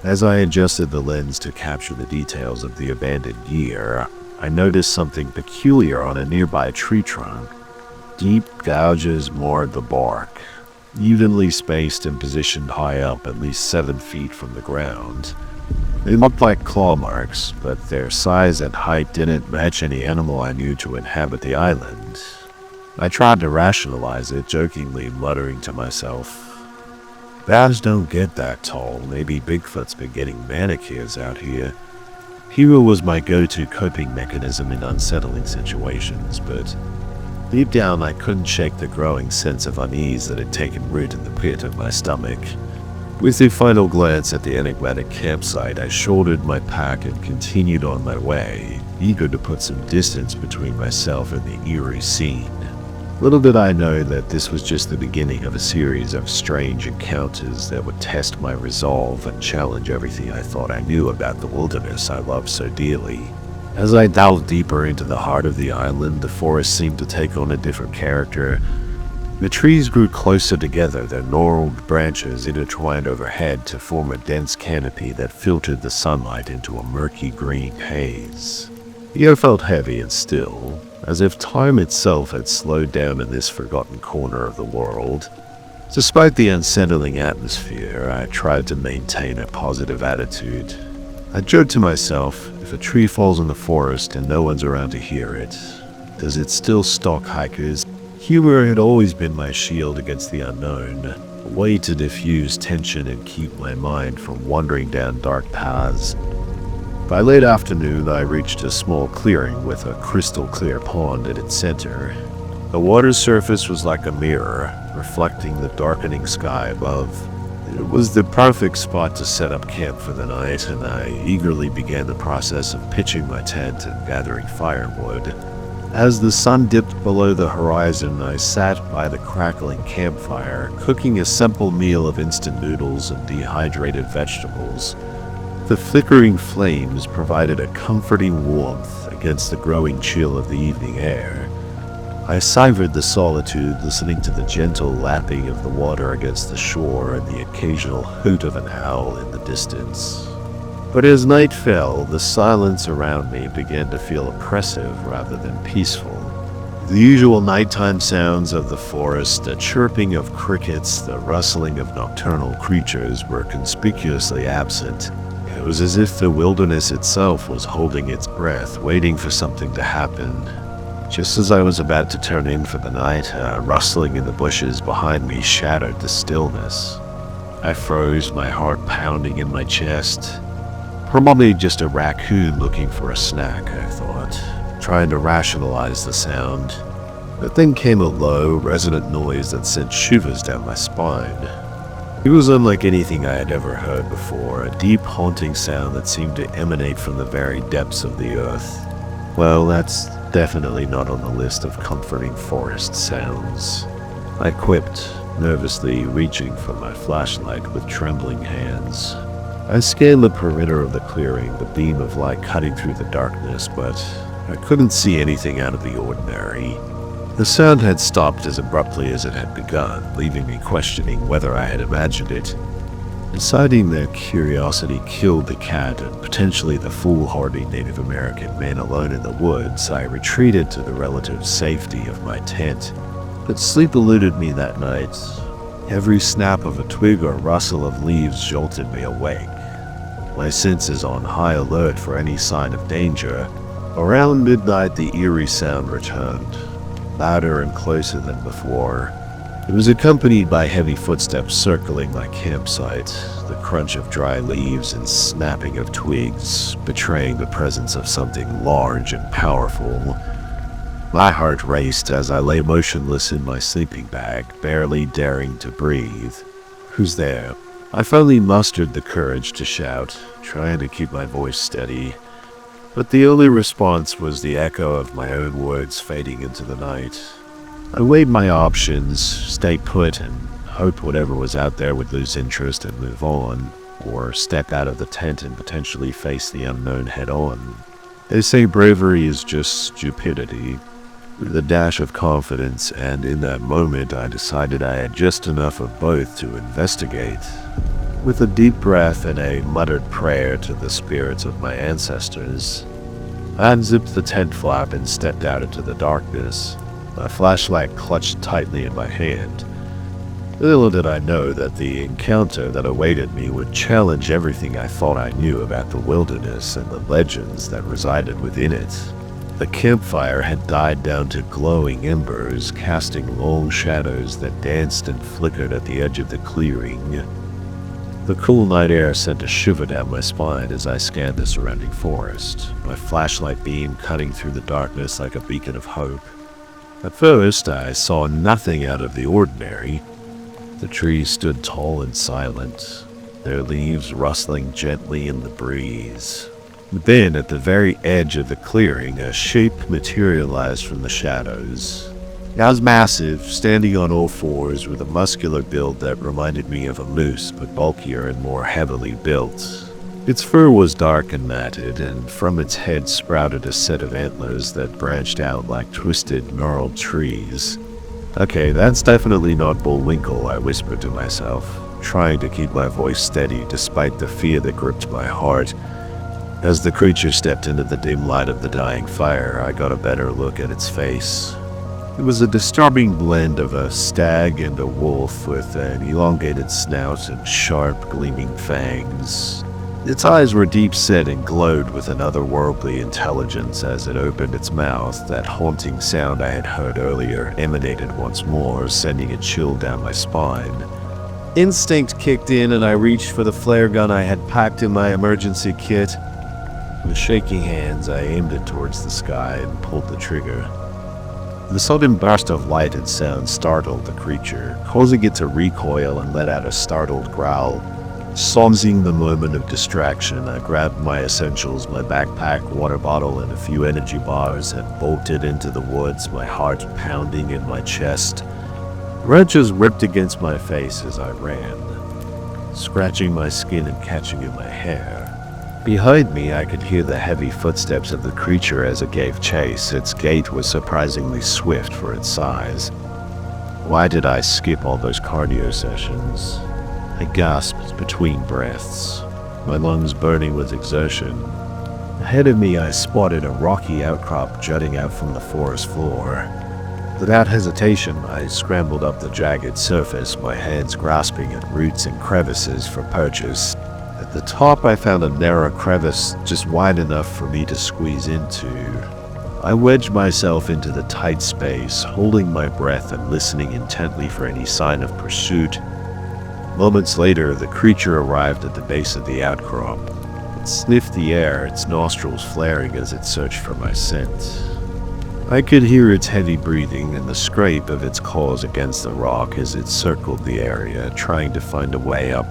As I adjusted the lens to capture the details of the abandoned gear, I noticed something peculiar on a nearby tree trunk. Deep gouges marred the bark, evenly spaced and positioned high up at least 7 feet from the ground. They looked like claw marks, but their size and height didn't match any animal I knew to inhabit the island. I tried to rationalize it, jokingly muttering to myself, "Bears don't get that tall. Maybe Bigfoot's been getting manicures out here." Humor was my go-to coping mechanism in unsettling situations, but deep down I couldn't shake the growing sense of unease that had taken root in the pit of my stomach. With a final glance at the enigmatic campsite, I shouldered my pack and continued on my way, eager to put some distance between myself and the eerie scene. Little did I know that this was just the beginning of a series of strange encounters that would test my resolve and challenge everything I thought I knew about the wilderness I loved so dearly. As I delved deeper into the heart of the island, the forest seemed to take on a different character. The trees grew closer together, their gnarled branches intertwined overhead to form a dense canopy that filtered the sunlight into a murky green haze. The air felt heavy and still, as if time itself had slowed down in this forgotten corner of the world. Despite the unsettling atmosphere, I tried to maintain a positive attitude. I joked to myself, if a tree falls in the forest and no one's around to hear it, does it still stalk hikers? Humor had always been my shield against the unknown, a way to diffuse tension and keep my mind from wandering down dark paths. By late afternoon, I reached a small clearing with a crystal-clear pond at its center. The water's surface was like a mirror, reflecting the darkening sky above. It was the perfect spot to set up camp for the night, and I eagerly began the process of pitching my tent and gathering firewood. As the sun dipped below the horizon, I sat by the crackling campfire, cooking a simple meal of instant noodles and dehydrated vegetables. The flickering flames provided a comforting warmth against the growing chill of the evening air. I savored the solitude, listening to the gentle lapping of the water against the shore and the occasional hoot of an owl in the distance. But as night fell, the silence around me began to feel oppressive rather than peaceful. The usual nighttime sounds of the forest, the chirping of crickets, the rustling of nocturnal creatures were conspicuously absent. It was as if the wilderness itself was holding its breath, waiting for something to happen. Just as I was about to turn in for the night, a rustling in the bushes behind me shattered the stillness. I froze, my heart pounding in my chest. Probably just a raccoon looking for a snack, I thought, trying to rationalize the sound. But then came a low, resonant noise that sent shivers down my spine. It was unlike anything I had ever heard before, a deep, haunting sound that seemed to emanate from the very depths of the earth. Well, that's definitely not on the list of comforting forest sounds. I quipped, nervously reaching for my flashlight with trembling hands. I scanned the perimeter of the clearing, the beam of light cutting through the darkness, but I couldn't see anything out of the ordinary. The sound had stopped as abruptly as it had begun, leaving me questioning whether I had imagined it. Deciding that curiosity killed the cat and potentially the foolhardy Native American man alone in the woods, I retreated to the relative safety of my tent. But sleep eluded me that night. Every snap of a twig or rustle of leaves jolted me awake, my senses on high alert for any sign of danger. Around midnight, the eerie sound returned, louder and closer than before. It was accompanied by heavy footsteps circling my campsite, the crunch of dry leaves and snapping of twigs, betraying the presence of something large and powerful. My heart raced as I lay motionless in my sleeping bag, barely daring to breathe. "Who's there?" I finally mustered the courage to shout, trying to keep my voice steady. But the only response was the echo of my own words fading into the night. I weighed my options, stay put and hope whatever was out there would lose interest and move on, or step out of the tent and potentially face the unknown head-on. They say bravery is just stupidity, with a dash of confidence, and in that moment I decided I had just enough of both to investigate. With a deep breath and a muttered prayer to the spirits of my ancestors, I unzipped the tent flap and stepped out into the darkness, my flashlight clutched tightly in my hand. Little did I know that the encounter that awaited me would challenge everything I thought I knew about the wilderness and the legends that resided within it. The campfire had died down to glowing embers, casting long shadows that danced and flickered at the edge of the clearing. The cool night air sent a shiver down my spine as I scanned the surrounding forest, my flashlight beam cutting through the darkness like a beacon of hope. At first, I saw nothing out of the ordinary. The trees stood tall and silent, their leaves rustling gently in the breeze. Then, at the very edge of the clearing, a shape materialized from the shadows. It was massive, standing on all fours with a muscular build that reminded me of a moose, but bulkier and more heavily built. Its fur was dark and matted, and from its head sprouted a set of antlers that branched out like twisted, gnarled trees. Okay, that's definitely not Bullwinkle, I whispered to myself, trying to keep my voice steady despite the fear that gripped my heart. As the creature stepped into the dim light of the dying fire, I got a better look at its face. It was a disturbing blend of a stag and a wolf with an elongated snout and sharp, gleaming fangs. Its eyes were deep-set and glowed with an otherworldly intelligence as it opened its mouth. That haunting sound I had heard earlier emanated once more, sending a chill down my spine. Instinct kicked in and I reached for the flare gun I had packed in my emergency kit. With shaking hands, I aimed it towards the sky and pulled the trigger. The sudden burst of light and sound startled the creature, causing it to recoil and let out a startled growl. Seizing the moment of distraction, I grabbed my essentials, my backpack, water bottle, and a few energy bars, and bolted into the woods, my heart pounding in my chest. Wrenches ripped against my face as I ran, scratching my skin and catching in my hair. Behind me, I could hear the heavy footsteps of the creature as it gave chase. Its gait was surprisingly swift for its size. Why did I skip all those cardio sessions? I gasped between breaths, my lungs burning with exertion. Ahead of me, I spotted a rocky outcrop jutting out from the forest floor. Without hesitation, I scrambled up the jagged surface, my hands grasping at roots and crevices for purchase. At the top, I found a narrow crevice just wide enough for me to squeeze into. I wedged myself into the tight space, holding my breath and listening intently for any sign of pursuit. Moments later, the creature arrived at the base of the outcrop. It sniffed the air, its nostrils flaring as it searched for my scent. I could hear its heavy breathing and the scrape of its claws against the rock as it circled the area, trying to find a way up.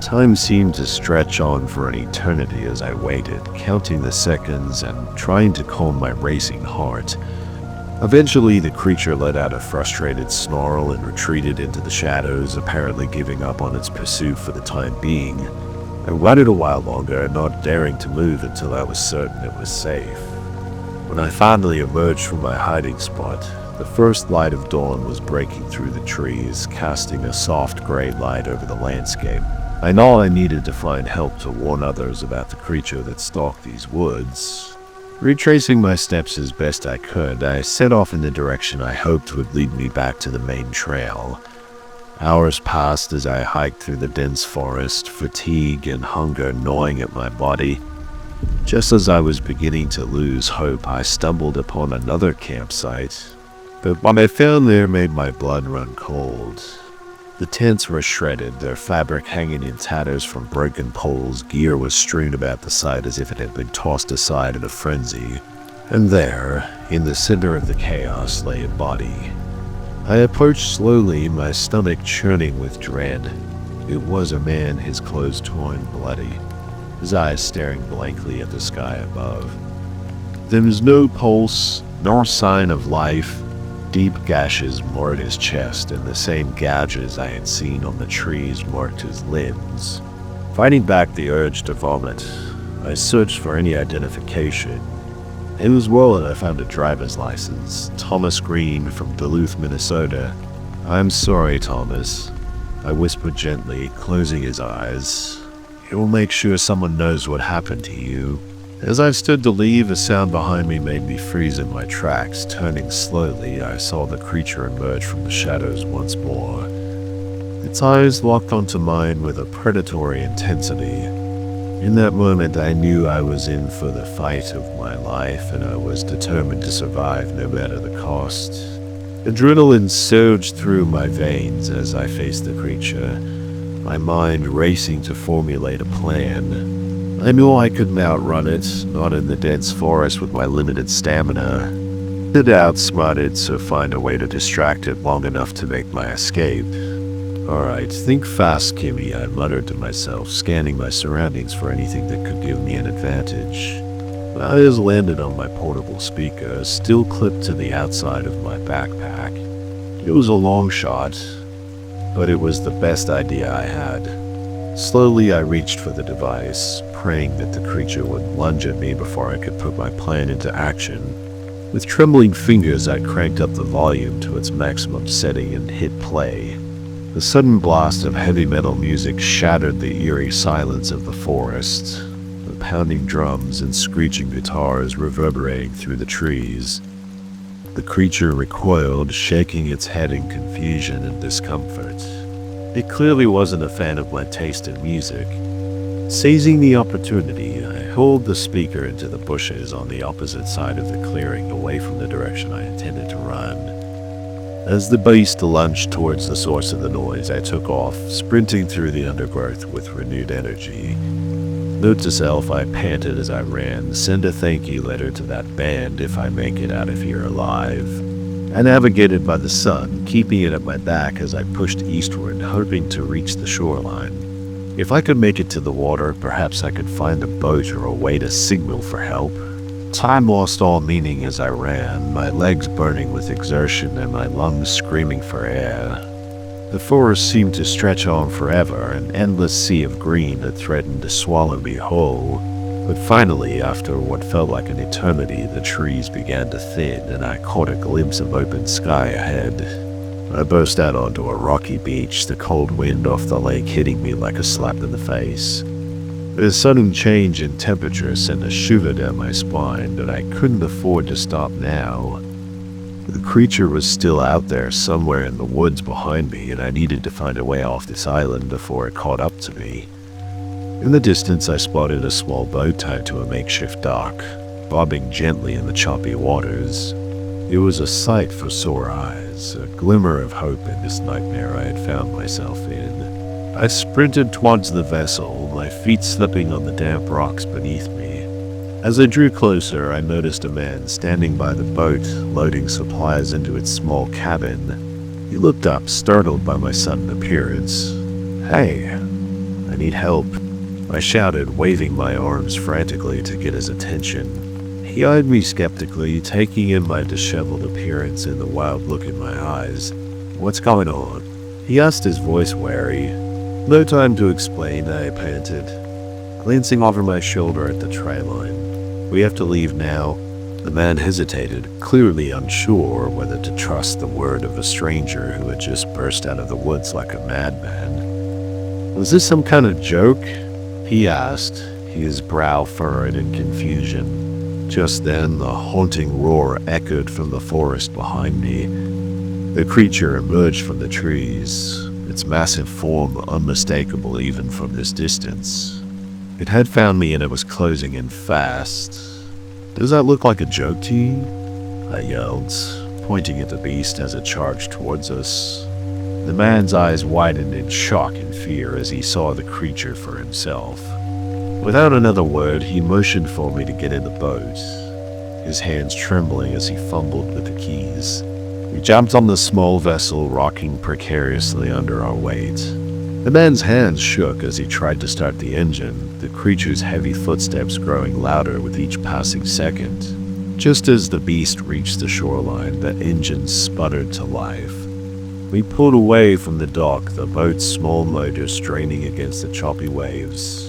Time seemed to stretch on for an eternity as I waited, counting the seconds and trying to calm my racing heart. Eventually, the creature let out a frustrated snarl and retreated into the shadows, apparently giving up on its pursuit for the time being. I waited a while longer, not daring to move until I was certain it was safe. When I finally emerged from my hiding spot, the first light of dawn was breaking through the trees, casting a soft gray light over the landscape. I knew I needed to find help to warn others about the creature that stalked these woods. Retracing my steps as best I could, I set off in the direction I hoped would lead me back to the main trail. Hours passed as I hiked through the dense forest, fatigue and hunger gnawing at my body. Just as I was beginning to lose hope, I stumbled upon another campsite. But what I found there made my blood run cold. The tents were shredded, their fabric hanging in tatters from broken poles. Gear was strewn about the site as if it had been tossed aside in a frenzy. And there, in the center of the chaos, lay a body. I approached slowly, my stomach churning with dread. It was a man, his clothes torn and bloody, his eyes staring blankly at the sky above. There was no pulse, nor sign of life. Deep gashes marred his chest, and the same gouges I had seen on the trees marked his limbs. Fighting back the urge to vomit, I searched for any identification. It was well that I found a driver's license, Thomas Green from Duluth, Minnesota. "I'm sorry, Thomas," I whispered gently, closing his eyes. "It will make sure someone knows what happened to you." As I stood to leave, a sound behind me made me freeze in my tracks. Turning slowly, I saw the creature emerge from the shadows once more. Its eyes locked onto mine with a predatory intensity. In that moment, I knew I was in for the fight of my life, and I was determined to survive no matter the cost. Adrenaline surged through my veins as I faced the creature, my mind racing to formulate a plan. I knew I couldn't outrun it, not in the dense forest with my limited stamina. I'd outsmart it, so find a way to distract it long enough to make my escape. "Alright, think fast, Kimmy," I muttered to myself, scanning my surroundings for anything that could give me an advantage. My eyes landed on my portable speaker, still clipped to the outside of my backpack. It was a long shot, but it was the best idea I had. Slowly, I reached for the device, praying that the creature would lunge at me before I could put my plan into action. With trembling fingers, I cranked up the volume to its maximum setting and hit play. The sudden blast of heavy metal music shattered the eerie silence of the forest, the pounding drums and screeching guitars reverberating through the trees. The creature recoiled, shaking its head in confusion and discomfort. It clearly wasn't a fan of my taste in music. Seizing the opportunity, I hurled the speaker into the bushes on the opposite side of the clearing, away from the direction I intended to run. As the beast lunged towards the source of the noise, I took off, sprinting through the undergrowth with renewed energy. Note to self, I panted as I ran. "Send a thank you letter to that band if I make it out of here alive." I navigated by the sun, keeping it at my back as I pushed eastward, hoping to reach the shoreline. If I could make it to the water, perhaps I could find a boat or a way to signal for help. Time lost all meaning as I ran, my legs burning with exertion and my lungs screaming for air. The forest seemed to stretch on forever, an endless sea of green that threatened to swallow me whole. But finally, after what felt like an eternity, the trees began to thin and I caught a glimpse of open sky ahead. I burst out onto a rocky beach, the cold wind off the lake hitting me like a slap in the face. The sudden change in temperature sent a shiver down my spine, but I couldn't afford to stop now. The creature was still out there somewhere in the woods behind me, and I needed to find a way off this island before it caught up to me. In the distance, I spotted a small boat tied to a makeshift dock, bobbing gently in the choppy waters. It was a sight for sore eyes, a glimmer of hope in this nightmare I had found myself in. I sprinted towards the vessel, my feet slipping on the damp rocks beneath me. As I drew closer, I noticed a man standing by the boat, loading supplies into its small cabin. He looked up, startled by my sudden appearance. "Hey, I need help," I shouted, waving my arms frantically to get his attention. He eyed me skeptically, taking in my disheveled appearance and the wild look in my eyes. "What's going on?" he asked, his voice wary. "No time to explain," I panted, glancing over my shoulder at the tray line. "We have to leave now." The man hesitated, clearly unsure whether to trust the word of a stranger who had just burst out of the woods like a madman. "Was this some kind of joke?" he asked, his brow furrowed in confusion. Just then, the haunting roar echoed from the forest behind me. The creature emerged from the trees, its massive form unmistakable even from this distance. It had found me and it was closing in fast. "Does that look like a joke to you?" I yelled, pointing at the beast as it charged towards us. The man's eyes widened in shock and fear as he saw the creature for himself. Without another word, he motioned for me to get in the boat, his hands trembling as he fumbled with the keys. We jumped on the small vessel, rocking precariously under our weight. The man's hands shook as he tried to start the engine, the creature's heavy footsteps growing louder with each passing second. Just as the beast reached the shoreline, the engine sputtered to life. We pulled away from the dock, the boat's small motor straining against the choppy waves.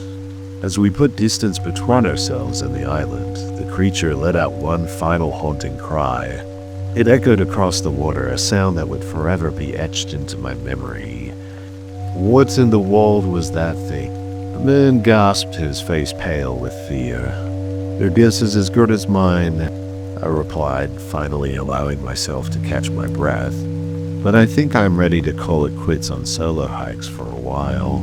As we put distance between ourselves and the island, the creature let out one final haunting cry. It echoed across the water, a sound that would forever be etched into my memory. What in the world was that thing? The man gasped, his face pale with fear. Your guess is as good as mine, I replied, finally allowing myself to catch my breath. But I think I'm ready to call it quits on solo hikes for a while.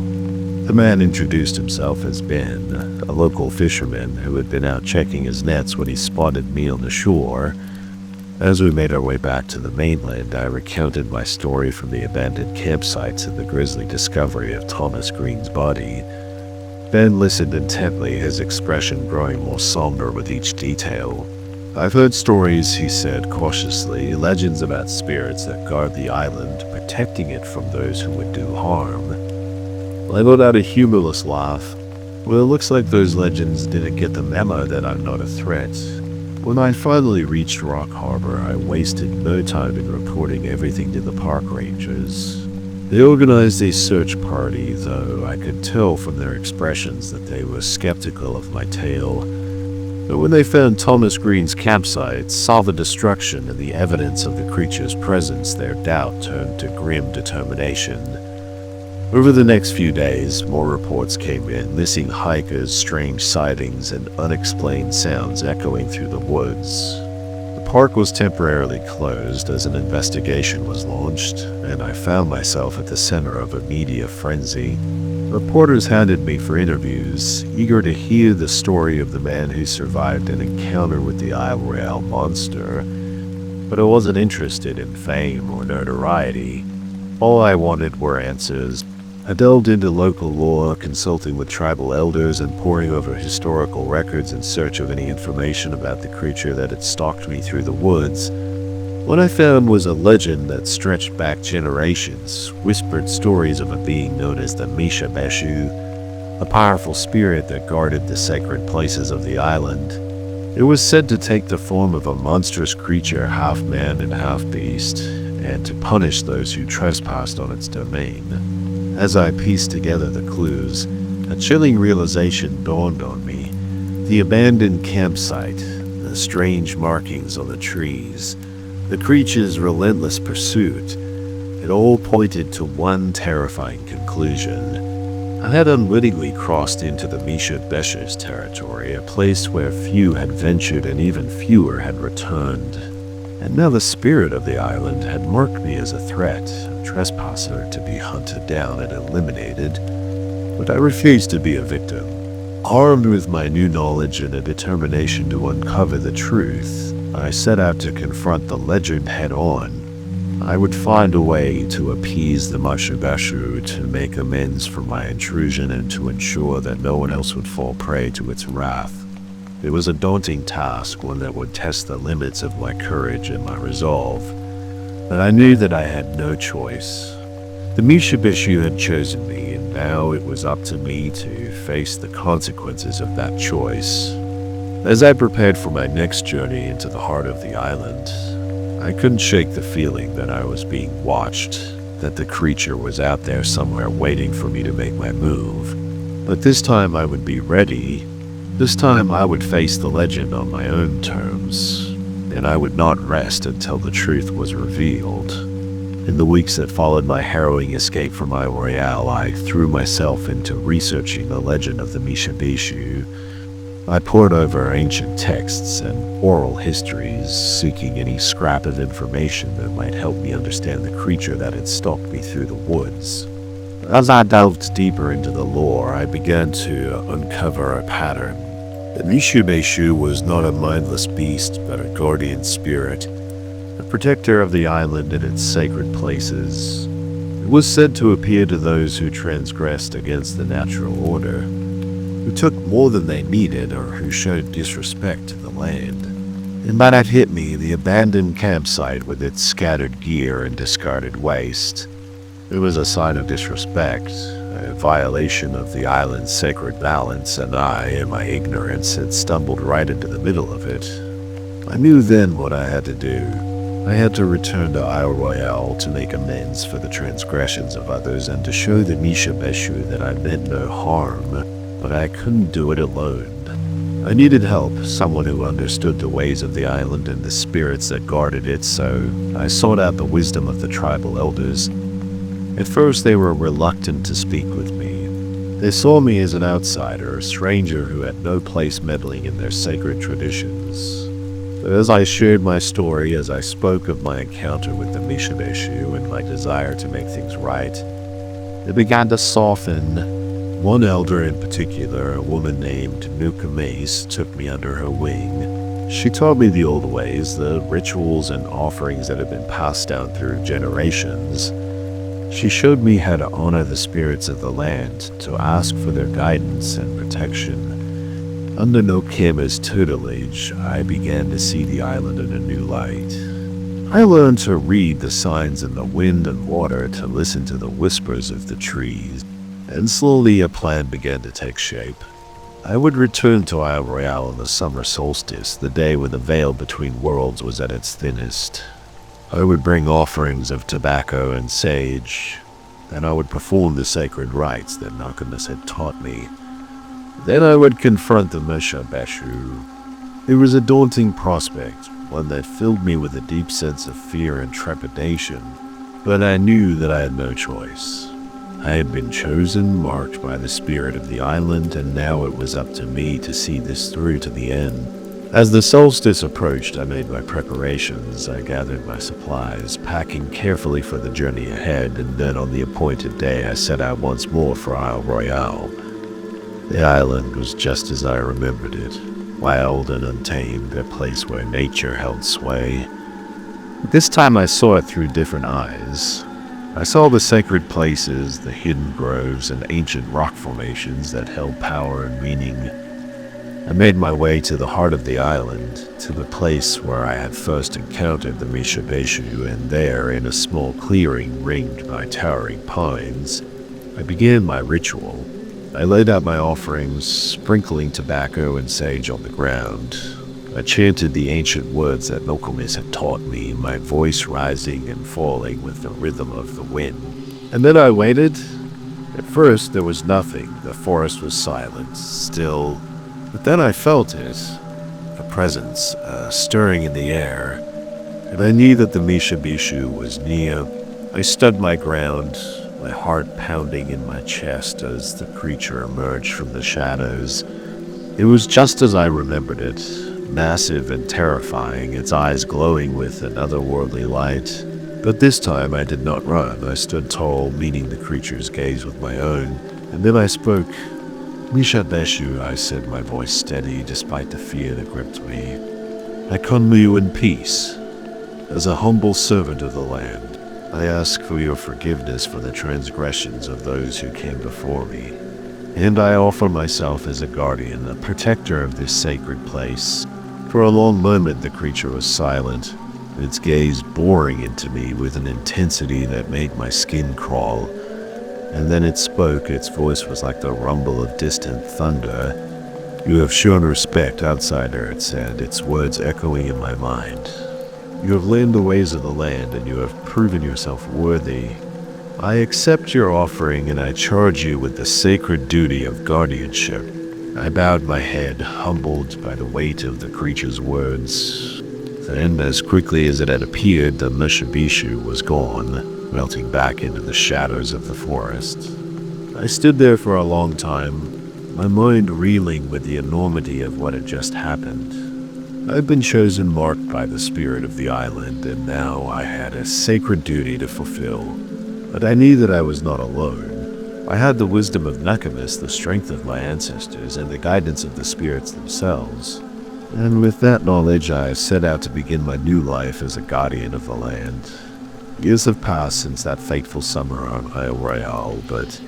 The man introduced himself as Ben, a local fisherman who had been out checking his nets when he spotted me on the shore. As we made our way back to the mainland, I recounted my story from the abandoned campsite to the grisly discovery of Thomas Green's body. Ben listened intently, his expression growing more somber with each detail. I've heard stories, he said cautiously, legends about spirits that guard the island, protecting it from those who would do harm. I let out a humorless laugh. Well, it looks like those legends didn't get the memo that I'm not a threat. When I finally reached Rock Harbor, I wasted no time in reporting everything to the park rangers. They organized a search party, though I could tell from their expressions that they were skeptical of my tale. But when they found Thomas Green's campsite, saw the destruction and the evidence of the creature's presence, their doubt turned to grim determination. Over the next few days, more reports came in, missing hikers, strange sightings, and unexplained sounds echoing through the woods. The park was temporarily closed as an investigation was launched, and I found myself at the center of a media frenzy. Reporters hounded me for interviews, eager to hear the story of the man who survived an encounter with the Isle Royale monster. But I wasn't interested in fame or notoriety. All I wanted were answers. I delved into local lore, consulting with tribal elders and poring over historical records in search of any information about the creature that had stalked me through the woods. What I found was a legend that stretched back generations, whispered stories of a being known as the Misha Beshu, a powerful spirit that guarded the sacred places of the island. It was said to take the form of a monstrous creature, half man and half beast, and to punish those who trespassed on its domain. As I pieced together the clues, a chilling realization dawned on me. The abandoned campsite, the strange markings on the trees, the creature's relentless pursuit, it all pointed to one terrifying conclusion. I had unwittingly crossed into the Misha Beshu's territory, a place where few had ventured and even fewer had returned. And now the spirit of the island had marked me as a threat, a trespasser to be hunted down and eliminated. But I refused to be a victim. Armed with my new knowledge and a determination to uncover the truth, I set out to confront the legend head-on. I would find a way to appease the Mashubashu, to make amends for my intrusion, and to ensure that no one else would fall prey to its wrath. It was a daunting task, one that would test the limits of my courage and my resolve. But I knew that I had no choice. The Mishibishu had chosen me, and now it was up to me to face the consequences of that choice. As I prepared for my next journey into the heart of the island, I couldn't shake the feeling that I was being watched, that the creature was out there somewhere waiting for me to make my move. But this time I would be ready. This time I would face the legend on my own terms, and I would not rest until the truth was revealed. In the weeks that followed my harrowing escape from Isle Royale, I threw myself into researching the legend of the Mishabishu. I pored over ancient texts and oral histories, seeking any scrap of information that might help me understand the creature that had stalked me through the woods. As I delved deeper into the lore, I began to uncover a pattern. The Mishubeshu was not a mindless beast, but a guardian spirit, a protector of the island and its sacred places. It was said to appear to those who transgressed against the natural order, who took more than they needed, or who showed disrespect to the land. And by that hit me, the abandoned campsite with its scattered gear and discarded waste. It was a sign of disrespect, a violation of the island's sacred balance, and I, in my ignorance, had stumbled right into the middle of it. I knew then what I had to do. I had to return to Isle Royale to make amends for the transgressions of others and to show the Misha Beshu that I meant no harm, but I couldn't do it alone. I needed help, someone who understood the ways of the island and the spirits that guarded it, so I sought out the wisdom of the tribal elders. At first, they were reluctant to speak with me. They saw me as an outsider, a stranger who had no place meddling in their sacred traditions. But as I shared my story, as I spoke of my encounter with the Mishabeshu and my desire to make things right, they began to soften. One elder in particular, a woman named Nuka Mace, took me under her wing. She taught me the old ways, the rituals and offerings that had been passed down through generations. She showed me how to honor the spirits of the land, to ask for their guidance and protection. Under Nokema's tutelage, I began to see the island in a new light. I learned to read the signs in the wind and water, to listen to the whispers of the trees. And slowly a plan began to take shape. I would return to Isle Royale on the summer solstice, the day when the veil between worlds was at its thinnest. I would bring offerings of tobacco and sage, and I would perform the sacred rites that Nakamas had taught me. Then I would confront the Misha Beshu. It was a daunting prospect, one that filled me with a deep sense of fear and trepidation, but I knew that I had no choice. I had been chosen, marked by the spirit of the island, and now it was up to me to see this through to the end. As the solstice approached, I made my preparations. I gathered my supplies, packing carefully for the journey ahead, and then on the appointed day I set out once more for Isle Royale. The island was just as I remembered it, wild and untamed, a place where nature held sway. This time I saw it through different eyes. I saw the sacred places, the hidden groves, and ancient rock formations that held power and meaning. I made my way to the heart of the island, to the place where I had first encountered the Mishabeshu, and there, in a small clearing ringed by towering pines, I began my ritual. I laid out my offerings, sprinkling tobacco and sage on the ground. I chanted the ancient words that Nokomis had taught me, my voice rising and falling with the rhythm of the wind. And then I waited. At first, there was nothing. The forest was silent, still. But then I felt it, a presence, stirring in the air. And I knew that the Mishabeshu was near. I stood my ground, my heart pounding in my chest as the creature emerged from the shadows. It was just as I remembered it. Massive and terrifying, its eyes glowing with an otherworldly light. But this time I did not run. I stood tall, meeting the creature's gaze with my own. And then I spoke. "Misha Beshu," I said, my voice steady despite the fear that gripped me. "I come to you in peace. As a humble servant of the land, I ask for your forgiveness for the transgressions of those who came before me. And I offer myself as a guardian, a protector of this sacred place." For a long moment the creature was silent, its gaze boring into me with an intensity that made my skin crawl. And then it spoke. Its voice was like the rumble of distant thunder. "You have shown respect, outsider," it said, its words echoing in my mind. "You have learned the ways of the land, and you have proven yourself worthy. I accept your offering, and I charge you with the sacred duty of guardianship." I bowed my head, humbled by the weight of the creature's words. Then, as quickly as it had appeared, the Mishabeshu was gone, melting back into the shadows of the forest. I stood there for a long time, my mind reeling with the enormity of what had just happened. I'd been chosen, marked by the spirit of the island, and now I had a sacred duty to fulfill. But I knew that I was not alone. I had the wisdom of Nakamis, the strength of my ancestors, and the guidance of the spirits themselves. And with that knowledge, I set out to begin my new life as a guardian of the land. Years have passed since that fateful summer on Isle Royale, but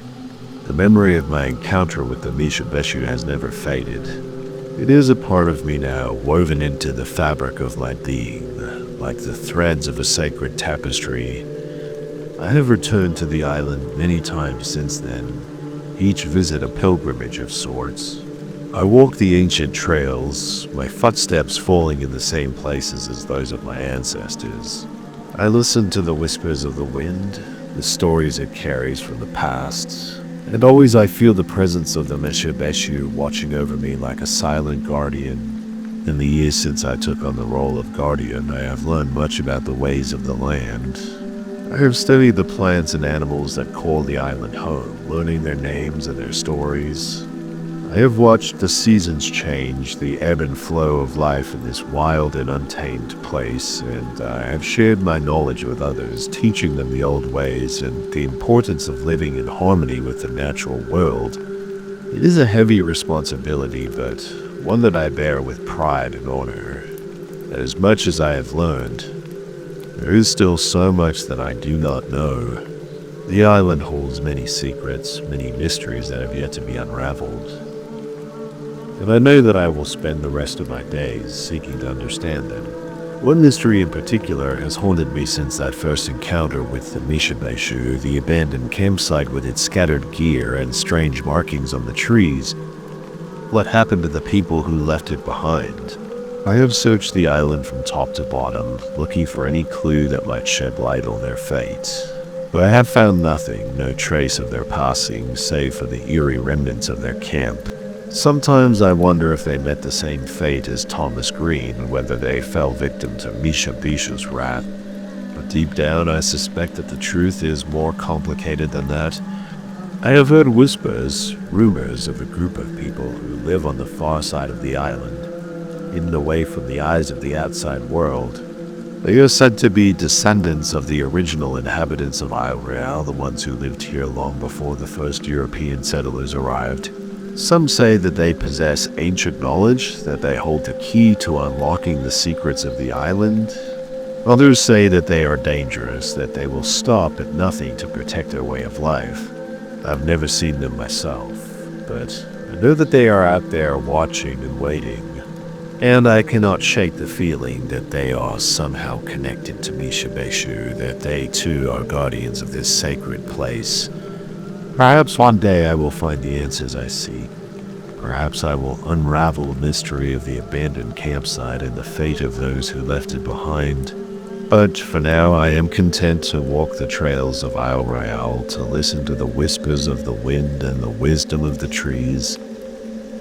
the memory of my encounter with the Mishabeshu has never faded. It is a part of me now, woven into the fabric of my being, like the threads of a sacred tapestry. I have returned to the island many times since then, each visit a pilgrimage of sorts. I walk the ancient trails, my footsteps falling in the same places as those of my ancestors. I listen to the whispers of the wind, the stories it carries from the past, and always I feel the presence of the Meshebeshu watching over me like a silent guardian. In the years since I took on the role of guardian, I have learned much about the ways of the land. I have studied the plants and animals that call the island home, learning their names and their stories. I have watched the seasons change, the ebb and flow of life in this wild and untamed place, and I have shared my knowledge with others, teaching them the old ways and the importance of living in harmony with the natural world. It is a heavy responsibility, but one that I bear with pride and honor. As much as I have learned, there is still so much that I do not know. The island holds many secrets, many mysteries that have yet to be unraveled. And I know that I will spend the rest of my days seeking to understand them. One mystery in particular has haunted me since that first encounter with the Meshebeshu, the abandoned campsite with its scattered gear and strange markings on the trees. What happened to the people who left it behind? I have searched the island from top to bottom, looking for any clue that might shed light on their fate. But I have found nothing, no trace of their passing, save for the eerie remnants of their camp. Sometimes I wonder if they met the same fate as Thomas Green, whether they fell victim to Meshebeshu's wrath. But deep down I suspect that the truth is more complicated than that. I have heard whispers, rumors of a group of people who live on the far side of the island, hidden away from the eyes of the outside world. They are said to be descendants of the original inhabitants of Isle Royale, the ones who lived here long before the first European settlers arrived. Some say that they possess ancient knowledge, that they hold the key to unlocking the secrets of the island. Others say that they are dangerous, that they will stop at nothing to protect their way of life. I've never seen them myself, but I know that they are out there watching and waiting. And I cannot shake the feeling that they are somehow connected to Meshebeshu, that they too are guardians of this sacred place. Perhaps one day I will find the answers I seek. Perhaps I will unravel the mystery of the abandoned campsite and the fate of those who left it behind. But for now I am content to walk the trails of Isle Royale, to listen to the whispers of the wind and the wisdom of the trees.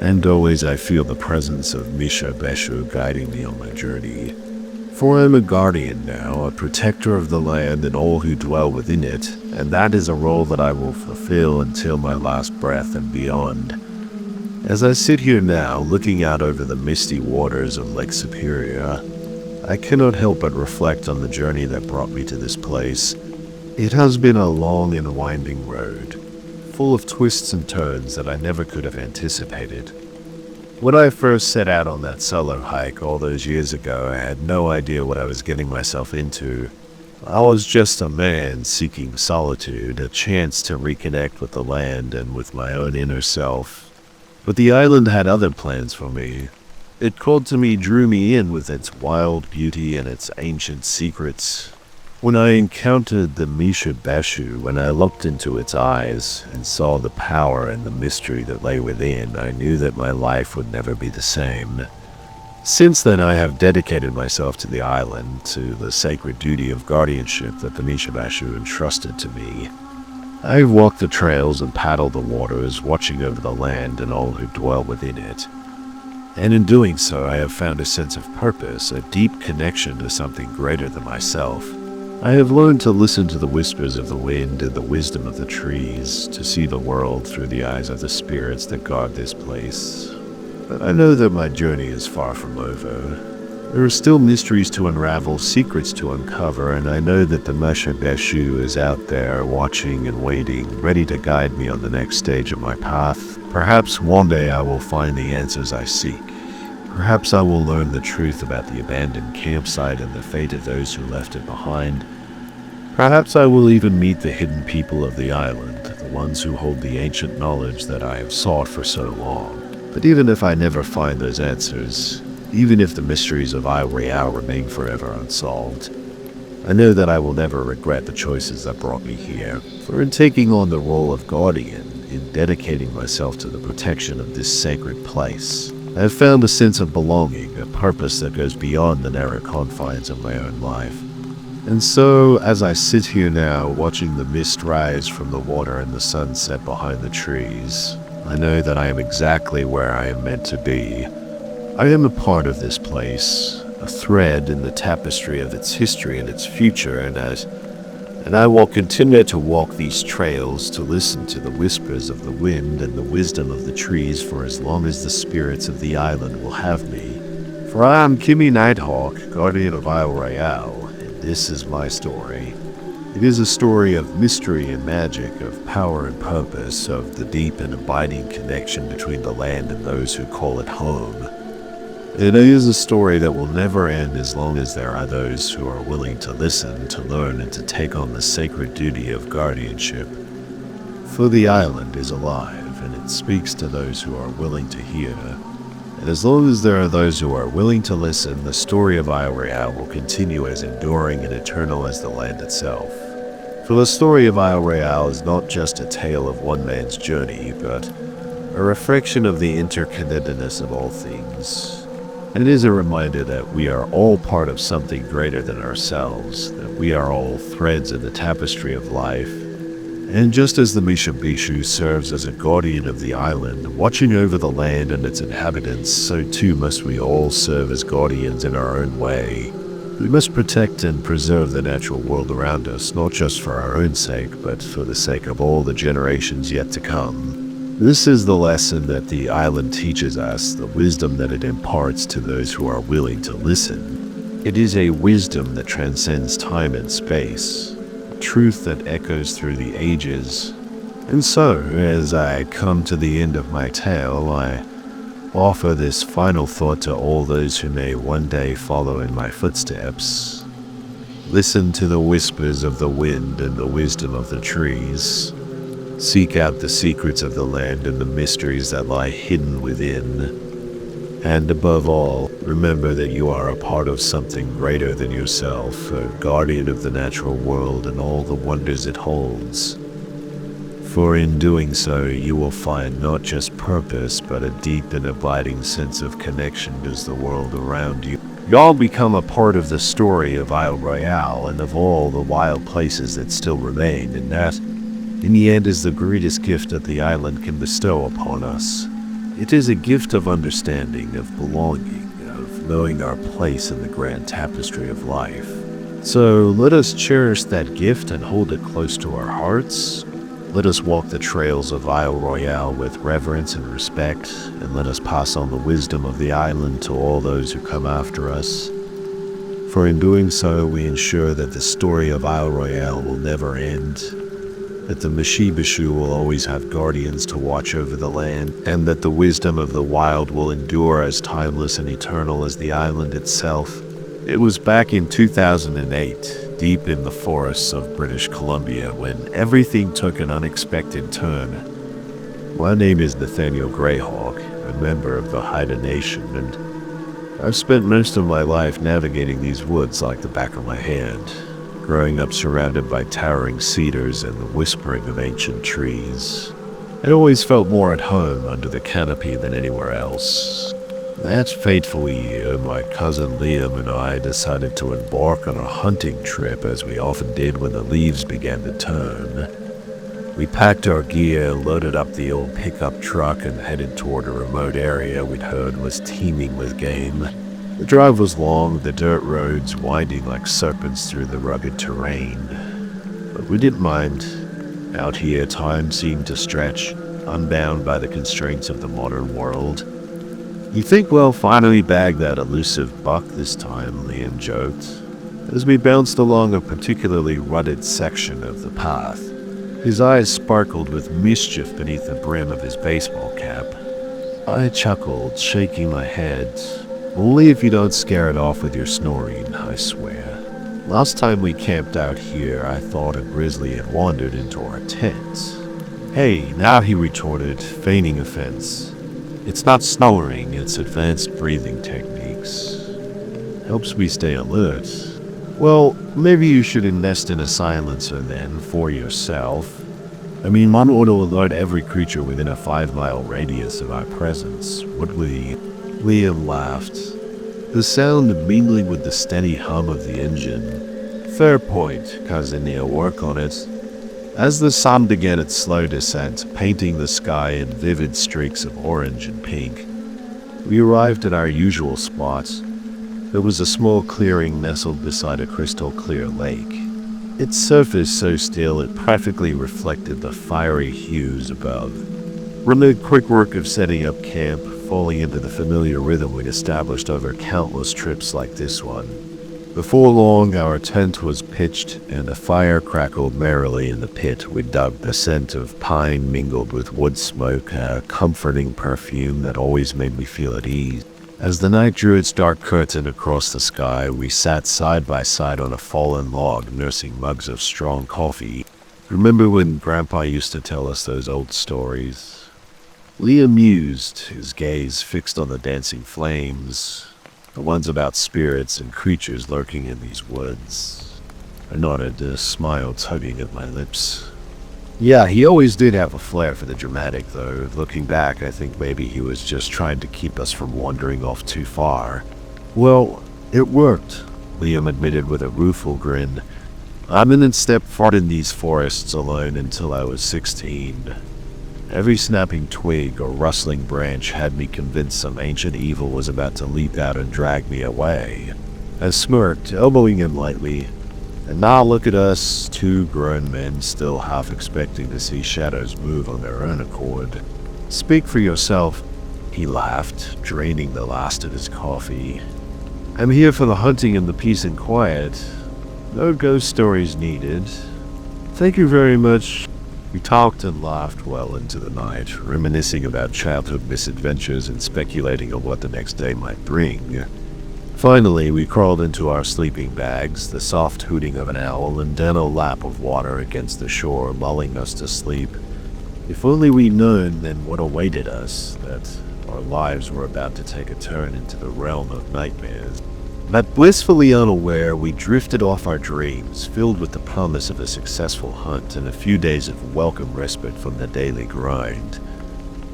And always I feel the presence of Meshebeshu guiding me on my journey. For I am a guardian now, a protector of the land and all who dwell within it, and that is a role that I will fulfill until my last breath and beyond. As I sit here now, looking out over the misty waters of Lake Superior, I cannot help but reflect on the journey that brought me to this place. It has been a long and winding road, full of twists and turns that I never could have anticipated. When I first set out on that solo hike all those years ago, I had no idea what I was getting myself into. I was just a man seeking solitude, a chance to reconnect with the land and with my own inner self. But the island had other plans for me. It called to me, drew me in with its wild beauty and its ancient secrets. When I encountered the Meshebeshu, when I looked into its eyes and saw the power and the mystery that lay within, I knew that my life would never be the same. Since then, I have dedicated myself to the island, to the sacred duty of guardianship that the Meshebeshu entrusted to me. I've walked the trails and paddled the waters, watching over the land and all who dwell within it. And in doing so, I have found a sense of purpose, a deep connection to something greater than myself. I have learned to listen to the whispers of the wind and the wisdom of the trees, to see the world through the eyes of the spirits that guard this place. But I know that my journey is far from over. There are still mysteries to unravel, secrets to uncover, and I know that the Meshebeshu is out there watching and waiting, ready to guide me on the next stage of my path. Perhaps one day I will find the answers I seek. Perhaps I will learn the truth about the abandoned campsite and the fate of those who left it behind. Perhaps I will even meet the hidden people of the island, the ones who hold the ancient knowledge that I have sought for so long. But even if I never find those answers, even if the mysteries of Isle Royale remain forever unsolved, I know that I will never regret the choices that brought me here. For in taking on the role of guardian, in dedicating myself to the protection of this sacred place. I have found a sense of belonging, a purpose that goes beyond the narrow confines of my own life. And so, as I sit here now, watching the mist rise from the water and the sunset behind the trees, I know that I am exactly where I am meant to be. I am a part of this place, a thread in the tapestry of its history and its future, and I will continue to walk these trails to listen to the whispers of the wind and the wisdom of the trees for as long as the spirits of the island will have me. For I am Kimmy Nighthawk, guardian of Isle Royale. This is my story. It is a story of mystery and magic, of power and purpose, of the deep and abiding connection between the land and those who call it home. It is a story that will never end as long as there are those who are willing to listen, to learn, and to take on the sacred duty of guardianship. For the island is alive, and it speaks to those who are willing to hear. And as long as there are those who are willing to listen, the story of Isle Royale will continue as enduring and eternal as the land itself. For the story of Isle Royale is not just a tale of one man's journey, but a reflection of the interconnectedness of all things. And it is a reminder that we are all part of something greater than ourselves, that we are all threads in the tapestry of life. And just as the Mishabishu serves as a guardian of the island, watching over the land and its inhabitants, so too must we all serve as guardians in our own way. We must protect and preserve the natural world around us, not just for our own sake, but for the sake of all the generations yet to come. This is the lesson that the island teaches us, the wisdom that it imparts to those who are willing to listen. It is a wisdom that transcends time and space. Truth that echoes through the ages. And so, as I come to the end of my tale, I offer this final thought to all those who may one day follow in my footsteps. Listen to the whispers of the wind and the wisdom of the trees. Seek out the secrets of the land and the mysteries that lie hidden within. And above all, remember that you are a part of something greater than yourself, a guardian of the natural world and all the wonders it holds. For in doing so, you will find not just purpose, but a deep and abiding sense of connection to the world around you. Y'all become a part of the story of Isle Royale and of all the wild places that still remain, and that, in the end, is the greatest gift that the island can bestow upon us. It is a gift of understanding, of belonging, of knowing our place in the grand tapestry of life. So let us cherish that gift and hold it close to our hearts. Let us walk the trails of Isle Royale with reverence and respect, and let us pass on the wisdom of the island to all those who come after us. For in doing so, we ensure that the story of Isle Royale will never end, that the Mishibishu will always have guardians to watch over the land, and that the wisdom of the wild will endure as timeless and eternal as the island itself. It was back in 2008, deep in the forests of British Columbia, when everything took an unexpected turn. My name is Nathaniel Greyhawk, a member of the Haida Nation, and I've spent most of my life navigating these woods like the back of my hand, growing up surrounded by towering cedars and the whispering of ancient trees. I always felt more at home under the canopy than anywhere else. That fateful year, my cousin Liam and I decided to embark on a hunting trip, as we often did when the leaves began to turn. We packed our gear, loaded up the old pickup truck, and headed toward a remote area we'd heard was teeming with game. The drive was long, the dirt roads winding like serpents through the rugged terrain. But we didn't mind. Out here, time seemed to stretch, unbound by the constraints of the modern world. "You think we'll finally bag that elusive buck this time," Liam joked, as we bounced along a particularly rutted section of the path. His eyes sparkled with mischief beneath the brim of his baseball cap. I chuckled, shaking my head. "Only if you don't scare it off with your snoring, I swear. Last time we camped out here, I thought a grizzly had wandered into our tent." "Hey, now," he retorted, feigning offense. "It's not snoring, it's advanced breathing techniques. Helps me stay alert." "Well, maybe you should invest in a silencer then, for yourself." I mean, one ought to alert every creature within a 5-mile radius of our presence, would we? Liam laughed, the sound mingling with the steady hum of the engine. Fair point, cousin Neil, work on it. As the sun began its slow descent, painting the sky in vivid streaks of orange and pink, we arrived at our usual spot. There was a small clearing nestled beside a crystal-clear lake. Its surface so still it practically reflected the fiery hues above. We made quick work of setting up camp, falling into the familiar rhythm we'd established over countless trips like this one. Before long, our tent was pitched and a fire crackled merrily in the pit we dug. The scent of pine mingled with wood smoke, a comforting perfume that always made me feel at ease. As the night drew its dark curtain across the sky, we sat side by side on a fallen log, nursing mugs of strong coffee. Remember when Grandpa used to tell us those old stories? Liam mused, his gaze fixed on the dancing flames, the ones about spirits and creatures lurking in these woods. I nodded, a smile tugging at my lips. Yeah, he always did have a flair for the dramatic, though. Looking back, I think maybe he was just trying to keep us from wandering off too far. Well, it worked, Liam admitted with a rueful grin. I didn't step foot in these forests alone until I was 16. Every snapping twig or rustling branch had me convinced some ancient evil was about to leap out and drag me away. I smirked, elbowing him lightly. And now look at us, two grown men still half expecting to see shadows move on their own accord. Speak for yourself, he laughed, draining the last of his coffee. I'm here for the hunting and the peace and quiet. No ghost stories needed. Thank you very much. We talked and laughed well into the night, reminiscing about childhood misadventures and speculating on what the next day might bring. Finally, we crawled into our sleeping bags, the soft hooting of an owl and then a lap of water against the shore lulling us to sleep. If only we'd known then what awaited us, that our lives were about to take a turn into the realm of nightmares. But blissfully unaware, we drifted off our dreams, filled with the promise of a successful hunt and a few days of welcome respite from the daily grind.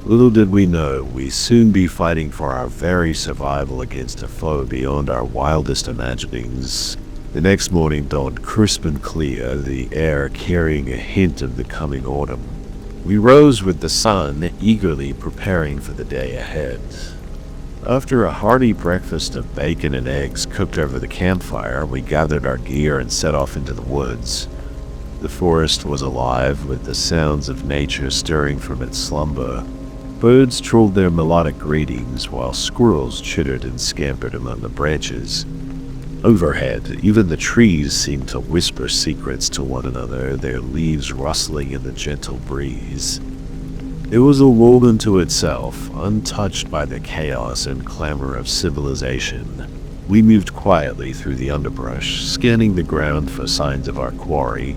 Little did we know, we'd soon be fighting for our very survival against a foe beyond our wildest imaginings. The next morning dawned crisp and clear, the air carrying a hint of the coming autumn. We rose with the sun, eagerly preparing for the day ahead. After a hearty breakfast of bacon and eggs cooked over the campfire, we gathered our gear and set off into the woods. The forest was alive with the sounds of nature stirring from its slumber. Birds trolled their melodic greetings, while squirrels chittered and scampered among the branches. Overhead, even the trees seemed to whisper secrets to one another, their leaves rustling in the gentle breeze. It was a world unto itself, untouched by the chaos and clamor of civilization. We moved quietly through the underbrush, scanning the ground for signs of our quarry.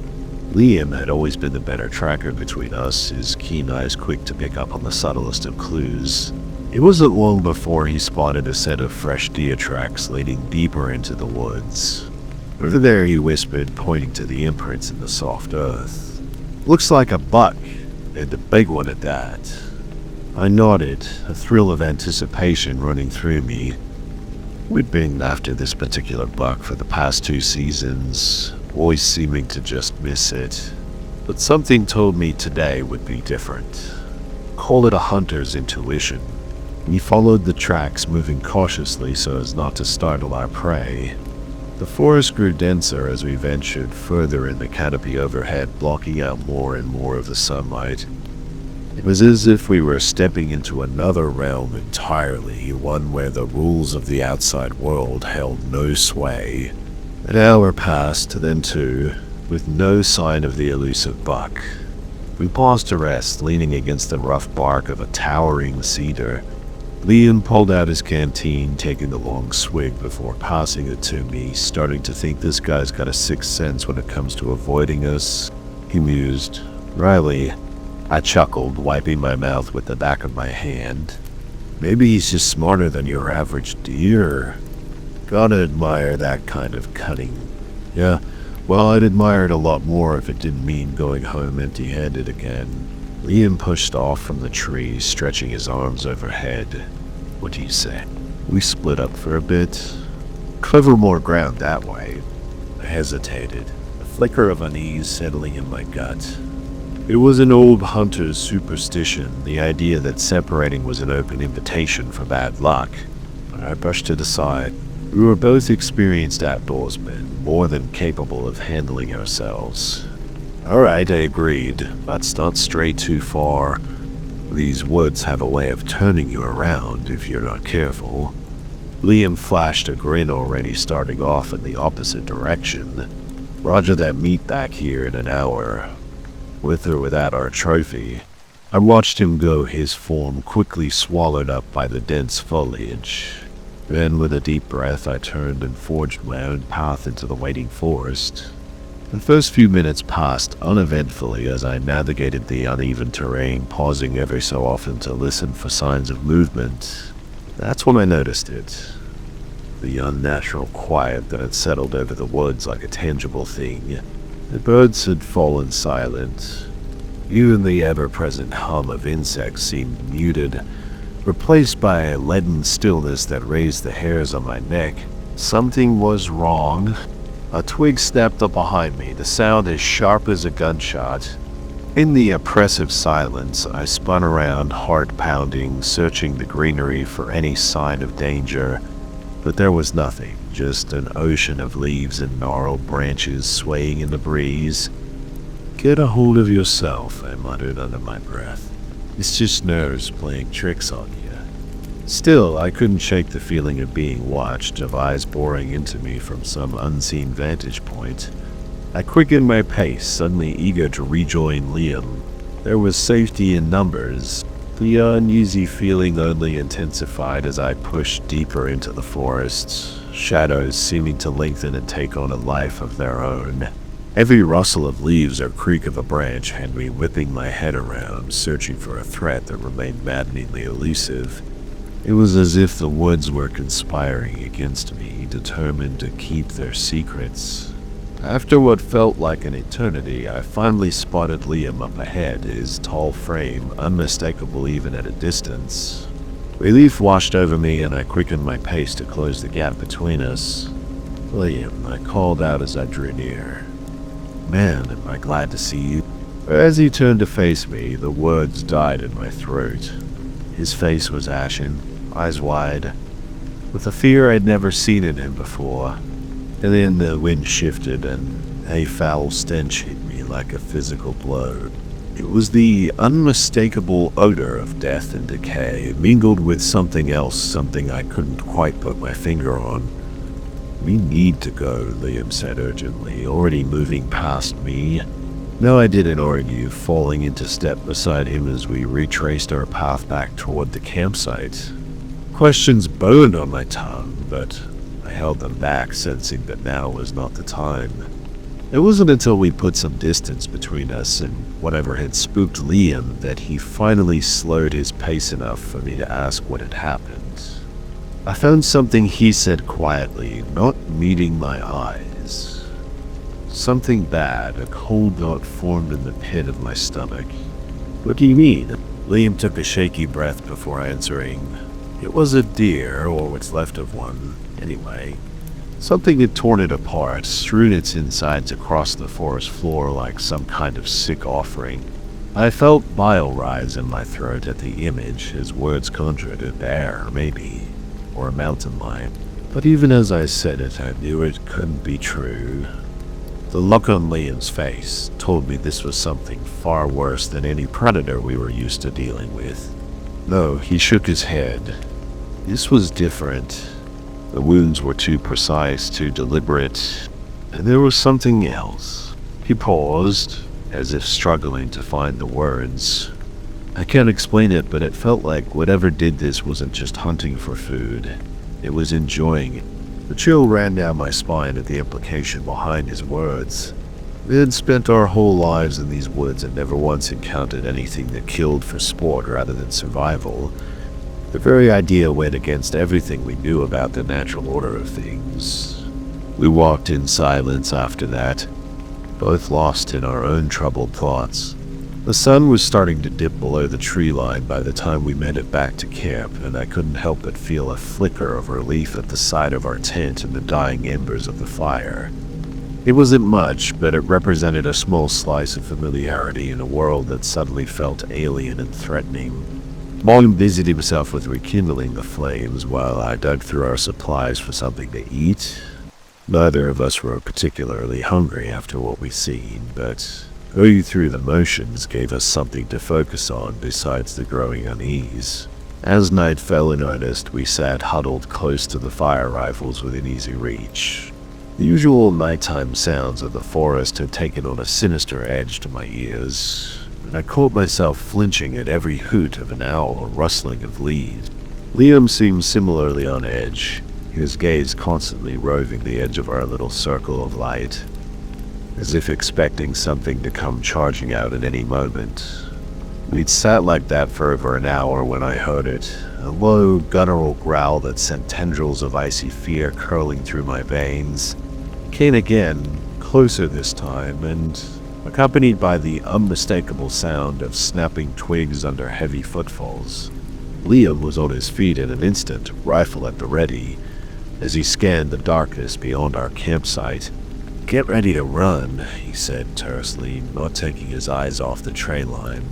Liam had always been the better tracker between us, his keen eyes quick to pick up on the subtlest of clues. It wasn't long before he spotted a set of fresh deer tracks leading deeper into the woods. Over there, he whispered, pointing to the imprints in the soft earth. Looks like a buck, and a big one at that. I nodded, a thrill of anticipation running through me. We'd been after this particular buck for the past 2 seasons, always seeming to just miss it. But something told me today would be different. Call it a hunter's intuition. We followed the tracks, moving cautiously so as not to startle our prey. The forest grew denser as we ventured further in the canopy overhead, blocking out more and more of the sunlight. It was as if we were stepping into another realm entirely, one where the rules of the outside world held no sway. An hour passed, then 2, with no sign of the elusive buck. We paused to rest, leaning against the rough bark of a towering cedar. Liam pulled out his canteen, taking a long swig before passing it to me, starting to think this guy's got a sixth sense when it comes to avoiding us. He mused. Riley, I chuckled, wiping my mouth with the back of my hand. Maybe he's just smarter than your average deer. Gotta admire that kind of cunning. Yeah, Well, I'd admire it a lot more if it didn't mean going home empty-handed again. Liam pushed off from the tree, stretching his arms overhead. What do you say? We split up for a bit. Cover more ground that way. I hesitated, a flicker of unease settling in my gut. It was an old hunter's superstition, the idea that separating was an open invitation for bad luck. I brushed it aside. We were both experienced outdoorsmen, more than capable of handling ourselves. Alright, I agreed. Let's not stray too far. These woods have a way of turning you around if you're not careful. Liam flashed a grin, already starting off in the opposite direction. Roger that, meet back here in an hour. With or without our trophy. I watched him go, his form quickly swallowed up by the dense foliage. Then, with a deep breath, I turned and forged my own path into the waiting forest. The first few minutes passed uneventfully as I navigated the uneven terrain, pausing every so often to listen for signs of movement. That's when I noticed it. The unnatural quiet that had settled over the woods like a tangible thing. The birds had fallen silent. Even the ever-present hum of insects seemed muted, replaced by a leaden stillness that raised the hairs on my neck. Something was wrong. A twig snapped up behind me, the sound as sharp as a gunshot. In the oppressive silence, I spun around, heart pounding, searching the greenery for any sign of danger. But there was nothing, just an ocean of leaves and gnarled branches swaying in the breeze. Get a hold of yourself, I muttered under my breath. It's just nerves playing tricks on you. Still, I couldn't shake the feeling of being watched, of eyes boring into me from some unseen vantage point. I quickened my pace, suddenly eager to rejoin Liam. There was safety in numbers. The uneasy feeling only intensified as I pushed deeper into the forest, shadows seeming to lengthen and take on a life of their own. Every rustle of leaves or creak of a branch had me whipping my head around, searching for a threat that remained maddeningly elusive. It was as if the woods were conspiring against me, determined to keep their secrets. After what felt like an eternity, I finally spotted Liam up ahead, his tall frame unmistakable even at a distance. Relief washed over me, and I quickened my pace to close the gap between us. Liam, I called out as I drew near. Man, am I glad to see you. As he turned to face me, the words died in my throat. His face was ashen, eyes wide, with a fear I'd never seen in him before. And then the wind shifted and a foul stench hit me like a physical blow. It was the unmistakable odor of death and decay, mingled with something else, something I couldn't quite put my finger on. We need to go, Liam said urgently, already moving past me. No, I didn't argue, falling into step beside him as we retraced our path back toward the campsite. Questions burned on my tongue, but I held them back, sensing that now was not the time. It wasn't until we put some distance between us and whatever had spooked Liam that he finally slowed his pace enough for me to ask what had happened. I found something he said quietly, not meeting my eyes. Something bad, a cold knot formed in the pit of my stomach. What do you mean? Liam took a shaky breath before answering. It was a deer, or what's left of one, anyway. Something had torn it apart, strewn its insides across the forest floor like some kind of sick offering. I felt bile rise in my throat at the image, his words conjured a bear, maybe, or a mountain lion. But even as I said it, I knew it couldn't be true. The look on Liam's face told me this was something far worse than any predator we were used to dealing with. No, he shook his head. This was different. The wounds were too precise, too deliberate, and there was something else. He paused, as if struggling to find the words. I can't explain it, but it felt like whatever did this wasn't just hunting for food. It was enjoying it. The chill ran down my spine at the implication behind his words. We had spent our whole lives in these woods and never once encountered anything that killed for sport rather than survival. The very idea went against everything we knew about the natural order of things. We walked in silence after that, both lost in our own troubled thoughts. The sun was starting to dip below the tree line by the time we made it back to camp, and I couldn't help but feel a flicker of relief at the sight of our tent and the dying embers of the fire. It wasn't much, but it represented a small slice of familiarity in a world that suddenly felt alien and threatening. Morgan busied himself with rekindling the flames while I dug through our supplies for something to eat. Neither of us were particularly hungry after what we'd seen, but going through the motions gave us something to focus on besides the growing unease. As night fell in earnest, we sat huddled close to the fire rifles within easy reach. The usual nighttime sounds of the forest had taken on a sinister edge to my ears, and I caught myself flinching at every hoot of an owl or rustling of leaves. Liam seemed similarly on edge, his gaze constantly roving the edge of our little circle of light, as if expecting something to come charging out at any moment. We'd sat like that for over an hour when I heard it, a low, guttural growl that sent tendrils of icy fear curling through my veins. Came again, closer this time, and accompanied by the unmistakable sound of snapping twigs under heavy footfalls. Liam was on his feet in an instant, rifle at the ready, as he scanned the darkness beyond our campsite. "Get ready to run," he said tersely, not taking his eyes off the tray line.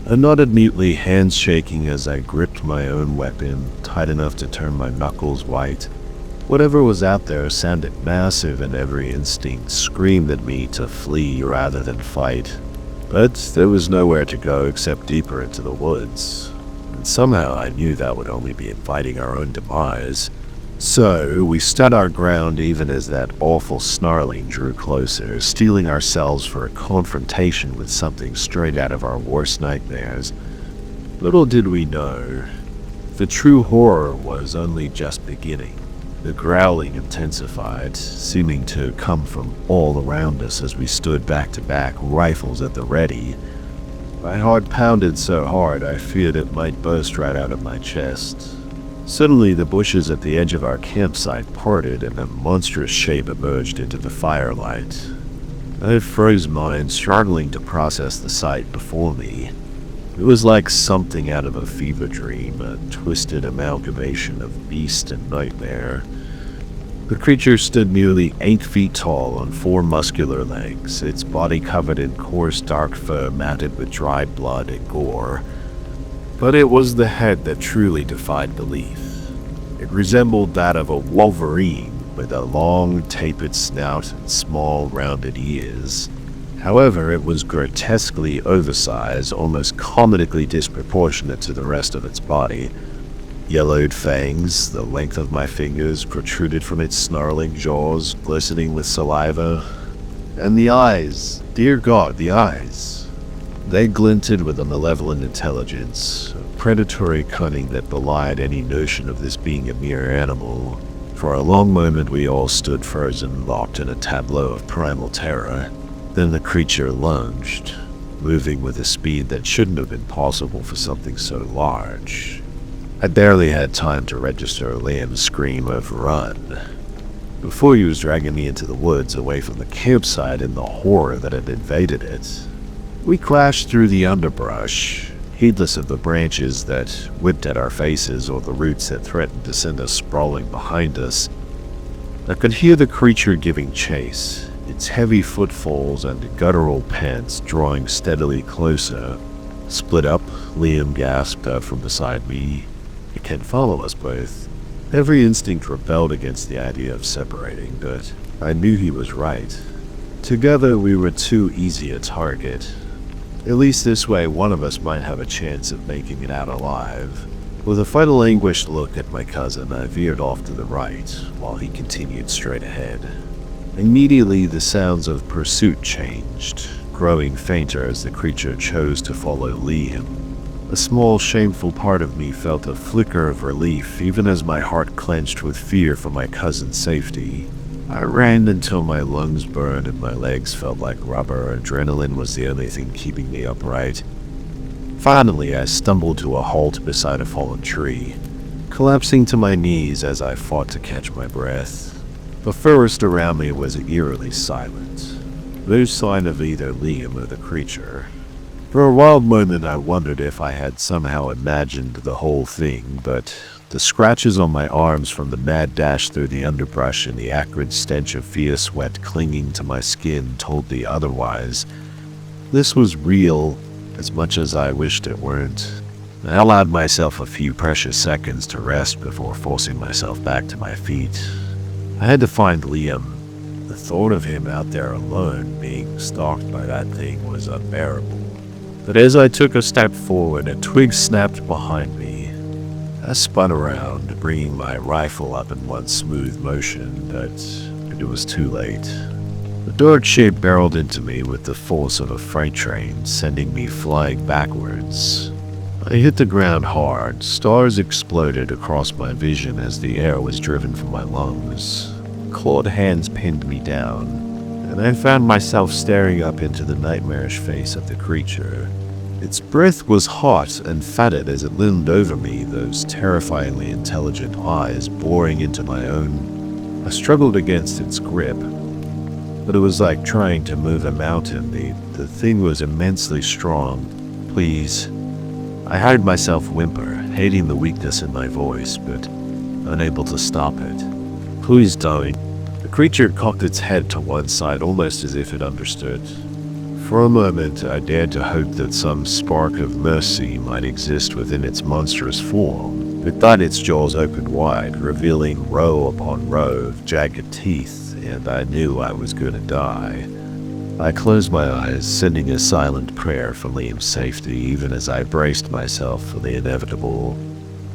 I nodded mutely, hands shaking as I gripped my own weapon, tight enough to turn my knuckles white. Whatever was out there sounded massive, and every instinct screamed at me to flee rather than fight. But there was nowhere to go except deeper into the woods, and somehow I knew that would only be inviting our own demise. So we stood our ground even as that awful snarling drew closer, steeling ourselves for a confrontation with something straight out of our worst nightmares. Little did we know, the true horror was only just beginning. The growling intensified, seeming to come from all around us as we stood back to back, rifles at the ready. My heart pounded so hard I feared it might burst right out of my chest. Suddenly, the bushes at the edge of our campsite parted and a monstrous shape emerged into the firelight. I froze mine, struggling to process the sight before me. It was like something out of a fever dream, a twisted amalgamation of beast and nightmare. The creature stood nearly 8 feet tall on 4 muscular legs, its body covered in coarse dark fur matted with dried blood and gore. But it was the head that truly defied belief. It resembled that of a wolverine, with a long, tapered snout and small, rounded ears. However, it was grotesquely oversized, almost comically disproportionate to the rest of its body. Yellowed fangs, the length of my fingers, protruded from its snarling jaws, glistening with saliva. And the eyes, dear God, the eyes. They glinted with a malevolent intelligence, a predatory cunning that belied any notion of this being a mere animal. For a long moment we all stood frozen, locked in a tableau of primal terror. Then the creature lunged, moving with a speed that shouldn't have been possible for something so large. I barely had time to register Liam's scream of "run" before he was dragging me into the woods away from the campsite and the horror that had invaded it. We clashed through the underbrush, heedless of the branches that whipped at our faces or the roots that threatened to send us sprawling behind us. I could hear the creature giving chase, its heavy footfalls and guttural pants drawing steadily closer. "Split up," Liam gasped out from beside me. "It can follow us both." Every instinct rebelled against the idea of separating, but I knew he was right. Together we were too easy a target. At least this way one of us might have a chance of making it out alive. With a final anguished look at my cousin, I veered off to the right, while he continued straight ahead. Immediately the sounds of pursuit changed, growing fainter as the creature chose to follow Liam. A small, shameful part of me felt a flicker of relief, even as my heart clenched with fear for my cousin's safety. I ran until my lungs burned and my legs felt like rubber. Adrenaline was the only thing keeping me upright. Finally, I stumbled to a halt beside a fallen tree, collapsing to my knees as I fought to catch my breath. The forest around me was eerily silent. no sign of either Liam or the creature. For a wild moment I wondered if I had somehow imagined the whole thing, but the scratches on my arms from the mad dash through the underbrush and the acrid stench of fierce sweat clinging to my skin told me otherwise. This was real, as much as I wished it weren't. I allowed myself a few precious seconds to rest before forcing myself back to my feet. I had to find Liam. The thought of him out there alone, being stalked by that thing, was unbearable. But as I took a step forward, a twig snapped behind me. I spun around, bringing my rifle up in one smooth motion, but it was too late. The dark shape barreled into me with the force of a freight train, sending me flying backwards. I hit the ground hard. Stars exploded across my vision as the air was driven from my lungs. Clawed hands pinned me down, and I found myself staring up into the nightmarish face of the creature. Its breath was hot and fetid as it loomed over me, those terrifyingly intelligent eyes boring into my own. I struggled against its grip, but it was like trying to move a mountain. The thing was immensely strong. Please. I heard myself whimper, hating the weakness in my voice, but unable to stop it. Please don't. The creature cocked its head to one side, almost as if it understood. For a moment, I dared to hope that some spark of mercy might exist within its monstrous form. But then its jaws opened wide, revealing row upon row of jagged teeth, and I knew I was going to die. I closed my eyes, sending a silent prayer for Liam's safety, even as I braced myself for the inevitable.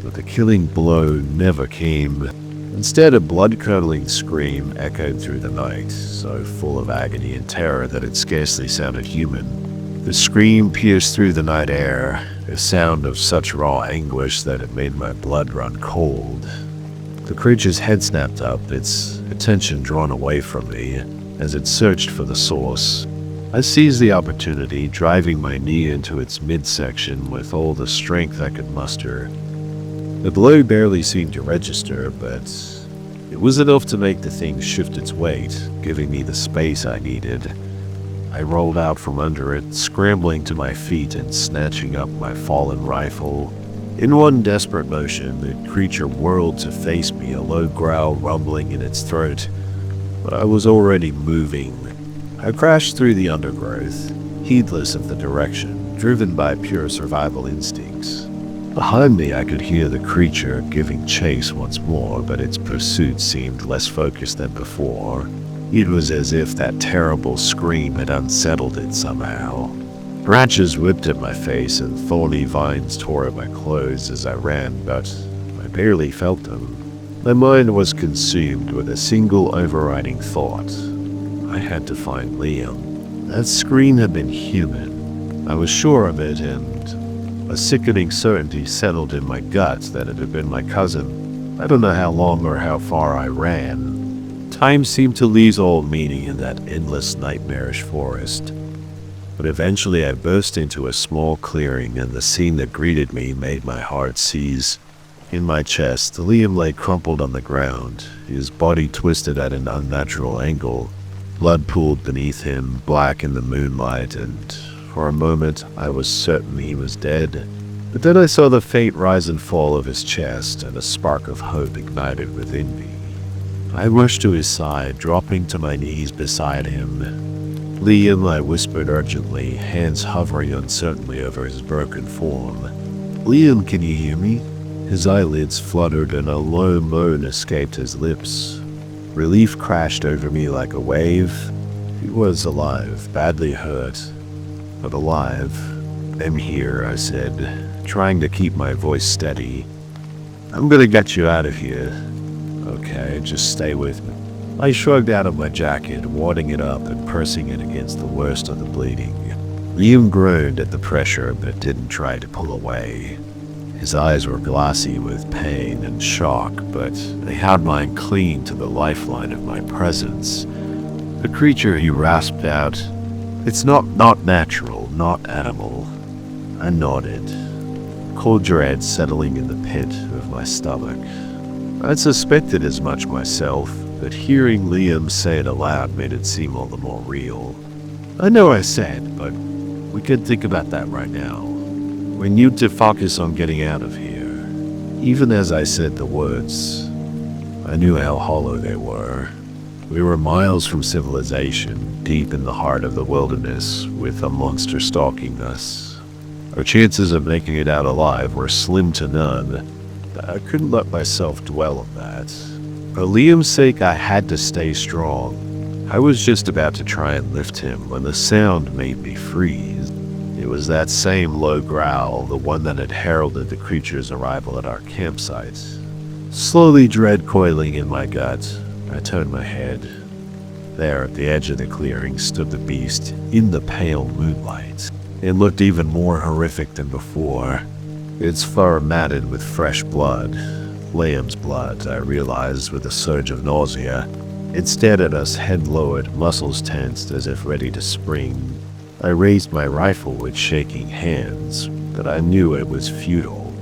But the killing blow never came. Instead, a blood-curdling scream echoed through the night, so full of agony and terror that it scarcely sounded human. The scream pierced through the night air, a sound of such raw anguish that it made my blood run cold. The creature's head snapped up, its attention drawn away from me. As it searched for the source, I seized the opportunity, driving my knee into its midsection with all the strength I could muster. The blow barely seemed to register, but it was enough to make the thing shift its weight, giving me the space I needed. I rolled out from under it, scrambling to my feet and snatching up my fallen rifle. In one desperate motion, the creature whirled to face me, a low growl rumbling in its throat. But I was already moving. I crashed through the undergrowth, heedless of the direction, driven by pure survival instincts. Behind me, I could hear the creature giving chase once more, but its pursuit seemed less focused than before. It was as if that terrible scream had unsettled it somehow. Branches whipped at my face and thorny vines tore at my clothes as I ran, but I barely felt them. My mind was consumed with a single overriding thought. I had to find Liam. That scream had been human. I was sure of it, and a sickening certainty settled in my guts that it had been my cousin. I don't know how long or how far I ran. Time seemed to lose all meaning in that endless nightmarish forest. But eventually I burst into a small clearing, and the scene that greeted me made my heart seize. In my chest, Liam lay crumpled on the ground, his body twisted at an unnatural angle. Blood pooled beneath him, black in the moonlight, and for a moment I was certain he was dead. But then I saw the faint rise and fall of his chest, and a spark of hope ignited within me. I rushed to his side, dropping to my knees beside him. Liam, I whispered urgently, hands hovering uncertainly over his broken form. Liam, can you hear me? His eyelids fluttered and a low moan escaped his lips. Relief crashed over me like a wave. He was alive, badly hurt, but alive. I'm here, I said, trying to keep my voice steady. I'm gonna get you out of here. Okay, just stay with me. I shrugged out of my jacket, wadding it up and pursing it against the worst of the bleeding. Liam groaned at the pressure but didn't try to pull away. His eyes were glassy with pain and shock, but they held mine clean to the lifeline of my presence. The creature, he rasped out, "It's not natural, not animal." I nodded, cold dread settling in the pit of my stomach. I'd suspected as much myself, but hearing Liam say it aloud made it seem all the more real. I know I said, but we can't think about that right now. We need to focus on getting out of here. Even as I said the words, I knew how hollow they were. We were miles from civilization, deep in the heart of the wilderness, with a monster stalking us. Our chances of making it out alive were slim to none. I couldn't let myself dwell on that. For Liam's sake, I had to stay strong. I was just about to try and lift him when the sound made me freeze. It was that same low growl, the one that had heralded the creature's arrival at our campsite. Slowly, dread coiling in my gut, I turned my head. There, at the edge of the clearing, stood the beast in the pale moonlight. It looked even more horrific than before. Its fur matted with fresh blood. Liam's blood, I realized with a surge of nausea. It stared at us head lowered, muscles tensed as if ready to spring. I raised my rifle with shaking hands, but I knew it was futile.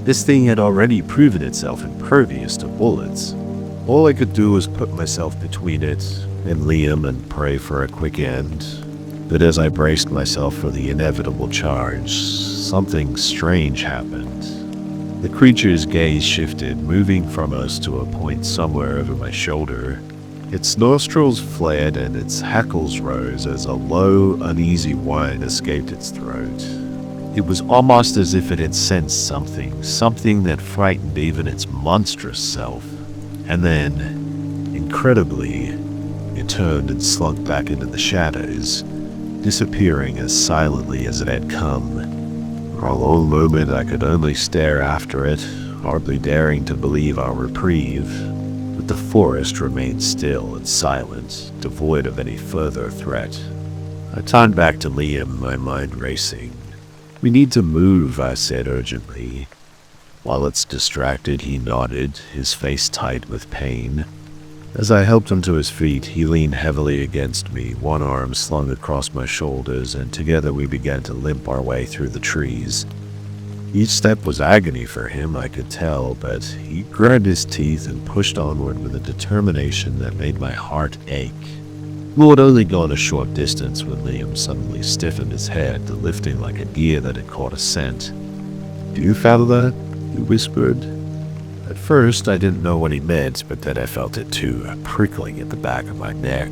This thing had already proven itself impervious to bullets. All I could do was put myself between it and Liam and pray for a quick end. But as I braced myself for the inevitable charge, something strange happened. The creature's gaze shifted, moving from us to a point somewhere over my shoulder. Its nostrils flared and its hackles rose as a low, uneasy whine escaped its throat. It was almost as if it had sensed something that frightened even its monstrous self. And then, incredibly, it turned and slunk back into the shadows, disappearing as silently as it had come. For a long moment I could only stare after it, hardly daring to believe our reprieve. But the forest remained still and silent, devoid of any further threat. I turned back to Liam, my mind racing. "We need to move," I said urgently. While it's distracted, he nodded, his face tight with pain. As I helped him to his feet, he leaned heavily against me, one arm slung across my shoulders, and together we began to limp our way through the trees. Each step was agony for him, I could tell, but he ground his teeth and pushed onward with a determination that made my heart ache. We had only gone a short distance when Liam suddenly stiffened his head, lifting like a deer that had caught a scent. "Do you follow that?" he whispered. At first, I didn't know what he meant, but then I felt it too, prickling at the back of my neck.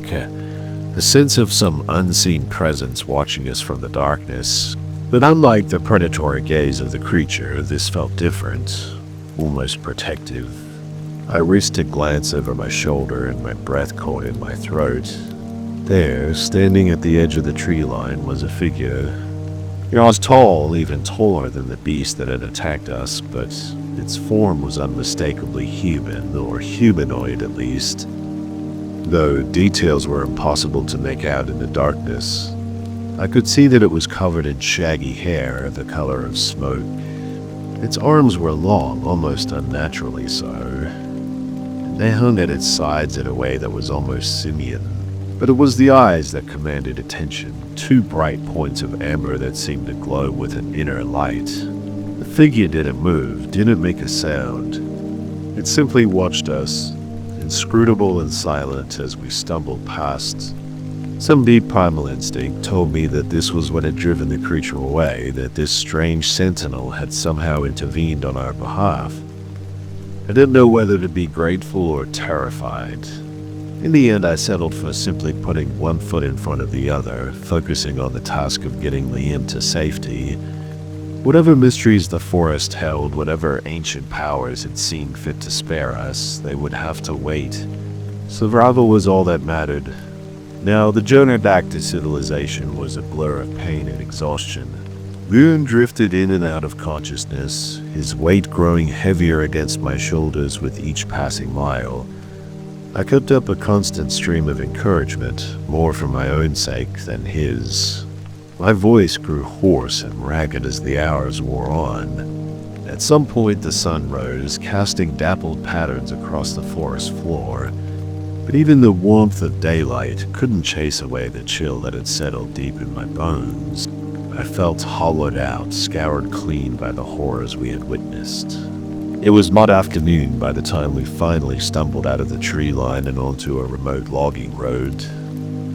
The sense of some unseen presence watching us from the darkness. But unlike the predatory gaze of the creature, this felt different, almost protective. I risked a glance over my shoulder and my breath caught in my throat. There, standing at the edge of the tree line, was a figure. It was tall, even taller than the beast that had attacked us, but its form was unmistakably human, or humanoid at least, though details were impossible to make out in the darkness. I could see that it was covered in shaggy hair, the color of smoke. Its arms were long, almost unnaturally so. They hung at its sides in a way that was almost simian. But it was the eyes that commanded attention, two bright points of amber that seemed to glow with an inner light. The figure didn't move, didn't make a sound. It simply watched us, inscrutable and silent as we stumbled past. Some deep primal instinct told me that this was what had driven the creature away, that this strange sentinel had somehow intervened on our behalf. I didn't know whether to be grateful or terrified. In the end, I settled for simply putting one foot in front of the other, focusing on the task of getting Liam to safety. Whatever mysteries the forest held, whatever ancient powers had seen fit to spare us, they would have to wait. Survival was all that mattered. Now, the journey back to civilization was a blur of pain and exhaustion. Liam drifted in and out of consciousness, his weight growing heavier against my shoulders with each passing mile. I kept up a constant stream of encouragement, more for my own sake than his. My voice grew hoarse and ragged as the hours wore on. At some point the sun rose, casting dappled patterns across the forest floor. But even the warmth of daylight couldn't chase away the chill that had settled deep in my bones. I felt hollowed out, scoured clean by the horrors we had witnessed. It was mid-afternoon by the time we finally stumbled out of the tree line and onto a remote logging road.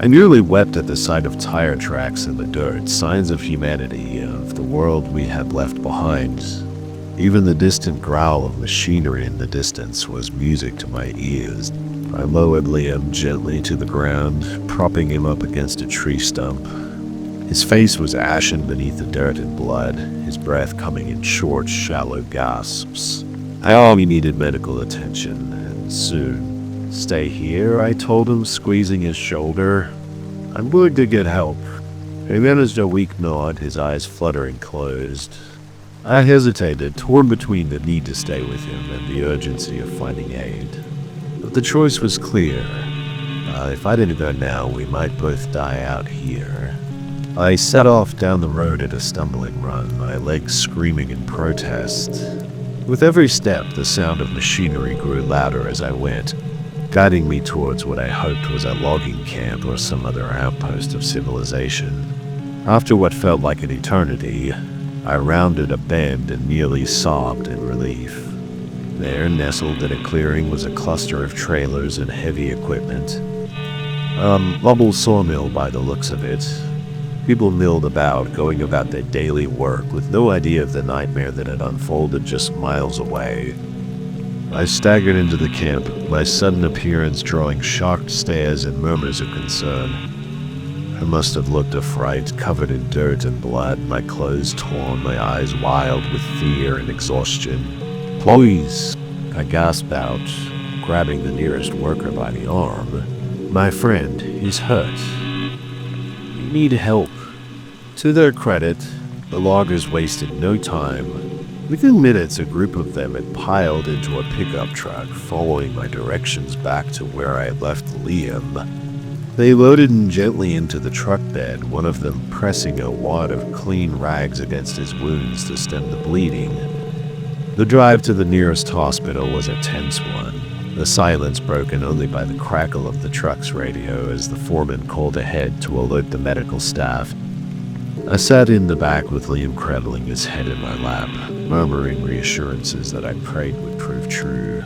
I nearly wept at the sight of tire tracks in the dirt, signs of humanity, of the world we had left behind. Even the distant growl of machinery in the distance was music to my ears. I lowered Liam gently to the ground, propping him up against a tree stump. His face was ashen beneath the dirt and blood, his breath coming in short, shallow gasps. I only needed medical attention, and soon. "Stay here," I told him, squeezing his shoulder. "I'm going to get help." He managed a weak nod, his eyes fluttering closed. I hesitated, torn between the need to stay with him and the urgency of finding aid. But the choice was clear. If I didn't go now, we might both die out here. I set off down the road at a stumbling run, my legs screaming in protest. With every step, the sound of machinery grew louder as I went, guiding me towards what I hoped was a logging camp or some other outpost of civilization. After what felt like an eternity, I rounded a bend and nearly sobbed in relief. There, nestled in a clearing, was a cluster of trailers and heavy equipment. Mobile sawmill by the looks of it. People milled about, going about their daily work, with no idea of the nightmare that had unfolded just miles away. I staggered into the camp, my sudden appearance drawing shocked stares and murmurs of concern. I must have looked a fright, covered in dirt and blood, my clothes torn, my eyes wild with fear and exhaustion. "Please," I gasped out, grabbing the nearest worker by the arm. "My friend, he's hurt. We need help." To their credit, the loggers wasted no time. Within minutes, a group of them had piled into a pickup truck, following my directions back to where I had left Liam. They loaded him gently into the truck bed, one of them pressing a wad of clean rags against his wounds to stem the bleeding. The drive to the nearest hospital was a tense one, the silence broken only by the crackle of the truck's radio as the foreman called ahead to alert the medical staff. I sat in the back with Liam cradling his head in my lap, murmuring reassurances that I prayed would prove true.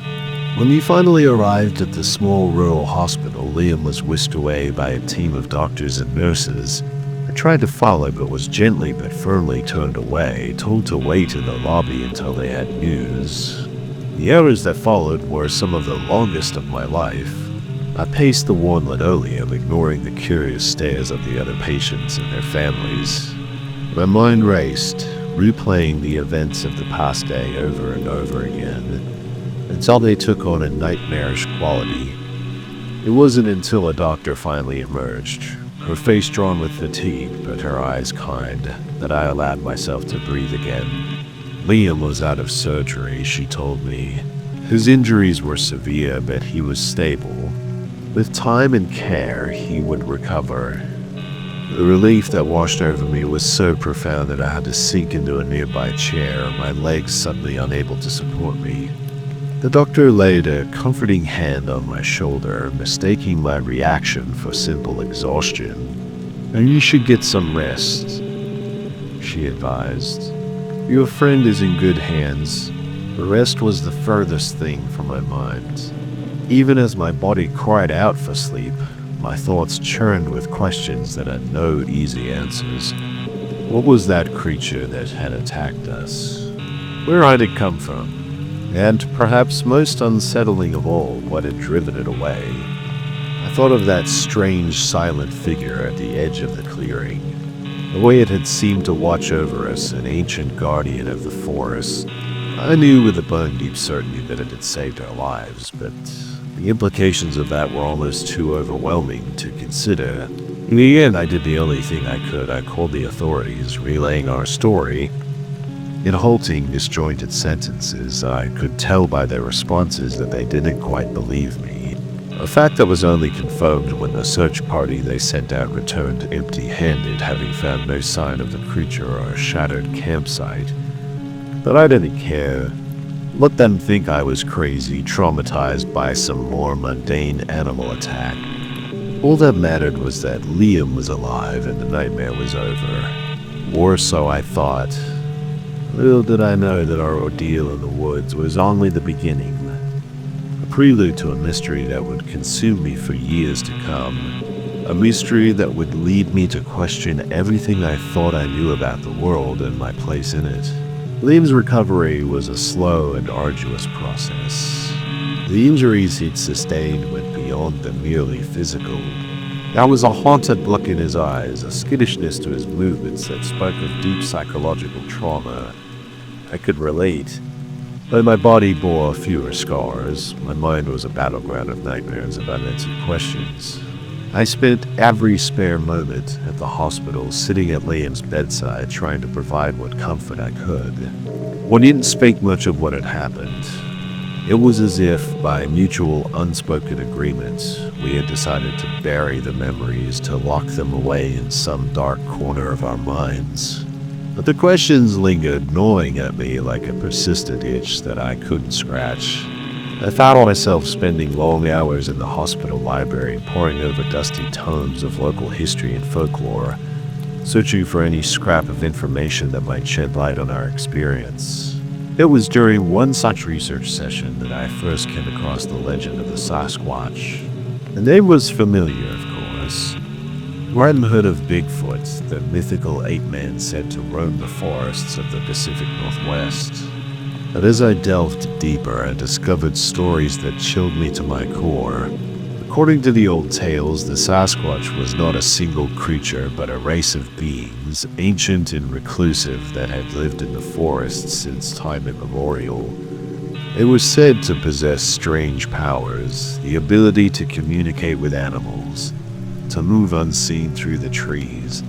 When we finally arrived at the small rural hospital, Liam was whisked away by a team of doctors and nurses. I tried to follow, but was gently but firmly turned away, told to wait in the lobby until they had news. The hours that followed were some of the longest of my life. I paced the worn linoleum, ignoring the curious stares of the other patients and their families. My mind raced, replaying the events of the past day over and over again, until they took on a nightmarish quality. It wasn't until a doctor finally emerged, her face drawn with fatigue but her eyes kind, that I allowed myself to breathe again. Liam was out of surgery, she told me. His injuries were severe, but he was stable. With time and care, he would recover. The relief that washed over me was so profound that I had to sink into a nearby chair, my legs suddenly unable to support me. The doctor laid a comforting hand on my shoulder, mistaking my reaction for simple exhaustion. "And you should get some rest," she advised. "Your friend is in good hands." The rest was the furthest thing from my mind. Even as my body cried out for sleep, my thoughts churned with questions that had no easy answers. What was that creature that had attacked us? Where had it come from? And perhaps most unsettling of all, what had driven it away? I thought of that strange, silent figure at the edge of the clearing. The way it had seemed to watch over us, an ancient guardian of the forest. I knew with a bone-deep certainty that it had saved our lives, but the implications of that were almost too overwhelming to consider. In the end, I did the only thing I could. I called the authorities, relaying our story. In halting, disjointed sentences, I could tell by their responses that they didn't quite believe me. A fact that was only confirmed when the search party they sent out returned empty-handed, having found no sign of the creature or a shattered campsite. But I didn't care. Let them think I was crazy, traumatized by some more mundane animal attack. All that mattered was that Liam was alive and the nightmare was over. Or so I thought. Little did I know that our ordeal in the woods was only the beginning. A prelude to a mystery that would consume me for years to come. A mystery that would lead me to question everything I thought I knew about the world and my place in it. Liam's recovery was a slow and arduous process. The injuries he'd sustained went beyond the merely physical. There was a haunted look in his eyes, a skittishness to his movements that spoke of deep psychological trauma. I could relate. Though my body bore fewer scars, my mind was a battleground of nightmares of unanswered questions. I spent every spare moment at the hospital sitting at Liam's bedside trying to provide what comfort I could. We didn't speak much of what had happened. It was as if, by mutual unspoken agreement, we had decided to bury the memories, to lock them away in some dark corner of our minds. But the questions lingered, gnawing at me like a persistent itch that I couldn't scratch. I found myself spending long hours in the hospital library, poring over dusty tomes of local history and folklore, searching for any scrap of information that might shed light on our experience. It was during one such research session that I first came across the legend of the Sasquatch. The name was familiar, of course. You hadn't heard of Bigfoot, the mythical ape-man said to roam the forests of the Pacific Northwest. But as I delved deeper, I discovered stories that chilled me to my core. According to the old tales, the Sasquatch was not a single creature, but a race of beings, ancient and reclusive, that had lived in the forests since time immemorial. It was said to possess strange powers, the ability to communicate with animals, to move unseen through the trees,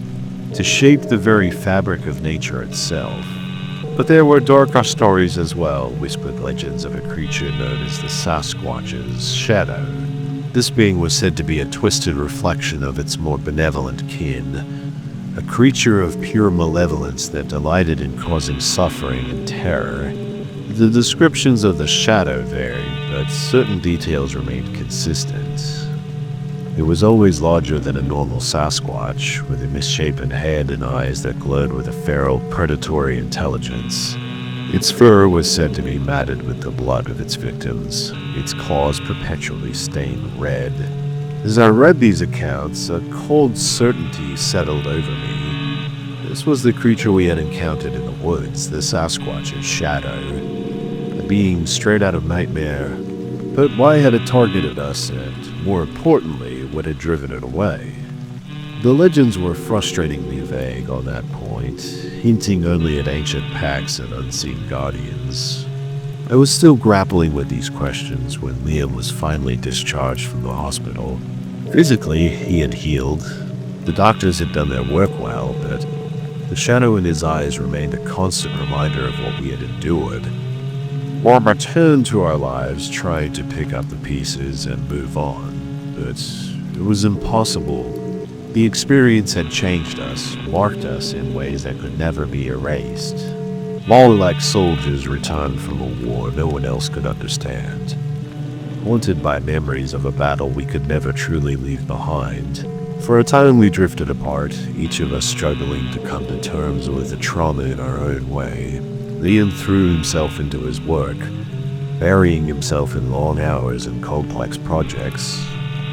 to shape the very fabric of nature itself. But there were darker stories as well, whispered legends of a creature known as the Sasquatch's shadow. This being was said to be a twisted reflection of its more benevolent kin, a creature of pure malevolence that delighted in causing suffering and terror. The descriptions of the shadow varied, but certain details remained consistent. It was always larger than a normal Sasquatch, with a misshapen head and eyes that glowed with a feral, predatory intelligence. Its fur was said to be matted with the blood of its victims, its claws perpetually stained red. As I read these accounts, a cold certainty settled over me. This was the creature we had encountered in the woods, the Sasquatch's shadow, a being straight out of nightmare. But why had it targeted us, and, more importantly, what had driven it away? The legends were frustratingly vague on that point, hinting only at ancient pacts and unseen guardians. I was still grappling with these questions when Liam was finally discharged from the hospital. Physically, he had healed. The doctors had done their work well, but the shadow in his eyes remained a constant reminder of what we had endured. We returned to our lives, trying to pick up the pieces and move on, but it was impossible. The experience had changed us, marked us in ways that could never be erased. All like soldiers returned from a war no one else could understand. Haunted by memories of a battle we could never truly leave behind. For a time we drifted apart, each of us struggling to come to terms with the trauma in our own way. Liam threw himself into his work, burying himself in long hours and complex projects.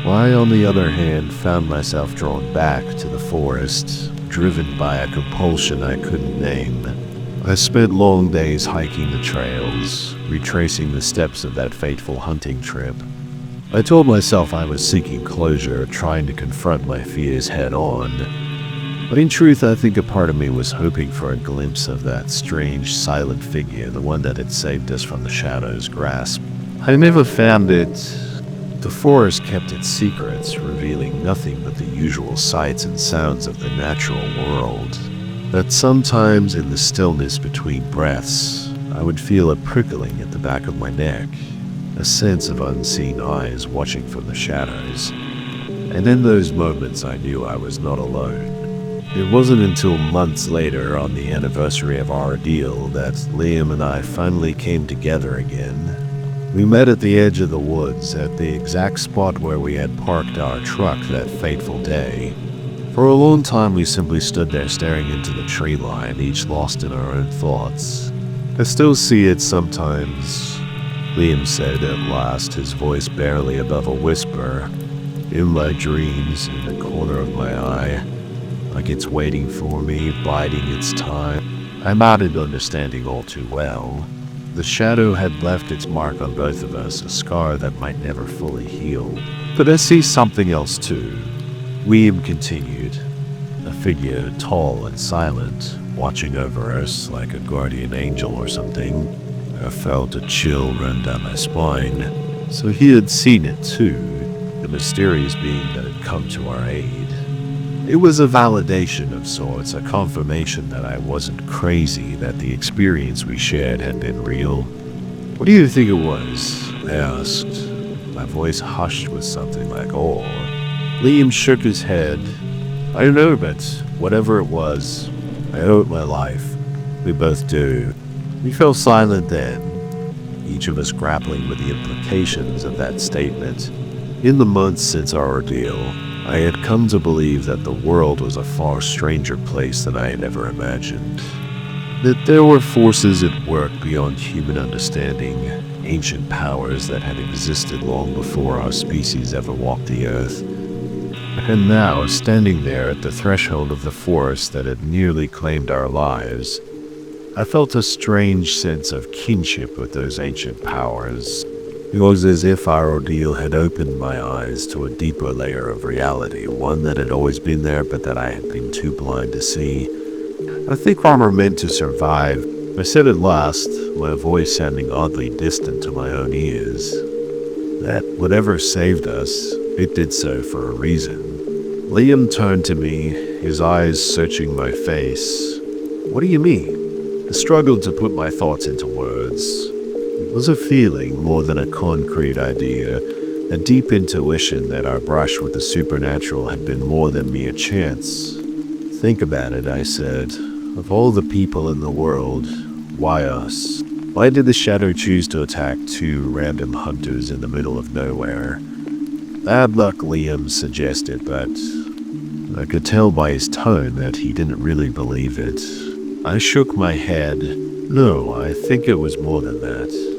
I, on the other hand, found myself drawn back to the forest, driven by a compulsion I couldn't name. I spent long days hiking the trails, retracing the steps of that fateful hunting trip. I told myself I was seeking closure, trying to confront my fears head-on. But in truth, I think a part of me was hoping for a glimpse of that strange, silent figure, the one that had saved us from the shadow's grasp. I never found it. The forest kept its secrets, revealing nothing but the usual sights and sounds of the natural world. But sometimes in the stillness between breaths, I would feel a prickling at the back of my neck, a sense of unseen eyes watching from the shadows. And in those moments I knew I was not alone. It wasn't until months later, on the anniversary of our ordeal, that Liam and I finally came together again. We met at the edge of the woods, at the exact spot where we had parked our truck that fateful day. For a long time we simply stood there staring into the tree line, each lost in our own thoughts. I still see it sometimes, Liam said at last, his voice barely above a whisper. In my dreams, in the corner of my eye, like it's waiting for me, biding its time. I nodded, understanding all too well. The shadow had left its mark on both of us, a scar that might never fully heal. But I see something else too. William continued, a figure tall and silent, watching over us like a guardian angel or something. I felt a chill run down my spine. So he had seen it too, the mysterious being that had come to our aid. It was a validation of sorts, a confirmation that I wasn't crazy, that the experience we shared had been real. What do you think it was? I asked, my voice hushed with something like awe. Liam shook his head. I don't know, but whatever it was, I owe it my life. We both do. We fell silent then, each of us grappling with the implications of that statement. In the months since our ordeal, I had come to believe that the world was a far stranger place than I had ever imagined. That there were forces at work beyond human understanding, ancient powers that had existed long before our species ever walked the earth. And now, standing there at the threshold of the forest that had nearly claimed our lives, I felt a strange sense of kinship with those ancient powers. It was as if our ordeal had opened my eyes to a deeper layer of reality, one that had always been there but that I had been too blind to see. I think we were meant to survive, I said at last, my voice sounding oddly distant to my own ears. That whatever saved us, it did so for a reason. Liam turned to me, his eyes searching my face. What do you mean? I struggled to put my thoughts into words. It was a feeling more than a concrete idea, a deep intuition that our brush with the supernatural had been more than mere chance. Think about it, I said. Of all the people in the world, why us? Why did the shadow choose to attack two random hunters in the middle of nowhere? Bad luck, Liam suggested, but I could tell by his tone that he didn't really believe it. I shook my head. No, I think it was more than that.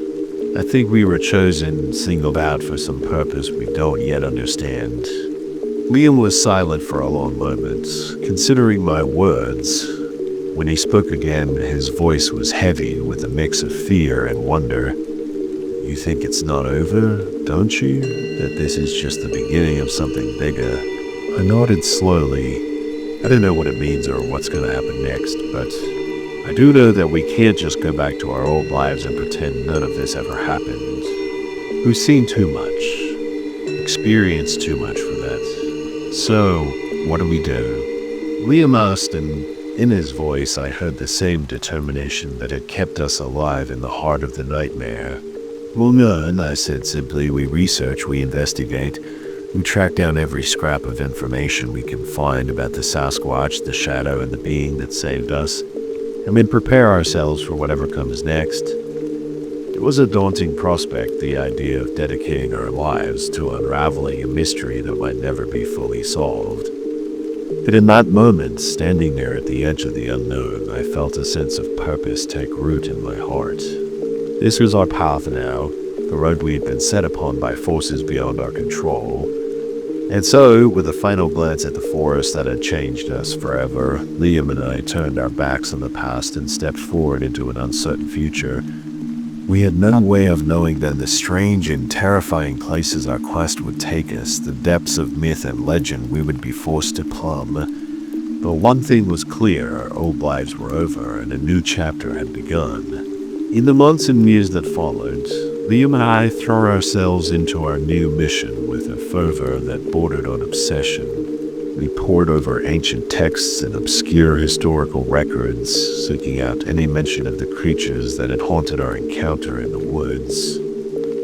I think we were chosen, singled out for some purpose we don't yet understand. Liam was silent for a long moment, considering my words. When he spoke again, his voice was heavy with a mix of fear and wonder. You think it's not over, don't you? That this is just the beginning of something bigger? I nodded slowly. I don't know what it means or what's going to happen next, but I do know that we can't just go back to our old lives and pretend none of this ever happened. We've seen too much, experienced too much for that. So, what do we do? Liam asked, and in his voice I heard the same determination that had kept us alive in the heart of the nightmare. Well, none, I said simply. We research, we investigate. We track down every scrap of information we can find about the Sasquatch, the shadow, and the being that saved us, and then prepare ourselves for whatever comes next. It was a daunting prospect, the idea of dedicating our lives to unraveling a mystery that might never be fully solved. But in that moment, standing there at the edge of the unknown, I felt a sense of purpose take root in my heart. This was our path now, the road we had been set upon by forces beyond our control. And so, with a final glance at the forest that had changed us forever, Liam and I turned our backs on the past and stepped forward into an uncertain future. We had no way of knowing then the strange and terrifying places our quest would take us, the depths of myth and legend we would be forced to plumb. But one thing was clear, our old lives were over and a new chapter had begun. In the months and years that followed, Liam and I threw ourselves into our new mission with a fervor that bordered on obsession. We pored over ancient texts and obscure historical records, seeking out any mention of the creatures that had haunted our encounter in the woods.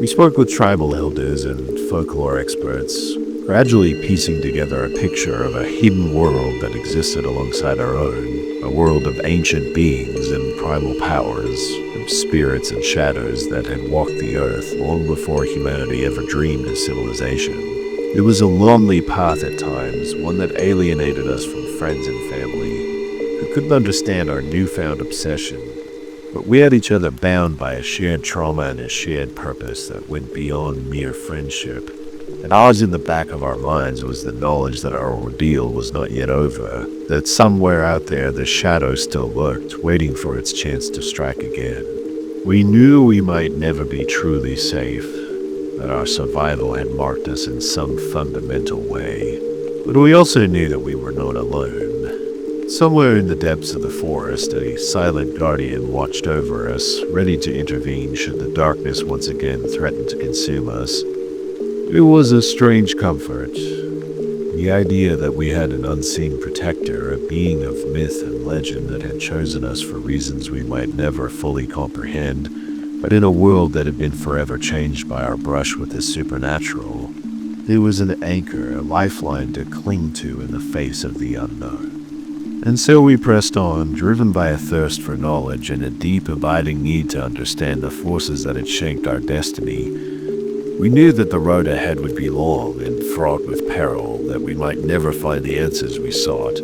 We spoke with tribal elders and folklore experts, gradually piecing together a picture of a hidden world that existed alongside our own, a world of ancient beings and primal powers, of spirits and shadows that had walked the earth long before humanity ever dreamed of civilization. It was a lonely path at times, one that alienated us from friends and family, who couldn't understand our newfound obsession. But we had each other bound by a shared trauma and a shared purpose that went beyond mere friendship. And ours in the back of our minds was the knowledge that our ordeal was not yet over, that somewhere out there the shadow still lurked, waiting for its chance to strike again. We knew we might never be truly safe, that our survival had marked us in some fundamental way. But we also knew that we were not alone. Somewhere in the depths of the forest, a silent guardian watched over us, ready to intervene should the darkness once again threaten to consume us. It was a strange comfort. The idea that we had an unseen protector, a being of myth and legend that had chosen us for reasons we might never fully comprehend, but in a world that had been forever changed by our brush with the supernatural. It was an anchor, a lifeline to cling to in the face of the unknown. And so we pressed on, driven by a thirst for knowledge and a deep, abiding need to understand the forces that had shaped our destiny. We knew that the road ahead would be long and fraught with peril, that we might never find the answers we sought.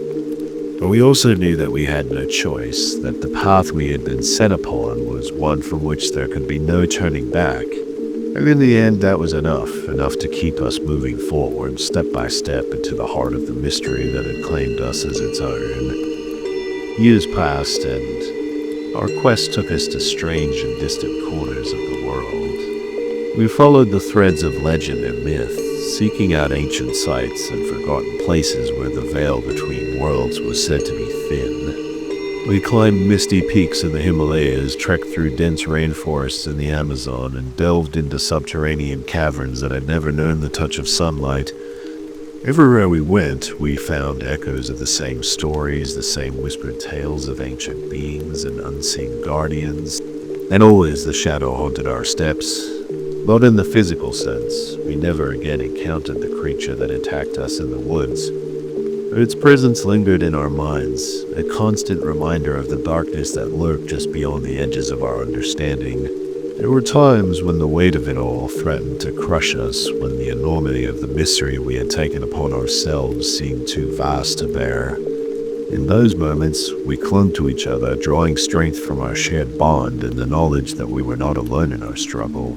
But we also knew that we had no choice, that the path we had been set upon was one from which there could be no turning back. And in the end, that was enough to keep us moving forward, step by step, into the heart of the mystery that had claimed us as its own. Years passed, and our quest took us to strange and distant corners of the world. We followed the threads of legend and myth, seeking out ancient sites and forgotten places where the veil between worlds was said to be thin. We climbed misty peaks in the Himalayas, trekked through dense rainforests in the Amazon, and delved into subterranean caverns that had never known the touch of sunlight. Everywhere we went, we found echoes of the same stories, the same whispered tales of ancient beings and unseen guardians, and always the shadow haunted our steps. Not in the physical sense. We never again encountered the creature that attacked us in the woods. Its presence lingered in our minds, a constant reminder of the darkness that lurked just beyond the edges of our understanding. There were times when the weight of it all threatened to crush us, when the enormity of the mystery we had taken upon ourselves seemed too vast to bear. In those moments, we clung to each other, drawing strength from our shared bond and the knowledge that we were not alone in our struggle.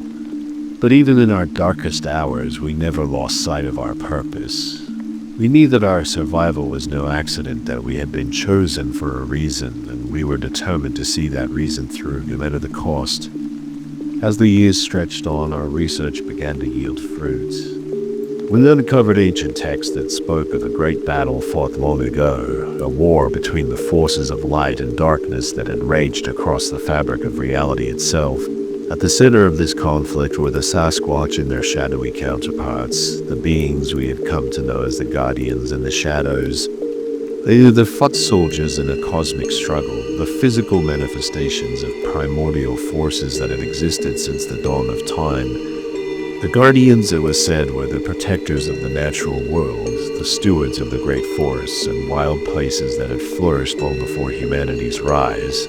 But even in our darkest hours, we never lost sight of our purpose. We knew that our survival was no accident, that we had been chosen for a reason, and we were determined to see that reason through, no matter the cost. As the years stretched on, our research began to yield fruit. We uncovered ancient texts that spoke of a great battle fought long ago, a war between the forces of light and darkness that had raged across the fabric of reality itself. At the center of this conflict were the Sasquatch and their shadowy counterparts, the beings we had come to know as the Guardians and the Shadows. They were the foot soldiers in a cosmic struggle, the physical manifestations of primordial forces that had existed since the dawn of time. The Guardians, it was said, were the protectors of the natural world, the stewards of the great forests and wild places that had flourished long before humanity's rise.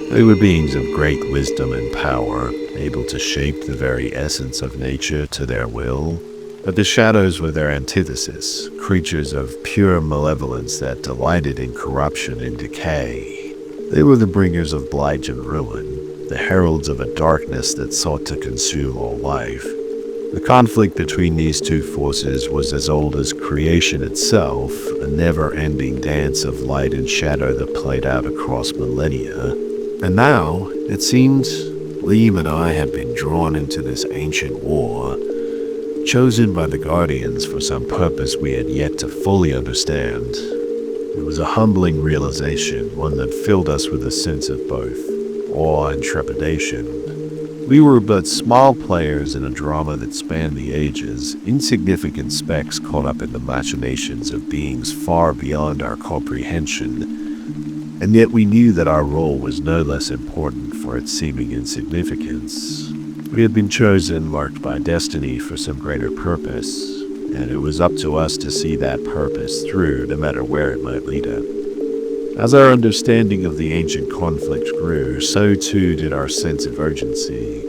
They were beings of great wisdom and power, able to shape the very essence of nature to their will. But the Shadows were their antithesis, creatures of pure malevolence that delighted in corruption and decay. They were the bringers of blight and ruin, the heralds of a darkness that sought to consume all life. The conflict between these two forces was as old as creation itself, a never-ending dance of light and shadow that played out across millennia. And now, it seemed, Liam and I had been drawn into this ancient war, chosen by the Guardians for some purpose we had yet to fully understand. It was a humbling realization, one that filled us with a sense of both awe and trepidation. We were but small players in a drama that spanned the ages, insignificant specks caught up in the machinations of beings far beyond our comprehension. And yet we knew that our role was no less important for its seeming insignificance. We had been chosen, marked by destiny for some greater purpose, and it was up to us to see that purpose through, no matter where it might lead us. As our understanding of the ancient conflict grew, so too did our sense of urgency.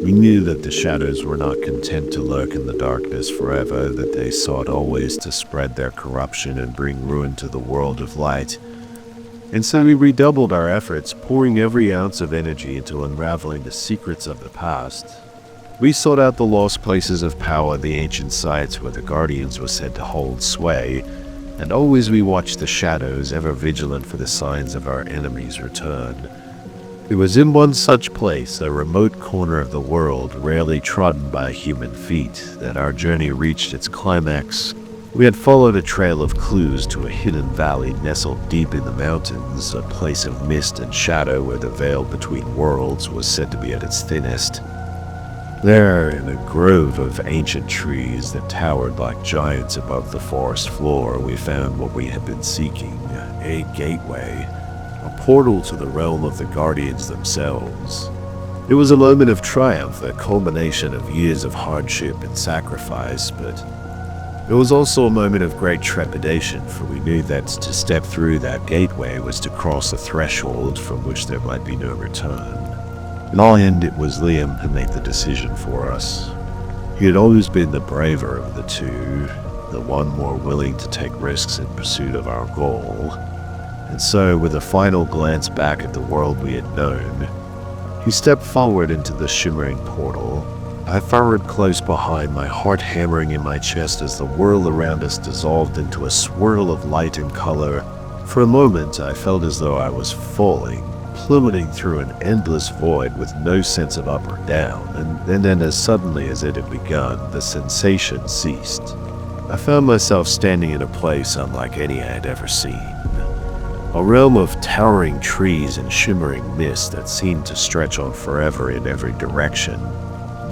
We knew that the Shadows were not content to lurk in the darkness forever, that they sought always to spread their corruption and bring ruin to the world of light. And so we redoubled our efforts, pouring every ounce of energy into unraveling the secrets of the past. We sought out the lost places of power, the ancient sites where the Guardians were said to hold sway, and always we watched the shadows, ever vigilant for the signs of our enemy's return. It was in one such place, a remote corner of the world rarely trodden by human feet, that our journey reached its climax. We had followed a trail of clues to a hidden valley nestled deep in the mountains, a place of mist and shadow where the veil between worlds was said to be at its thinnest. There, in a grove of ancient trees that towered like giants above the forest floor, we found what we had been seeking, a gateway. A portal to the realm of the Guardians themselves. It was a moment of triumph, a culmination of years of hardship and sacrifice, but it was also a moment of great trepidation, for we knew that to step through that gateway was to cross a threshold from which there might be no return. In our end, it was Liam who made the decision for us. He had always been the braver of the two, the one more willing to take risks in pursuit of our goal. And so, with a final glance back at the world we had known, he stepped forward into the shimmering portal. I followed close behind, my heart hammering in my chest as the world around us dissolved into a swirl of light and color. For a moment, I felt as though I was falling, plummeting through an endless void with no sense of up or down, and then as suddenly as it had begun, the sensation ceased. I found myself standing in a place unlike any I had ever seen. A realm of towering trees and shimmering mist that seemed to stretch on forever in every direction.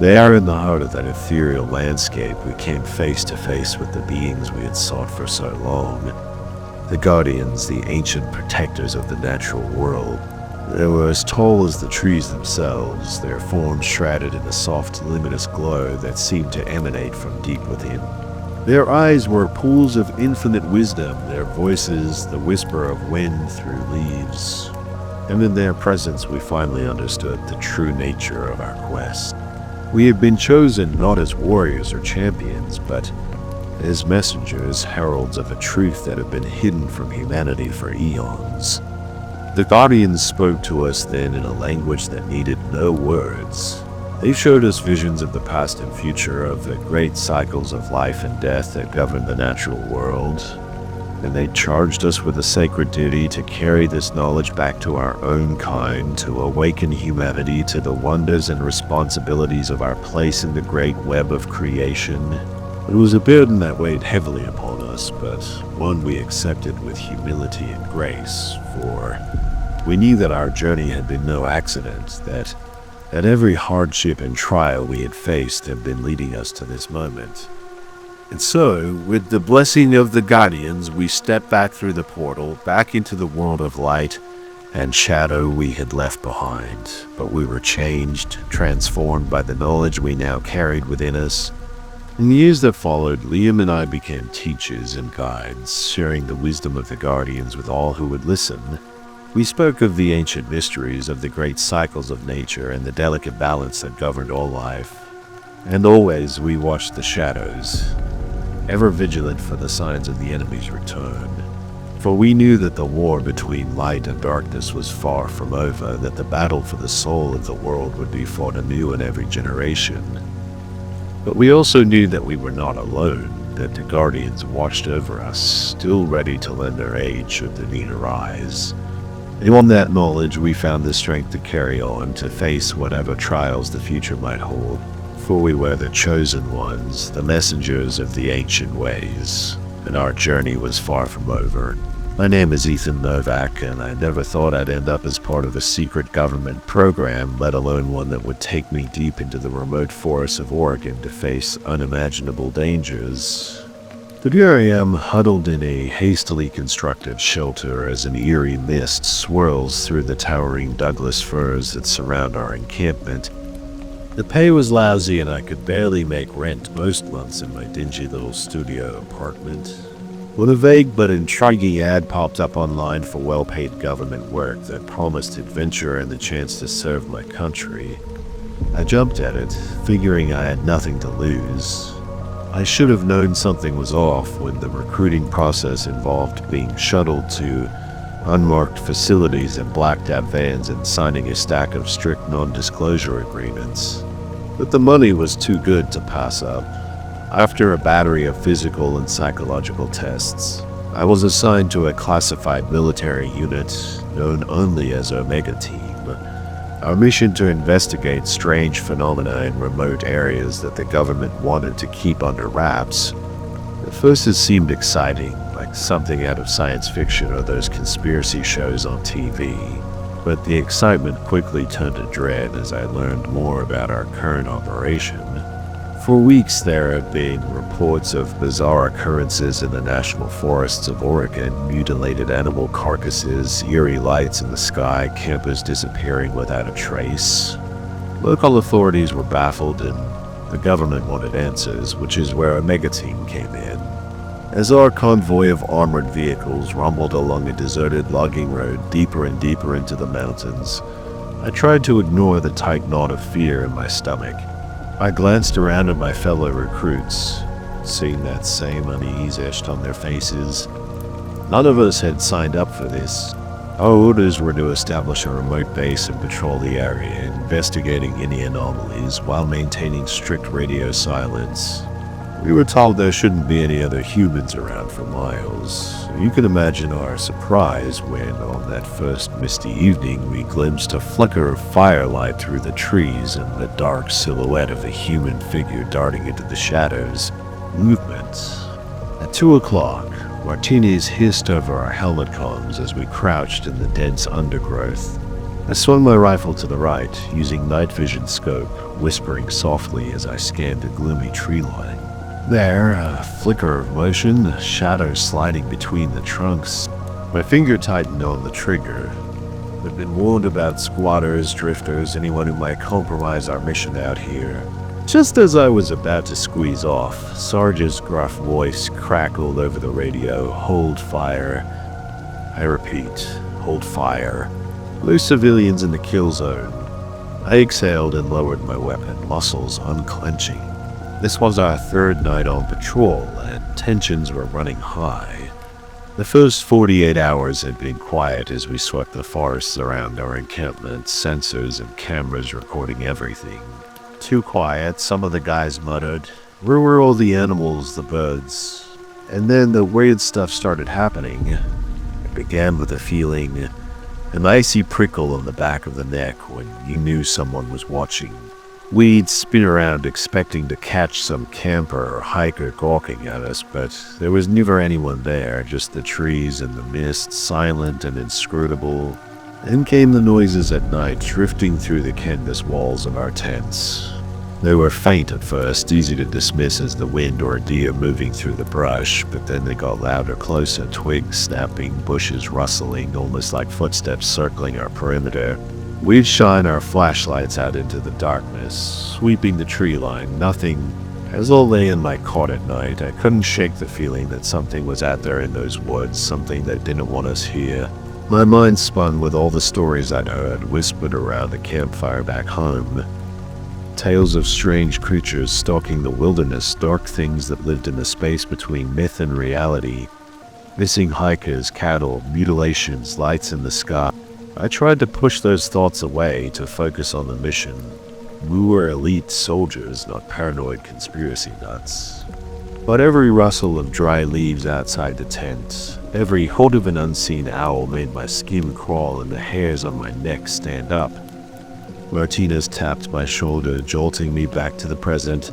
There, in the heart of that ethereal landscape, we came face to face with the beings we had sought for so long. The Guardians, the ancient protectors of the natural world. They were as tall as the trees themselves, their forms shrouded in a soft, luminous glow that seemed to emanate from deep within. Their eyes were pools of infinite wisdom, their voices the whisper of wind through leaves. And in their presence we finally understood the true nature of our quest. We had been chosen not as warriors or champions, but as messengers, heralds of a truth that had been hidden from humanity for eons. The Guardians spoke to us then in a language that needed no words. They showed us visions of the past and future, of the great cycles of life and death that govern the natural world, and they charged us with a sacred duty to carry this knowledge back to our own kind, to awaken humanity to the wonders and responsibilities of our place in the great web of creation. It was a burden that weighed heavily upon us, but one we accepted with humility and grace, for we knew that our journey had been no accident, that every hardship and trial we had faced had been leading us to this moment. And so, with the blessing of the Guardians, we stepped back through the portal, back into the world of light and shadow we had left behind. But we were changed, transformed by the knowledge we now carried within us. In the years that followed, Liam and I became teachers and guides, sharing the wisdom of the Guardians with all who would listen. We spoke of the ancient mysteries, of the great cycles of nature and the delicate balance that governed all life. And always we watched the shadows, ever vigilant for the signs of the enemy's return. For we knew that the war between light and darkness was far from over, that the battle for the soul of the world would be fought anew in every generation. But we also knew that we were not alone, that the Guardians watched over us, still ready to lend their aid should the need arise. And on that knowledge, we found the strength to carry on, to face whatever trials the future might hold. For we were the chosen ones, the messengers of the ancient ways, and our journey was far from over. My name is Ethan Novak, and I never thought I'd end up as part of a secret government program, let alone one that would take me deep into the remote forests of Oregon to face unimaginable dangers. But here I am, huddled in a hastily constructed shelter as an eerie mist swirls through the towering Douglas firs that surround our encampment. The pay was lousy and I could barely make rent most months in my dingy little studio apartment, when a vague but intriguing ad popped up online for well-paid government work that promised adventure and the chance to serve my country. I jumped at it, figuring I had nothing to lose. I should have known something was off when the recruiting process involved being shuttled to unmarked facilities in blacked-out vans and signing a stack of strict non-disclosure agreements. but the money was too good to pass up. After a battery of physical and psychological tests, I was assigned to a classified military unit known only as Omega Team. Our mission to investigate strange phenomena in remote areas that the government wanted to keep under wraps. At first it seemed exciting, like something out of science fiction or those conspiracy shows on TV. But the excitement quickly turned to dread as I learned more about our current operation. For weeks there have been reports of bizarre occurrences in the national forests of Oregon, mutilated animal carcasses, eerie lights in the sky, campers disappearing without a trace. Local authorities were baffled and the government wanted answers, which is where Omega Team came in. As our convoy of armored vehicles rumbled along a deserted logging road deeper and deeper into the mountains, I tried to ignore the tight knot of fear in my stomach. I glanced around at my fellow recruits, seeing that same unease etched on their faces. None of us had signed up for this. Our orders were to establish a remote base and patrol the area, investigating any anomalies while maintaining strict radio silence. We were told there shouldn't be any other humans around for miles. You can imagine our surprise when, on that first misty evening, we glimpsed a flicker of firelight through the trees and the dark silhouette of a human figure darting into the shadows. Movement. At 2 o'clock, Martinez hissed over our helmet comms as we crouched in the dense undergrowth. I swung my rifle to the right, using night vision scope, whispering softly as I scanned the gloomy tree line. There, a flicker of motion, shadows sliding between the trunks. My finger tightened on the trigger. I'd been warned about squatters, drifters, anyone who might compromise our mission out here. Just as I was about to squeeze off, Sarge's gruff voice crackled over the radio. Hold fire. I repeat, hold fire. Loose civilians in the kill zone. I exhaled and lowered my weapon, muscles unclenching. This was our third night on patrol, and tensions were running high. The first 48 hours had been quiet as we swept the forests around our encampment, sensors and cameras recording everything. Too quiet, some of the guys muttered. Where were all the animals, the birds? And then the weird stuff started happening. It began with a feeling, an icy prickle on the back of the neck when you knew someone was watching. We'd spin around expecting to catch some camper or hiker gawking at us, but there was never anyone there, just the trees and the mist, silent and inscrutable. Then came the noises at night, drifting through the canvas walls of our tents. They were faint at first, easy to dismiss as the wind or a deer moving through the brush, but then they got louder, closer, twigs snapping, bushes rustling, almost like footsteps circling our perimeter. We'd shine our flashlights out into the darkness, sweeping the tree line. Nothing. As I lay in my cot at night, I couldn't shake the feeling that something was out there in those woods, something that didn't want us here. My mind spun with all the stories I'd heard, whispered around the campfire back home. Tales of strange creatures stalking the wilderness, dark things that lived in the space between myth and reality. Missing hikers, cattle, mutilations, lights in the sky. I tried to push those thoughts away to focus on the mission. We were elite soldiers, not paranoid conspiracy nuts. But every rustle of dry leaves outside the tent, every hoot of an unseen owl made my skin crawl and the hairs on my neck stand up. Martinez tapped my shoulder, jolting me back to the present.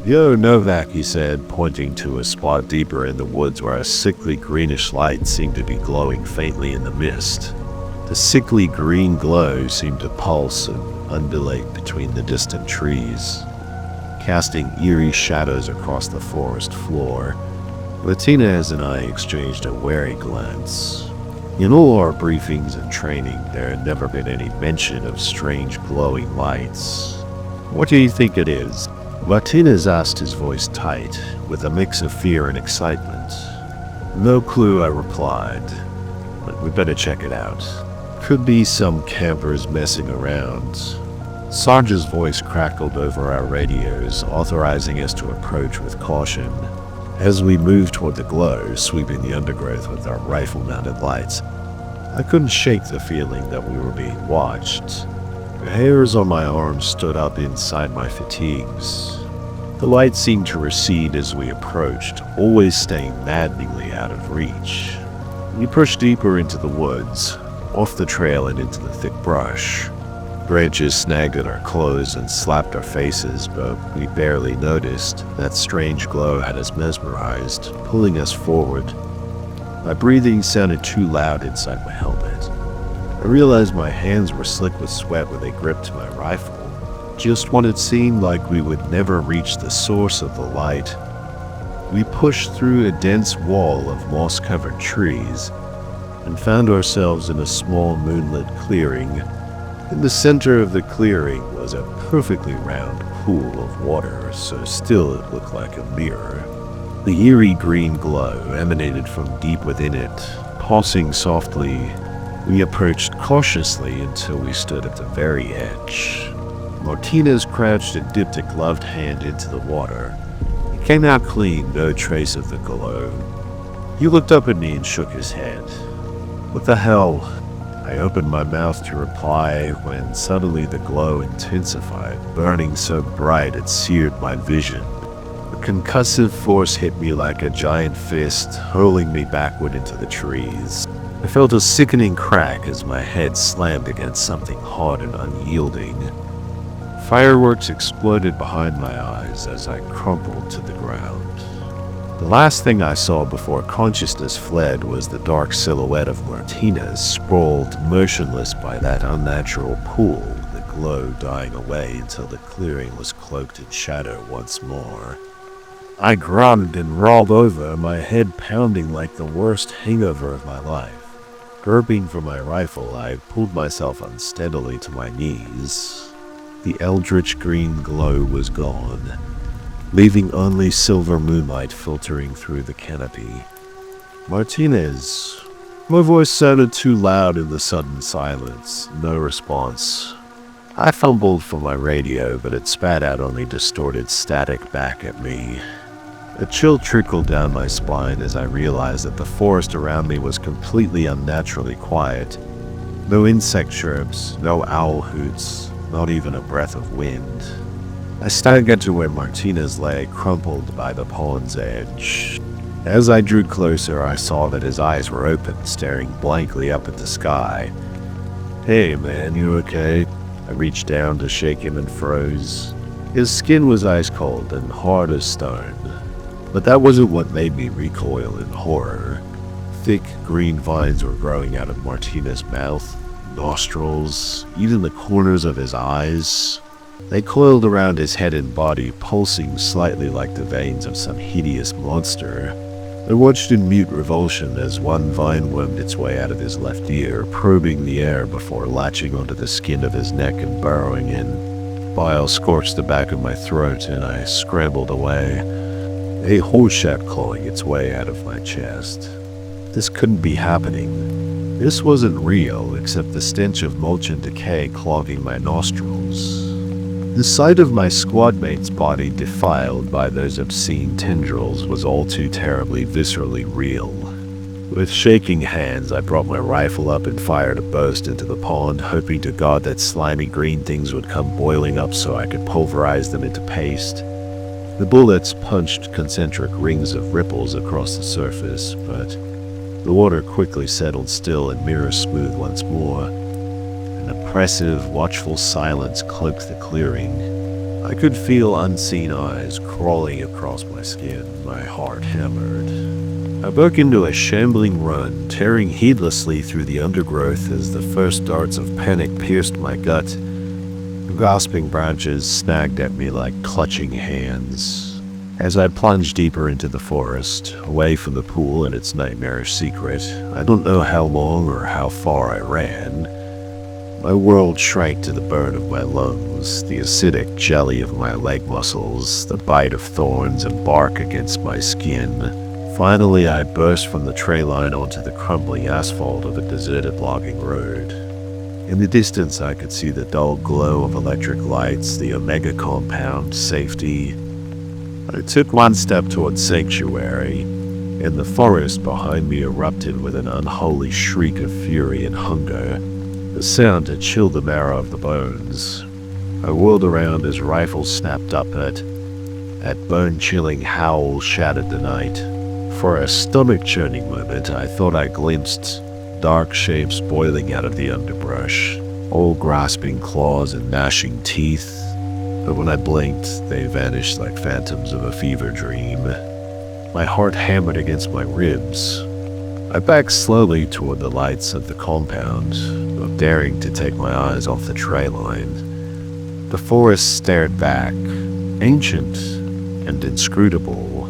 "Yo, Novak," he said, pointing to a spot deeper in the woods where a sickly greenish light seemed to be glowing faintly in the mist. The sickly green glow seemed to pulse and undulate between the distant trees, casting eerie shadows across the forest floor. Martinez and I exchanged a wary glance. In all our briefings and training, there had never been any mention of strange glowing lights. "What do you think it is?" Martinez asked, his voice tight, with a mix of fear and excitement. "No clue," I replied, "but we better check it out. Could be some campers messing around." Sarge's voice crackled over our radios, authorizing us to approach with caution. As we moved toward the glow, sweeping the undergrowth with our rifle-mounted lights, I couldn't shake the feeling that we were being watched. The hairs on my arms stood up inside my fatigues. The light seemed to recede as we approached, always staying maddeningly out of reach. We pushed deeper into the woods, off the trail and into the thick brush. Branches snagged at our clothes and slapped our faces, but we barely noticed. That strange glow had us mesmerized, pulling us forward. My breathing sounded too loud inside my helmet. I realized my hands were slick with sweat when they gripped my rifle. Just when it seemed like we would never reach the source of the light, we pushed through a dense wall of moss-covered trees and found ourselves in a small moonlit clearing. In the center of the clearing was a perfectly round pool of water, so still it looked like a mirror. The eerie green glow emanated from deep within it, pulsing softly. We approached cautiously until we stood at the very edge. Martinez crouched and dipped a gloved hand into the water. It came out clean, no trace of the glow. He looked up at me and shook his head. "What the hell?" I opened my mouth to reply when suddenly the glow intensified, burning so bright it seared my vision. A concussive force hit me like a giant fist, hurling me backward into the trees. I felt a sickening crack as my head slammed against something hard and unyielding. Fireworks exploded behind my eyes as I crumpled to the ground. The last thing I saw before consciousness fled was the dark silhouette of Martinez sprawled motionless by that unnatural pool, the glow dying away until the clearing was cloaked in shadow once more. I groaned and rolled over, my head pounding like the worst hangover of my life. Groping for my rifle, I pulled myself unsteadily to my knees. The eldritch green glow was gone, leaving only silver moonlight filtering through the canopy. "Martinez." My voice sounded too loud in the sudden silence. No response. I fumbled for my radio, but it spat out only distorted static back at me. A chill trickled down my spine as I realized that the forest around me was completely unnaturally quiet. No insect chirps, no owl hoots, not even a breath of wind. I staggered to where Martinez lay, crumpled by the pond's edge. As I drew closer, I saw that his eyes were open, staring blankly up at the sky. "Hey man, you okay?" I reached down to shake him and froze. His skin was ice cold and hard as stone. But that wasn't what made me recoil in horror. Thick green vines were growing out of Martinez's mouth, nostrils, even the corners of his eyes. They coiled around his head and body, pulsing slightly like the veins of some hideous monster. I watched in mute revulsion as one vine wormed its way out of his left ear, probing the air before latching onto the skin of his neck and burrowing in. Bile scorched the back of my throat, and I scrambled away. A horseshack clawing its way out of my chest. This couldn't be happening. This wasn't real, except the stench of mulch and decay clogging my nostrils. The sight of my squad mate's body defiled by those obscene tendrils was all too terribly viscerally real. With shaking hands, I brought my rifle up and fired a burst into the pond, hoping to God that slimy green things would come boiling up so I could pulverize them into paste. The bullets punched concentric rings of ripples across the surface, but the water quickly settled still and mirror smooth once more. An oppressive, watchful silence cloaked the clearing. I could feel unseen eyes crawling across my skin, my heart hammered. I broke into a shambling run, tearing heedlessly through the undergrowth as the first darts of panic pierced my gut. Grasping branches snagged at me like clutching hands. As I plunged deeper into the forest, away from the pool and its nightmarish secret, I don't know how long or how far I ran. My world shrank to the burn of my lungs, the acidic jelly of my leg muscles, the bite of thorns and bark against my skin. Finally, I burst from the tray line onto the crumbling asphalt of a deserted logging road. In the distance, I could see the dull glow of electric lights, the Omega compound, safety. I took one step towards sanctuary, and the forest behind me erupted with an unholy shriek of fury and hunger. The sound had chilled the marrow of the bones. I whirled around as rifles snapped up at bone-chilling howls shattered the night. For a stomach-churning moment, I thought I glimpsed dark shapes boiling out of the underbrush, all grasping claws and gnashing teeth. But when I blinked, they vanished like phantoms of a fever dream. My heart hammered against my ribs. I backed slowly toward the lights of the compound, not daring to take my eyes off the tree line. The forest stared back, ancient and inscrutable.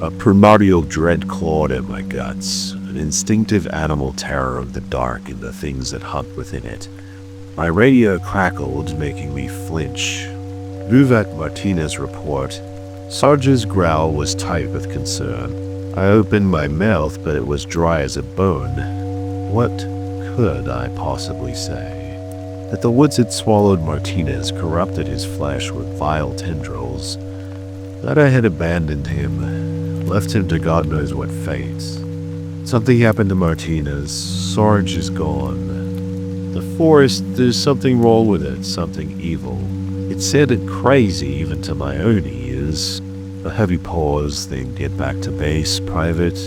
A primordial dread clawed at my guts, an instinctive animal terror of the dark and the things that hunt within it. My radio crackled, making me flinch. Vivek Martinez's report. Sarge's growl was tight with concern. I opened my mouth, but it was dry as a bone. What could I possibly say? That the woods had swallowed Martinez, corrupted his flesh with vile tendrils. That I had abandoned him, left him to God knows what fate. Something happened to Martinez. Sarge is gone. The forest, there's something wrong with it, something evil. It sounded crazy even to my own ears. A heavy pause, then get back to base, private.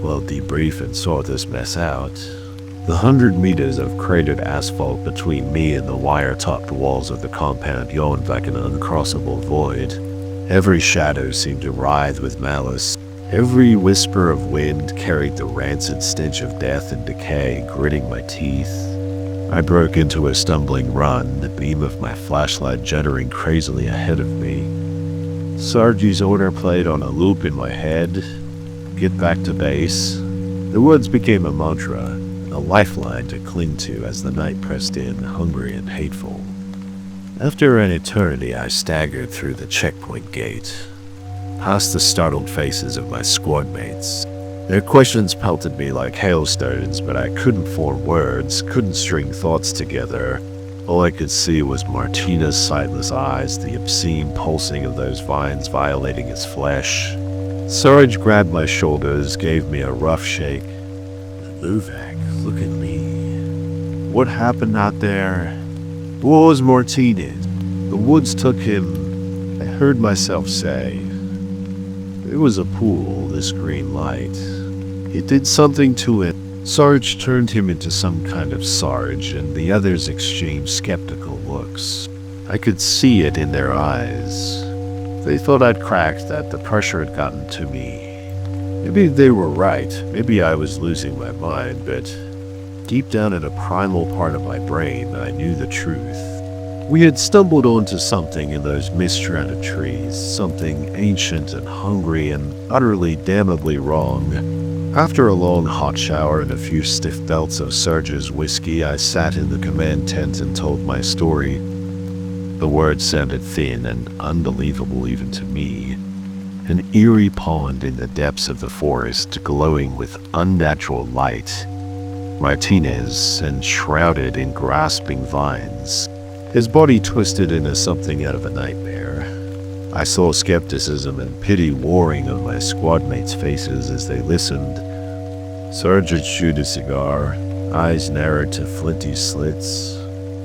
We'll debrief and sort this mess out. The 100 meters of cratered asphalt between me and the wire-topped walls of the compound yawned like an uncrossable void. Every shadow seemed to writhe with malice. Every whisper of wind carried the rancid stench of death and decay gritting my teeth. I broke into a stumbling run, the beam of my flashlight juddering crazily ahead of me. Sarge's order played on a loop in my head. Get back to base. The woods became a mantra, a lifeline to cling to as the night pressed in, hungry and hateful. After an eternity, I staggered through the checkpoint gate, past the startled faces of my squad mates. Their questions pelted me like hailstones, but I couldn't form words, couldn't string thoughts together. All I could see was Martinez's sightless eyes, the obscene pulsing of those vines violating his flesh. Sarge grabbed my shoulders, gave me a rough shake. Vivek, look at me. What happened out there? What was Martinez? The woods took him, I heard myself say. It was a pool, this green light. It did something to it. Sarge turned him into some kind of Sarge, and the others exchanged skeptical looks. I could see it in their eyes. They thought I'd cracked, that the pressure had gotten to me. Maybe they were right. Maybe I was losing my mind, but deep down in a primal part of my brain, I knew the truth. We had stumbled onto something in those mist-shrouded trees, something ancient and hungry and utterly damnably wrong. After a long hot shower and a few stiff belts of Sarge's whiskey, I sat in the command tent and told my story. The words sounded thin and unbelievable even to me. An eerie pond in the depths of the forest, glowing with unnatural light. Martinez, enshrouded in grasping vines. His body twisted into something out of a nightmare. I saw skepticism and pity warring on my squad mates' faces as they listened. Sarge chewed a cigar, eyes narrowed to flinty slits.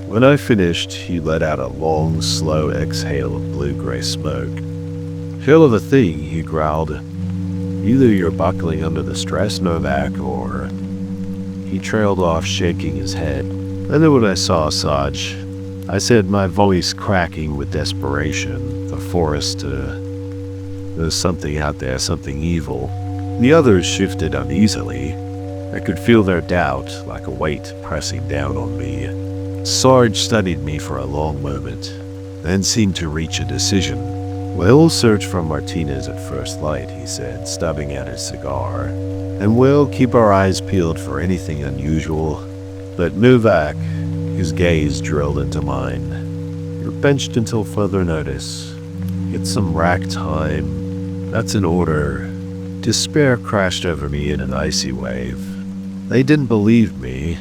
When I finished, he let out a long, slow exhale of blue-gray smoke. Hell of a thing, he growled. Either you're buckling under the stress, Novak, or... He trailed off, shaking his head. I knew what I saw, Sarge. I said, my voice cracking with desperation. The forest, there's something out there, something evil. The others shifted uneasily. I could feel their doubt, like a weight pressing down on me. Sarge studied me for a long moment, then seemed to reach a decision. We'll search for Martinez at first light, he said, stubbing at his cigar. And we'll keep our eyes peeled for anything unusual. But Novak, his gaze drilled into mine. You're benched until further notice. Get some rack time. That's an order. Despair crashed over me in an icy wave. They didn't believe me.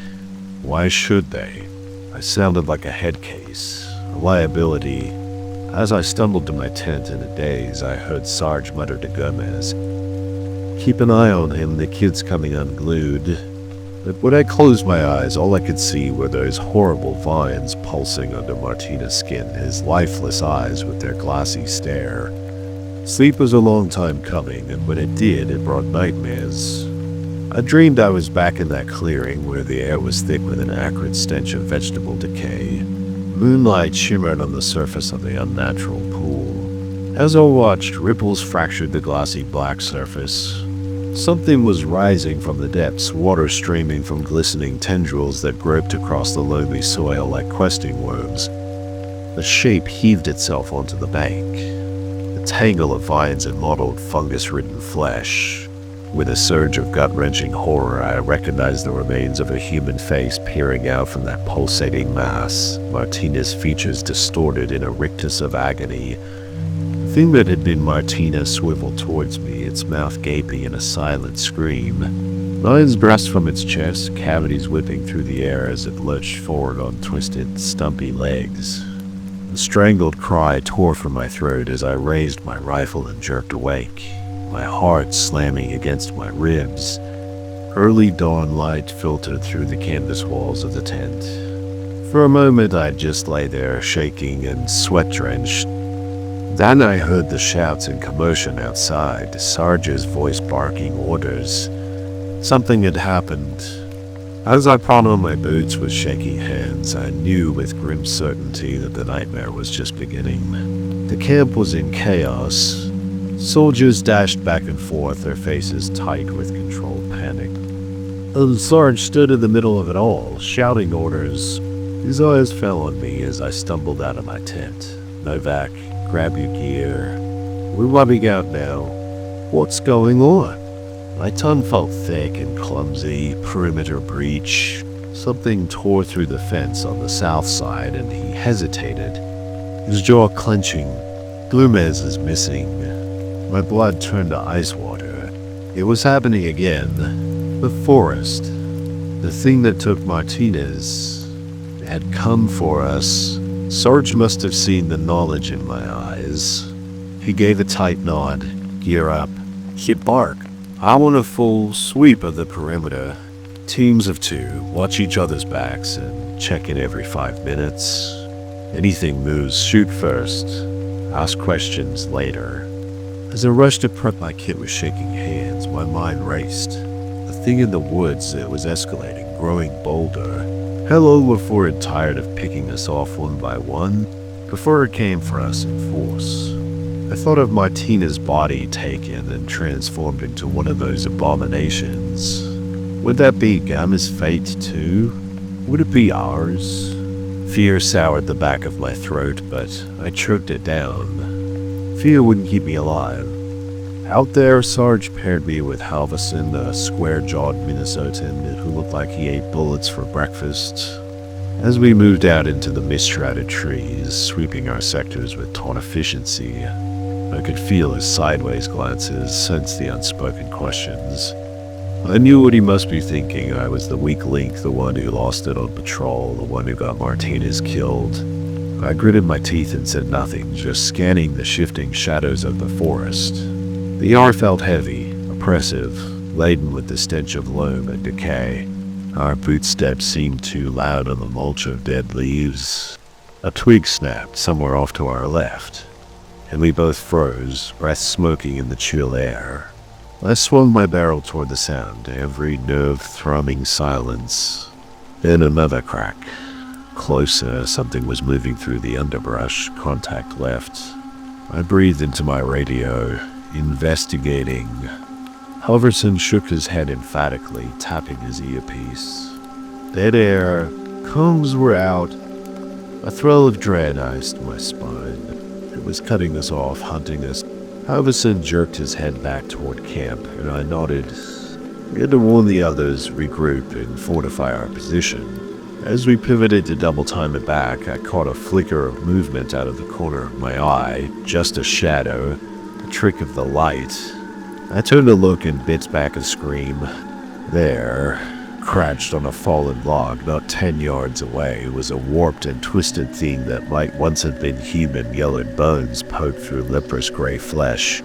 Why should they? I sounded like a head case, a liability. As I stumbled to my tent in a daze, I heard Sarge mutter to Gomez. Keep an eye on him, the kid's coming unglued. But when I closed my eyes, all I could see were those horrible vines pulsing under Martina's skin, his lifeless eyes with their glassy stare. Sleep was a long time coming, and when it did, it brought nightmares. I dreamed I was back in that clearing where the air was thick with an acrid stench of vegetable decay. Moonlight shimmered on the surface of the unnatural pool. As I watched, ripples fractured the glossy black surface. Something was rising from the depths, water streaming from glistening tendrils that groped across the loamy soil like questing worms. The shape heaved itself onto the bank. A tangle of vines and mottled, fungus-ridden flesh. With a surge of gut-wrenching horror, I recognized the remains of a human face peering out from that pulsating mass, Martina's features distorted in a rictus of agony. The thing that had been Martina swiveled towards me, its mouth gaping in a silent scream. Lines burst from its chest, cavities whipping through the air as it lurched forward on twisted, stumpy legs. A strangled cry tore from my throat as I raised my rifle and jerked awake, my heart slamming against my ribs. Early dawn light filtered through the canvas walls of the tent. For a moment I just lay there, shaking and sweat-drenched. Then I heard the shouts and commotion outside, Sarge's voice barking orders. Something had happened. As I put on my boots with shaky hands, I knew with grim certainty that the nightmare was just beginning. The camp was in chaos. Soldiers dashed back and forth, their faces tight with controlled panic. And Sarge stood in the middle of it all, shouting orders. His eyes fell on me as I stumbled out of my tent. "Novak, grab your gear. We're rubbing out now. What's going on?" My tongue felt thick and clumsy. Perimeter breach. Something tore through the fence on the south side, and he hesitated, his jaw clenching. Glumez is missing. My blood turned to ice water. It was happening again. The forest. The thing that took Martinez had come for us. Sarge must have seen the knowledge in my eyes. He gave a tight nod. "Gear up. Hit bark. I want a full sweep of the perimeter. Teams of 2, watch each other's backs and check in every 5 minutes. Anything moves, shoot first. Ask questions later." As I rushed to prep my kit with shaking hands, my mind raced. The thing in the woods, it was escalating, growing bolder. How long before it tired of picking us off one by one, before it came for us in force? I thought of Martina's body taken and transformed into one of those abominations. Would that be Gamma's fate too? Would it be ours? Fear soured the back of my throat, but I choked it down. Fear wouldn't keep me alive. Out there, Sarge paired me with Halverson, a square-jawed Minnesotan who looked like he ate bullets for breakfast. As we moved out into the mist-shrouded trees, sweeping our sectors with taut efficiency, I could feel his sideways glances, sense the unspoken questions. I knew what he must be thinking. I was the weak link, the one who lost it on patrol, the one who got Martinez killed. I gritted my teeth and said nothing, just scanning the shifting shadows of the forest. The air felt heavy, oppressive, laden with the stench of loam and decay. Our footsteps seemed too loud on the mulch of dead leaves. A twig snapped somewhere off to our left, and we both froze, breath smoking in the chill air. I swung my barrel toward the sound, every nerve thrumming silence. Then another crack. Closer, something was moving through the underbrush, contact left. I breathed into my radio, investigating. Halverson shook his head emphatically, tapping his earpiece. Dead air, combs were out. A thrill of dread iced my spine. It was cutting us off, hunting us. Halverson jerked his head back toward camp, and I nodded. We had to warn the others, regroup, and fortify our position. As we pivoted to double time it back, I caught a flicker of movement out of the corner of my eye, just a shadow, a trick of the light. I turned to look and bit back a scream. There, crouched on a fallen log not 10 yards away, was a warped and twisted thing that might once have been human. Yellowed bones poked through leprous gray flesh,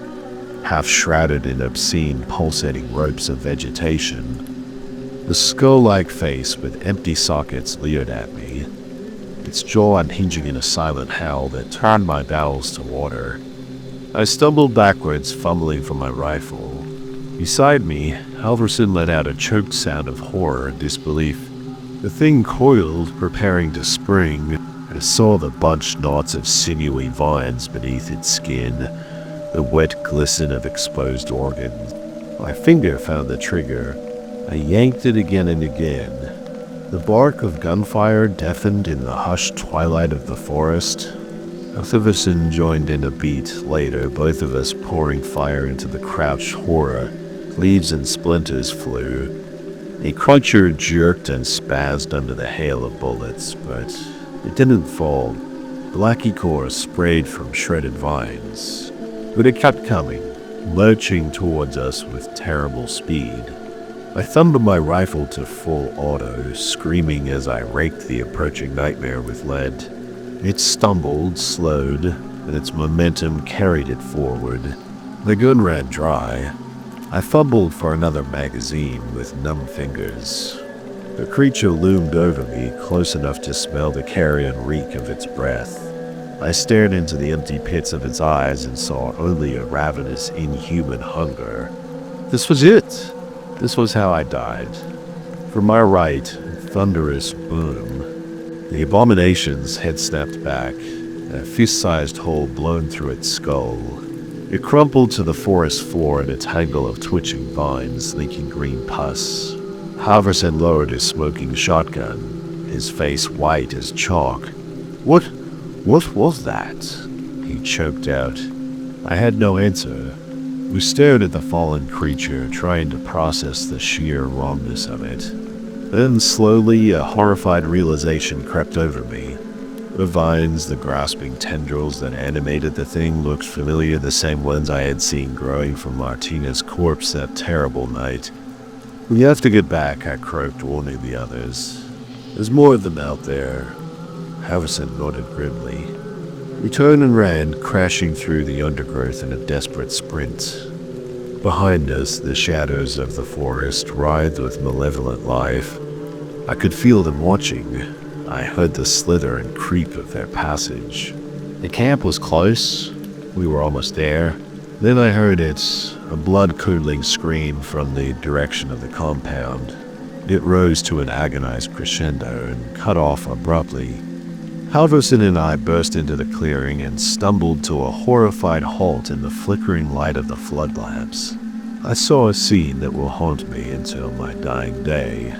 half shrouded in obscene, pulsating ropes of vegetation. The skull-like face with empty sockets leered at me, its jaw unhinging in a silent howl that turned my bowels to water. I stumbled backwards, fumbling for my rifle. Beside me, Halverson let out a choked sound of horror and disbelief. The thing coiled, preparing to spring. I saw the bunched knots of sinewy vines beneath its skin, the wet glisten of exposed organs. My finger found the trigger. I yanked it again and again. The bark of gunfire deafened in the hushed twilight of the forest. Halverson joined in a beat later, both of us pouring fire into the crouched horror. Leaves and splinters flew. A creature jerked and spazzed under the hail of bullets, but it didn't fall. Black ichor sprayed from shredded vines. But it kept coming, lurching towards us with terrible speed. I thumbed my rifle to full auto, screaming as I raked the approaching nightmare with lead. It stumbled, slowed, and its momentum carried it forward. The gun ran dry. I fumbled for another magazine with numb fingers. The creature loomed over me, close enough to smell the carrion reek of its breath. I stared into the empty pits of its eyes and saw only a ravenous, inhuman hunger. This was it. This was how I died. From my right, thunderous boom. The abomination's head snapped back, a fist-sized hole blown through its skull. It crumpled to the forest floor in a tangle of twitching vines, leaking green pus. Halverson lowered his smoking shotgun, his face white as chalk. What was that? He choked out. I had no answer. We stared at the fallen creature, trying to process the sheer wrongness of it. Then slowly, a horrified realization crept over me. The vines, the grasping tendrils that animated the thing looked familiar, the same ones I had seen growing from Martina's corpse that terrible night. We have to get back, I croaked, warning the others. There's more of them out there. Halverson nodded grimly. We turned and ran, crashing through the undergrowth in a desperate sprint. Behind us, the shadows of the forest writhed with malevolent life. I could feel them watching. I heard the slither and creep of their passage. The camp was close. We were almost there. Then I heard it, a blood-curdling scream from the direction of the compound. It rose to an agonized crescendo and cut off abruptly. Halverson and I burst into the clearing and stumbled to a horrified halt in the flickering light of the floodlamps. I saw a scene that will haunt me until my dying day.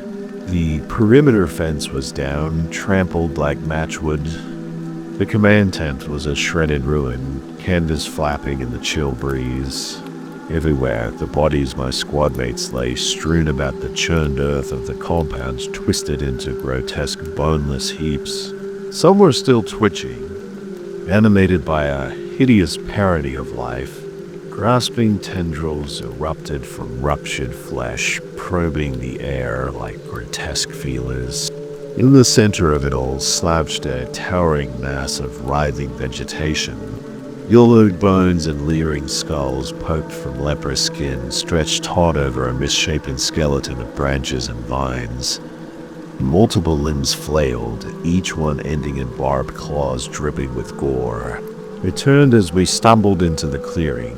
The perimeter fence was down, trampled like matchwood. The command tent was a shredded ruin, canvas flapping in the chill breeze. Everywhere, the bodies my squad mates lay strewn about the churned earth of the compounds, twisted into grotesque boneless heaps. Some were still twitching, animated by a hideous parody of life. Grasping tendrils erupted from ruptured flesh, probing the air like grotesque feelers. In the center of it all slouched a towering mass of writhing vegetation. Yellowed bones and leering skulls poked from leprous skin stretched taut over a misshapen skeleton of branches and vines. Multiple limbs flailed, each one ending in barbed claws dripping with gore. It turned as we stumbled into the clearing,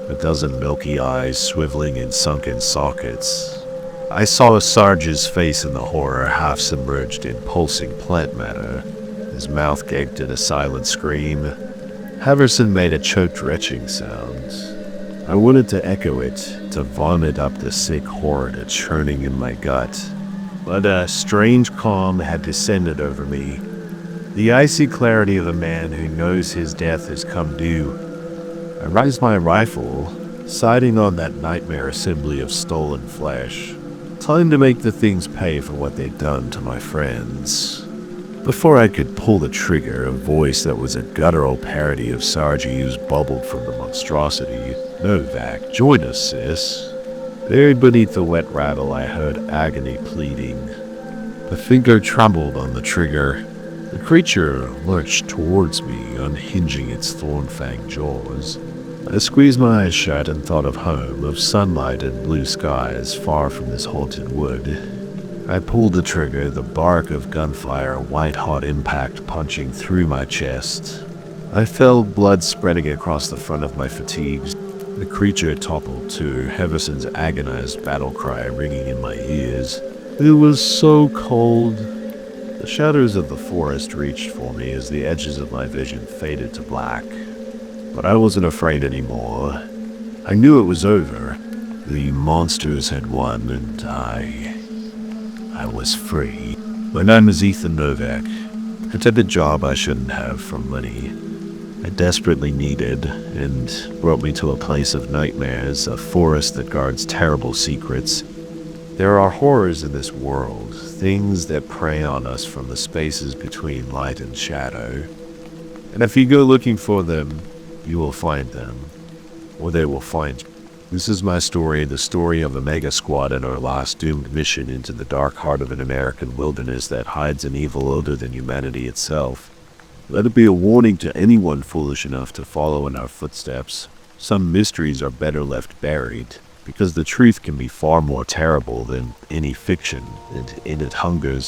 a dozen milky eyes swiveling in sunken sockets. I saw Sarge's face in the horror, half submerged in pulsing plant matter. His mouth gaped in a silent scream. Halverson made a choked retching sound. I wanted to echo it, to vomit up the sick horror churning in my gut. But a strange calm had descended over me, the icy clarity of a man who knows his death has come due. I raised my rifle, sighting on that nightmare assembly of stolen flesh. Time to make the things pay for what they'd done to my friends. Before I could pull the trigger, a voice that was a guttural parody of Sarge's bubbled from the monstrosity. "Novak, join us, sis." Buried beneath the wet rattle, I heard agony pleading. The finger trembled on the trigger. The creature lurched towards me, unhinging its thorn-fanged jaws. I squeezed my eyes shut and thought of home, of sunlight and blue skies far from this haunted wood. I pulled the trigger, the bark of gunfire, white-hot impact punching through my chest. I felt blood spreading across the front of my fatigues. The creature toppled too, Heverson's agonized battle cry ringing in my ears. It was so cold. The shadows of the forest reached for me as the edges of my vision faded to black. But I wasn't afraid anymore. I knew it was over. The monsters had won, and I was free. My name is Ethan Novak. I took a job I shouldn't have for money. I desperately needed, and brought me to a place of nightmares, a forest that guards terrible secrets. There are horrors in this world, things that prey on us from the spaces between light and shadow. And if you go looking for them, you will find them, or they will find you. This is my story, the story of a mega squad and our last doomed mission into the dark heart of an American wilderness that hides an evil older than humanity itself. Let it be a warning to anyone foolish enough to follow in our footsteps. Some mysteries are better left buried, because the truth can be far more terrible than any fiction, and in it hungers